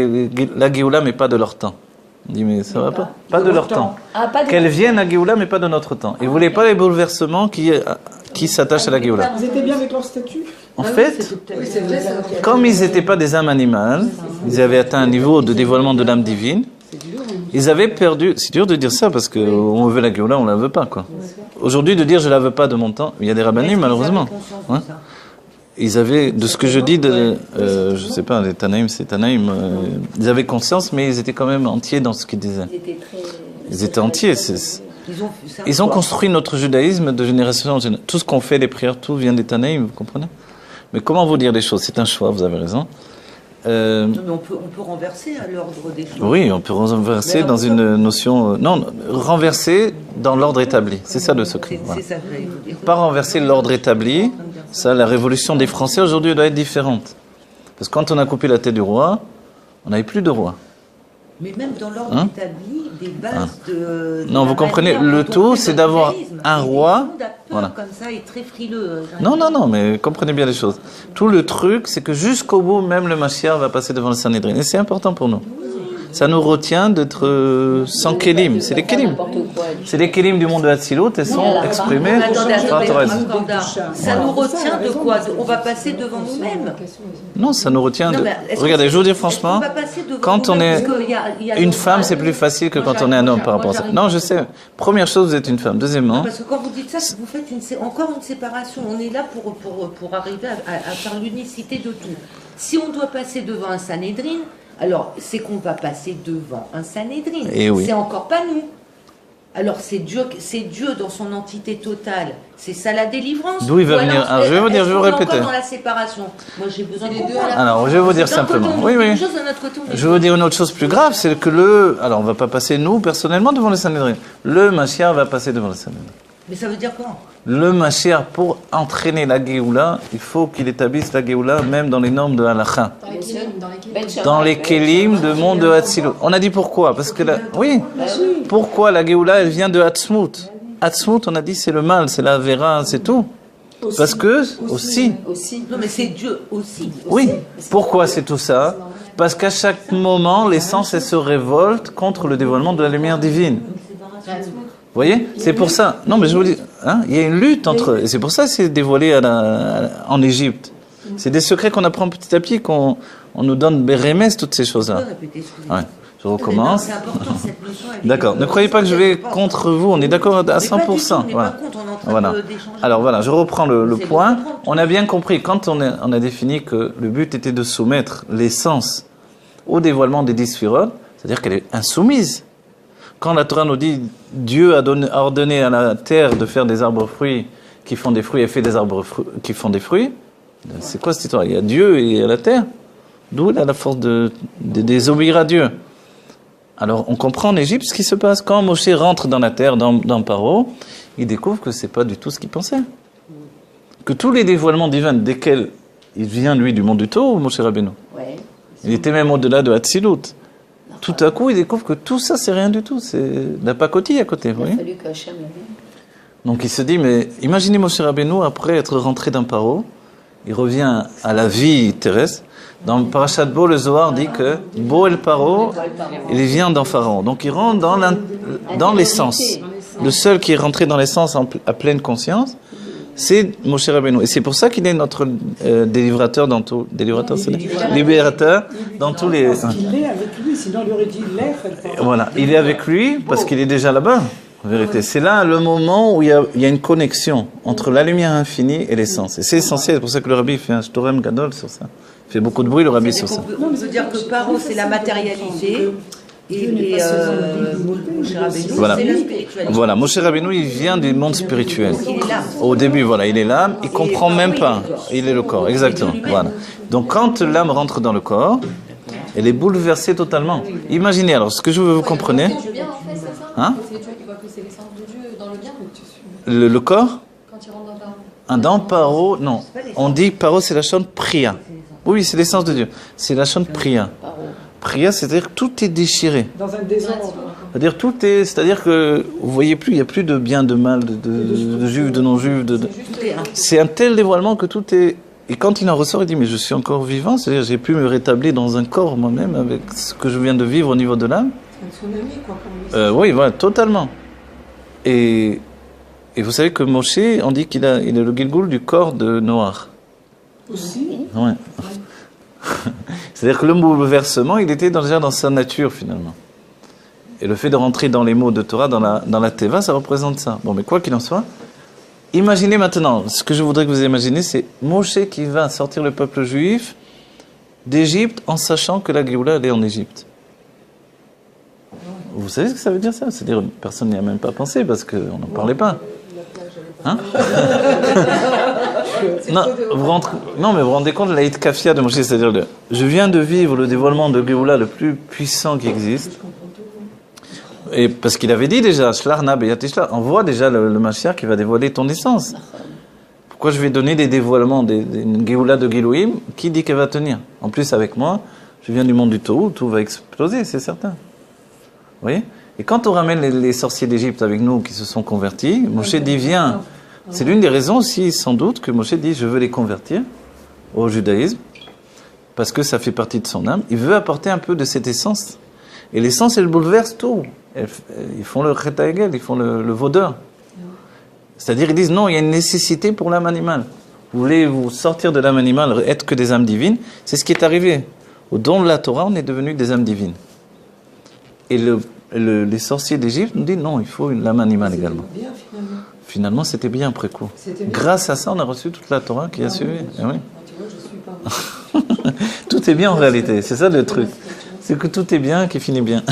la Géoula, mais pas de leur temps. On dit, mais ça va pas? Pas de leur temps. Qu'elle vienne à Géoula, mais pas de notre temps. Ils voulaient pas les bouleversements qui s'attachent à la Géoula. Ils étaient bien avec leur statut? En fait, comme ils n'étaient pas des âmes animales, ils avaient atteint un niveau de dévoilement de l'âme divine, ils avaient perdu... C'est dur de dire ça, parce qu'on veut la Géoula, on la veut pas, quoi. Aujourd'hui, de dire je la veux pas de mon temps, il y a des rabbinim, malheureusement. Hein? Ils avaient, de ce que je dis, je sais pas, les Tanaïm, c'est Tanaïm, ils avaient conscience, mais ils étaient quand même entiers dans ce qu'ils disaient. Ils étaient entiers. Ils ont construit notre judaïsme de génération en génération. Tout ce qu'on fait, les prières, tout vient des Tanaïm, vous comprenez? Mais comment vous dire les choses? C'est un choix, vous avez raison. Non, mais on peut renverser à l'ordre des choses. Oui, on peut renverser dans une notion... non, renverser dans l'ordre établi. C'est ça le secret. C'est Voilà. ça que j'allais vous dire. Pas renverser l'ordre établi. Ça, la révolution des Français aujourd'hui doit être différente. Parce que quand on a coupé la tête du roi, on n'avait plus de roi. Mais même dans l'ordre Hein établi, des bases de Non, la vous comprenez, manière le dont tout, on fait c'est notre d'avoir judaïsme. un Et roi. tout le monde a peur Voilà. comme ça et très frileux. Non, mais comprenez bien les choses. Tout le truc, c'est que jusqu'au bout, même le Mashiach va passer devant le Sanhédrin. Et c'est important pour nous. Ça nous retient d'être sans kélim. C'est les kélim. C'est les kélim du monde de Hatzilut. Elles sont exprimées par Torah. Ça nous retient de quoi? On va passer devant nous-mêmes. Non, ça nous retient de... Non, mais est-ce que Regardez, c'est- je vous dis est-ce qu'on franchement, va passer devant quand on nous-mêmes est Parce qu'il y a une d'autres femme, bases. c'est plus facile que Moi, quand on est un homme par rapport à ça. j'arrive Non, pas. je sais. Première chose, vous êtes une femme. Deuxièmement, Parce que quand vous dites ça, vous faites encore une séparation. On est là pour arriver à faire l'unicité de tout. Si on doit passer devant un Sanhédrin, alors c'est qu'on va passer devant un Sanhédrin. Eh oui. C'est encore pas nous. Alors c'est Dieu dans son entité totale. C'est ça la délivrance. D'où il va Ou alors, venir. Alors, je vais vous dire, est-ce je vais vous qu'on est répéter. encore dans la séparation. Moi j'ai besoin de Les deux comprendre. à la alors, je vais vous dire D'un côté, simplement. on Oui, dit oui. une chose, d'un autre côté, on dit Je vais vous dire une autre chose plus grave, c'est que alors on va pas passer nous personnellement devant le Sanhédrin. Le Mashiach va passer devant le Sanhédrin. Mais ça veut dire quoi? Le Mashiach, pour entraîner la Géoula, il faut qu'il établisse la Géoula même dans les normes de Halacha. Dans les kélim, dans les kélim. Dans les Kélim de monde de Hatzilut. On a dit pourquoi? Parce que oui. Pourquoi la Géoula, elle vient de Hatzmut? Hatzmut, on a dit c'est le mal, c'est la Vera, c'est tout. Parce que, aussi. Non mais c'est Dieu aussi. Oui. Pourquoi c'est tout ça? Parce qu'à chaque moment, l'essence, elle se révolte contre le dévoilement de la lumière divine. Vous voyez? C'est pour ça. Non, mais je vous dis, hein, il y a une lutte entre... Et c'est pour ça que c'est dévoilé en Égypte. C'est des secrets qu'on apprend petit à petit, qu'on nous donne Bérémès, toutes ces choses-là. Répétez, excusez-moi. Ouais. Je recommence. C'est important cette notion. elle est- D'accord. Ne croyez pas que je vais contre vous. On est d'accord à Mais pas du tout, 100%. on n'est Voilà. pas contre, on est en train Voilà. d'échanger. Alors voilà, je reprends le C'est de point. comprendre. On a bien compris, quand on a défini que le but était de soumettre l'essence au dévoilement des 10 sphirotes, c'est-à-dire qu'elle est insoumise. Quand la Torah nous dit Dieu a ordonné à la terre de faire des arbres fruits qui font des fruits et fait des arbres qui font des fruits, c'est quoi cette histoire? Il y a Dieu et il y a la terre. D'où il a la force de désobéir à Dieu. Alors on comprend en Égypte ce qui se passe. Quand Moshe rentre dans la terre, dans Paro, il découvre que c'est pas du tout ce qu'il pensait. Que tous les dévoilements divins desquels il vient lui du monde du Tau, Moshe Rabbeinu, il était même au-delà de Hatzilut. Tout à coup, il découvre que tout ça, c'est rien du tout. C'est de la pacotille à côté. Vous voyez. fallu qu'Hachem le vienne. Donc il se dit, mais imaginez Moshe Rabbeinu, après être rentré dans Paro, il revient à la vie terrestre. Dans Parashat Bo, le Zohar dit que Bo el Paro, il vient dans Pharaon. Donc il rentre dans l'essence. Le seul qui est rentré dans l'essence à pleine conscience, c'est Moshe Rabbeinu. Et c'est pour ça qu'il est notre délivrateur dans tout... Délivrateur, c'est libérateur dans tous les... Parce qu'il est avec lui, sinon il aurait dit l'air. Voilà, il est avec lui parce qu'il est déjà là-bas, en vérité. C'est là le moment où il y a une connexion entre la lumière infinie et l'essence. Et c'est essentiel, c'est pour ça que le rabbi fait un shtorem gadol sur ça. Il fait beaucoup de bruit, le rabbi, sur ça. On peut dire que Paro, c'est la matérialité. Et Moshe Rabbeinu, Voilà. c'est la spiritualité. Voilà, Moshe Rabbeinu, il vient du monde spirituel. Il est là. Au début, voilà, il est l'âme, il comprend même pas. Il est le corps, exactement. Voilà. Donc quand l'âme rentre dans le corps, elle est bouleversée totalement. Imaginez, alors, ce que je veux que vous compreniez, Le bien, en fait, c'est ça. Hein? C'est tu vois qu'il voit que c'est l'essence de Dieu dans le bien. le corps, Quand il rentre dans ta... dans Paro, non. On dit Paro, c'est la chante Priya. Oui, c'est l'essence de Dieu. C'est la chante Priya. Priya, c'est-à-dire que tout est déchiré. Dans un désordre. C'est-à-dire que vous voyez plus, il n'y a plus de bien, de mal, de juifs, de non-juifs. C'est un tel dévoilement que tout est... Et quand il en ressort, il dit, mais je suis encore vivant, c'est-à-dire j'ai pu me rétablir dans un corps moi-même avec ce que je viens de vivre au niveau de l'âme. C'est un tsunami, quoi, pour lui. Oui, voilà, totalement. Et vous savez que Moshe, on dit il est le Gilgoul du corps de Noach. Aussi. Ouais. C'est-à-dire que le bouleversement, il était déjà dans sa nature finalement. Et le fait de rentrer dans les mots de Torah, dans la Teva, ça représente ça. Bon, mais quoi qu'il en soit, imaginez maintenant, ce que je voudrais que vous imaginez, c'est Moshe qui va sortir le peuple juif d'Égypte en sachant que la Géoula, elle est en Égypte. Vous savez ce que ça veut dire ça? C'est-à-dire personne n'y a même pas pensé parce qu'on n'en parlait pas. Hein? Non, mais vous vous rendez compte de la Hitkafia de Moshe, c'est-à-dire je viens de vivre le dévoilement de Géoula le plus puissant qui existe. Et parce qu'il avait dit déjà, on voit déjà le Mashiach qui va dévoiler ton essence. Pourquoi je vais donner des dévoilements, une Géoula de Gilouim, qui dit qu'elle va tenir? En plus, avec moi, je viens du monde du Tohu, tout va exploser, c'est certain. Vous voyez? Et quand on ramène les sorciers d'Égypte avec nous qui se sont convertis, Moshe dit viens. C'est l'une des raisons aussi, sans doute, que Moshe dit je veux les convertir au judaïsme, parce que ça fait partie de son âme. Il veut apporter un peu de cette essence. Et l'essence, elle bouleverse tout. Ils font le Cheta Egel, ils font le vaudeur. C'est-à-dire, ils disent non, il y a une nécessité pour l'âme animale. Vous voulez vous sortir de l'âme animale, être que des âmes divines. C'est ce qui est arrivé. Au don de la Torah, on est devenus des âmes divines. Et les sorciers d'Égypte nous disent non, il faut l'âme animale également. Bien, Finalement, c'était bien après coup. Grâce à ça, on a reçu toute la Torah qui a suivi. Ah oui. Tu vois, je suis pas. Tout est bien en réalité, c'est ça le truc. C'est que tout est bien qui finit bien.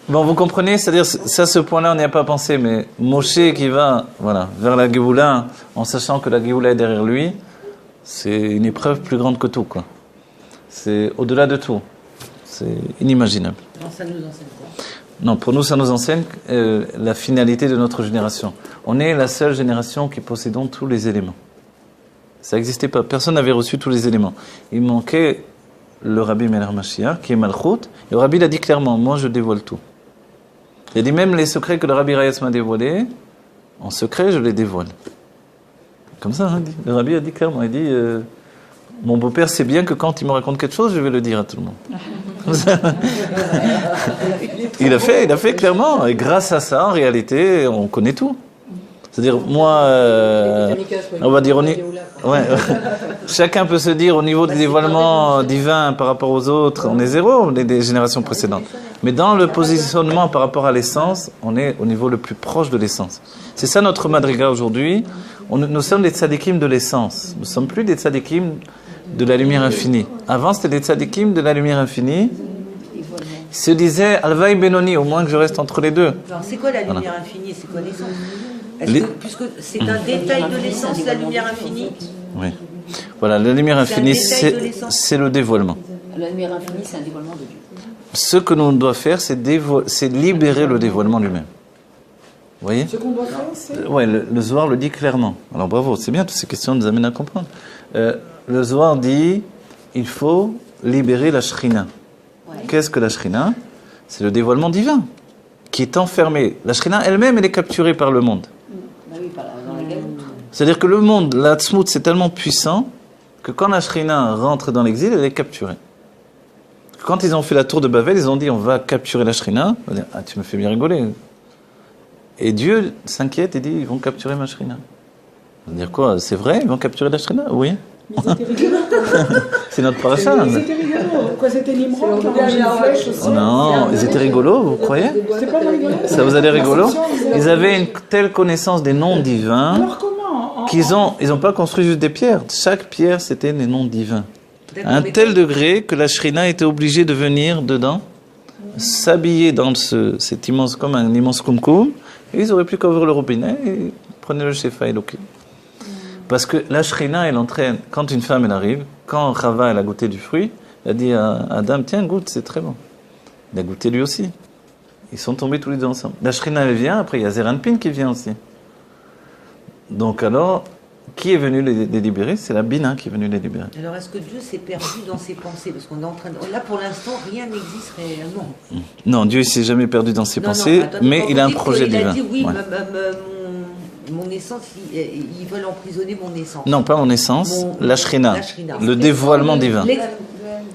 Bon, vous comprenez, c'est-à-dire, ça, ce point-là, on n'y a pas pensé, mais Moshe qui va vers la Géoula, en sachant que la Géoula est derrière lui, c'est une épreuve plus grande que tout, quoi. C'est au-delà de tout. C'est inimaginable. Non, ça nous enseigne quoi? Non, pour nous, ça nous enseigne la finalité de notre génération. On est la seule génération qui possédons tous les éléments. Ça n'existait pas. Personne n'avait reçu tous les éléments. Il manquait le Rabbi Meler Mashiach, qui est Malchut. Et le Rabbi l'a dit clairement, moi je dévoile tout. Il a dit même les secrets que le Rabbi Rayas m'a dévoilés, en secret je les dévoile. Comme ça, hein, le Rabbi a dit clairement, il dit, mon beau-père sait bien que quand il me raconte quelque chose, je vais le dire à tout le monde. Il a fait clairement, et grâce à ça, en réalité, on connaît tout. C'est-à-dire, moi, on va dire, chacun peut se dire au niveau des dévoilements divins par rapport aux autres, on est zéro, des générations précédentes. Mais dans le positionnement par rapport à l'essence, on est au niveau le plus proche de l'essence. C'est ça notre madriga aujourd'hui. Nous sommes des tzadikim de l'essence. Nous ne sommes plus des tzadikim de la lumière infinie. Avant, c'était des tzadikim de la lumière infinie. Ils se disaient, Alvaï Benoni, au moins que je reste entre les deux. Alors, c'est quoi la lumière infinie? C'est quoi l'essence? Puisque c'est un détail de l'essence, la lumière infinie. Oui. Voilà, la lumière infinie, c'est le dévoilement. La lumière infinie, c'est un dévoilement de Dieu. Ce que nous devons faire, c'est libérer le dévoilement lui-même. Vous voyez? Ce qu'on doit faire, c'est... Oui, le Zohar le dit clairement. Alors bravo, c'est bien, toutes ces questions nous amènent à comprendre. Le Zohar dit, il faut libérer la Shrina. Ouais. Qu'est-ce que la Shrina? C'est le dévoilement divin qui est enfermé. La Shrina elle-même, elle est capturée par le monde. C'est-à-dire que le monde, la Tzmout, c'est tellement puissant que quand la Shrina rentre dans l'exil, elle est capturée. Quand ils ont fait la tour de Babel, ils ont dit on va capturer la Shrina. On va dire, ah, tu me fais bien rigoler. Et Dieu s'inquiète et dit ils vont capturer ma Shrina. On va dire quoi? C'est vrai? Ils vont capturer la Shrina? Oui. C'est notre paracha. Ils étaient rigolos. Quoi, c'était Nimrod qui a mangé une flèche aussi? Non, ils étaient rigolos, vous croyez? C'était pas rigolo. Ça vous a l'air rigolo? Ils avaient une telle connaissance des noms divins Alors comment? qu'ils n'ont pas construit juste des pierres. Chaque pierre, c'était des noms divins. À un tel degré que la Shrina était obligée de venir dedans, s'habiller dans cet immense, comme un immense kumkum, et ils n'auraient plus qu'à ouvrir le robinet et prenaient le shefa Elokim. Parce que la Shrina, elle entraîne, quand une femme elle arrive, quand Chava elle a goûté du fruit, elle a dit à Adam, tiens, goûte, c'est très bon. Il a goûté lui aussi. Ils sont tombés tous les deux ensemble. La Shrina elle vient, après il y a Zeranpin qui vient aussi. Donc alors, qui est venu les libérer? C'est la Bina qui est venue les libérer. Alors est-ce que Dieu s'est perdu dans ses pensées? Parce qu'on est en train de... Là pour l'instant, rien n'existe réellement. Non, Dieu ne s'est jamais perdu dans ses pensées, attendez, mais il a un projet divin. Il a dit oui, ouais. Mon essence, ils veulent emprisonner mon essence. Non, pas mon essence, la Shrina, le dévoilement divin.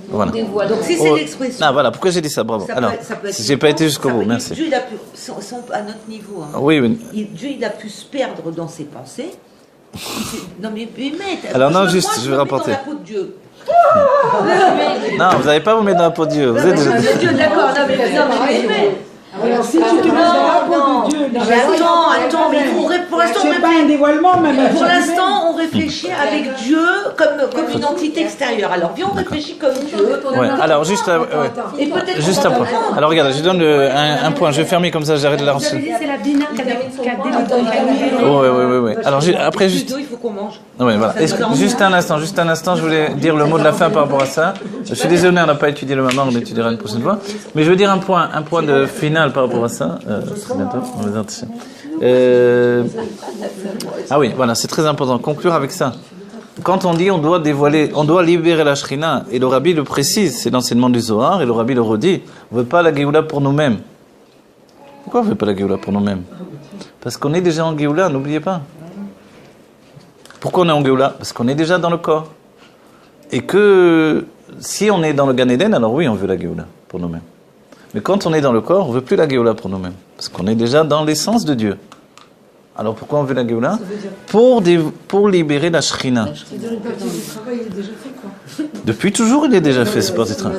Voilà. Donc si c'est l'expression. Ah voilà, pourquoi j'ai dit ça, bravo. Alors, j'ai pas été jusqu'au bout, merci. Dieu, il a pu, à notre niveau, hein, oui. Dieu il a pu se perdre dans ses pensées. Non mais alors non, juste, je vais rapporter. Dans la peau de Dieu. Non, vous n'allez pas vous mettre dans la peau de Dieu. Vous êtes Dieu, d'accord, non mais Alors si tu te mets dans la peau de Dieu... Attends, mais il faut répondre l'instant, on C'est pas un dévoilement, même. Pour l'instant, on réfléchit avec Dieu comme une entité extérieure. Alors, viens, on réfléchit comme Dieu. Ouais. Alors, juste, Et peut-être juste un point. Alors, regarde, je donne un point. Je vais fermer comme ça, j'arrête de la reçu. C'est la Bina qui a Oui. Alors, après, juste. il faut qu'on mange. Ouais, voilà. Juste un instant, je voulais dire le mot de la fin par rapport à ça. Je suis désolé, on n'a pas étudié le moment, on l'étudiera une prochaine fois. Mais je veux dire un point de final par rapport à ça. C'est bientôt, on va dire. Ah oui, voilà, c'est très important. Conclure avec ça. Quand on dit on doit dévoiler, on doit libérer la Shrina, et le Rabbi le précise, c'est l'enseignement du Zohar, et le Rabbi le redit, on ne veut pas la Géoula pour nous-mêmes. Pourquoi on ne veut pas la Géoula pour nous-mêmes? Parce qu'on est déjà en Géoula, n'oubliez pas. Pourquoi on est en Géoula? Parce qu'on est déjà dans le corps. Et que si on est dans le Gan Eden, alors oui, on veut la Géoula pour nous-mêmes. Mais quand on est dans le corps, on ne veut plus la Géoula pour nous-mêmes. Parce qu'on est déjà dans l'essence de Dieu. Alors pourquoi on veut la Géoula? Pour libérer la Shrina. C'est-à-dire une partie du travail est déjà fait, quoi. Depuis toujours, il est déjà fait, ce parti de travail.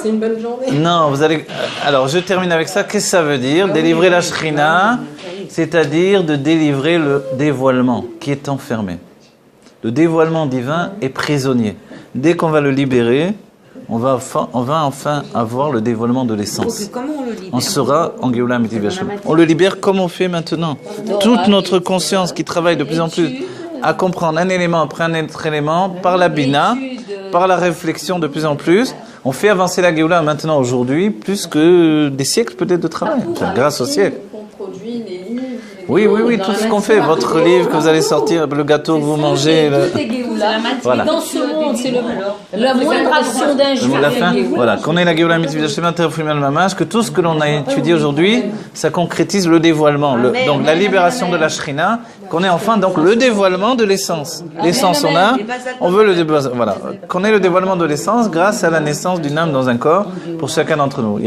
C'est une bonne journée. Non, vous allez... Alors, je termine avec ça. Qu'est-ce que ça veut dire? Délivrer la Shrina, c'est-à-dire de délivrer le dévoilement qui est enfermé. Le dévoilement divin est prisonnier. Dès qu'on va le libérer, on va enfin avoir le dévoilement de l'essence. Comment on le libère? On sera en Géoula Amétit Vachon. On le libère comme on fait maintenant. Toute notre conscience qui travaille de plus en plus à comprendre un élément après un autre élément, par la Bina, par la réflexion de plus en plus, on fait avancer la Géoula maintenant aujourd'hui plus que des siècles peut-être de travail, enfin, grâce au siècle. On produit les livres. Oui, tout ce qu'on fait, votre livre que vous allez sortir, le gâteau que vous mangez. Tout est Géoula. Voilà. Dans ce monde, c'est la moindre action d'un Le mot de la fin, voilà, qu'on ait la Géoula Mitzvah Shema Terefumel Mamash, que tout ce que l'on a étudié aujourd'hui, ça concrétise le dévoilement, donc la libération de la Shrina, qu'on ait enfin donc le dévoilement de l'essence. L'essence on veut le dévoilement, voilà, qu'on ait le dévoilement de l'essence grâce à la naissance d'une âme dans un corps pour chacun d'entre nous.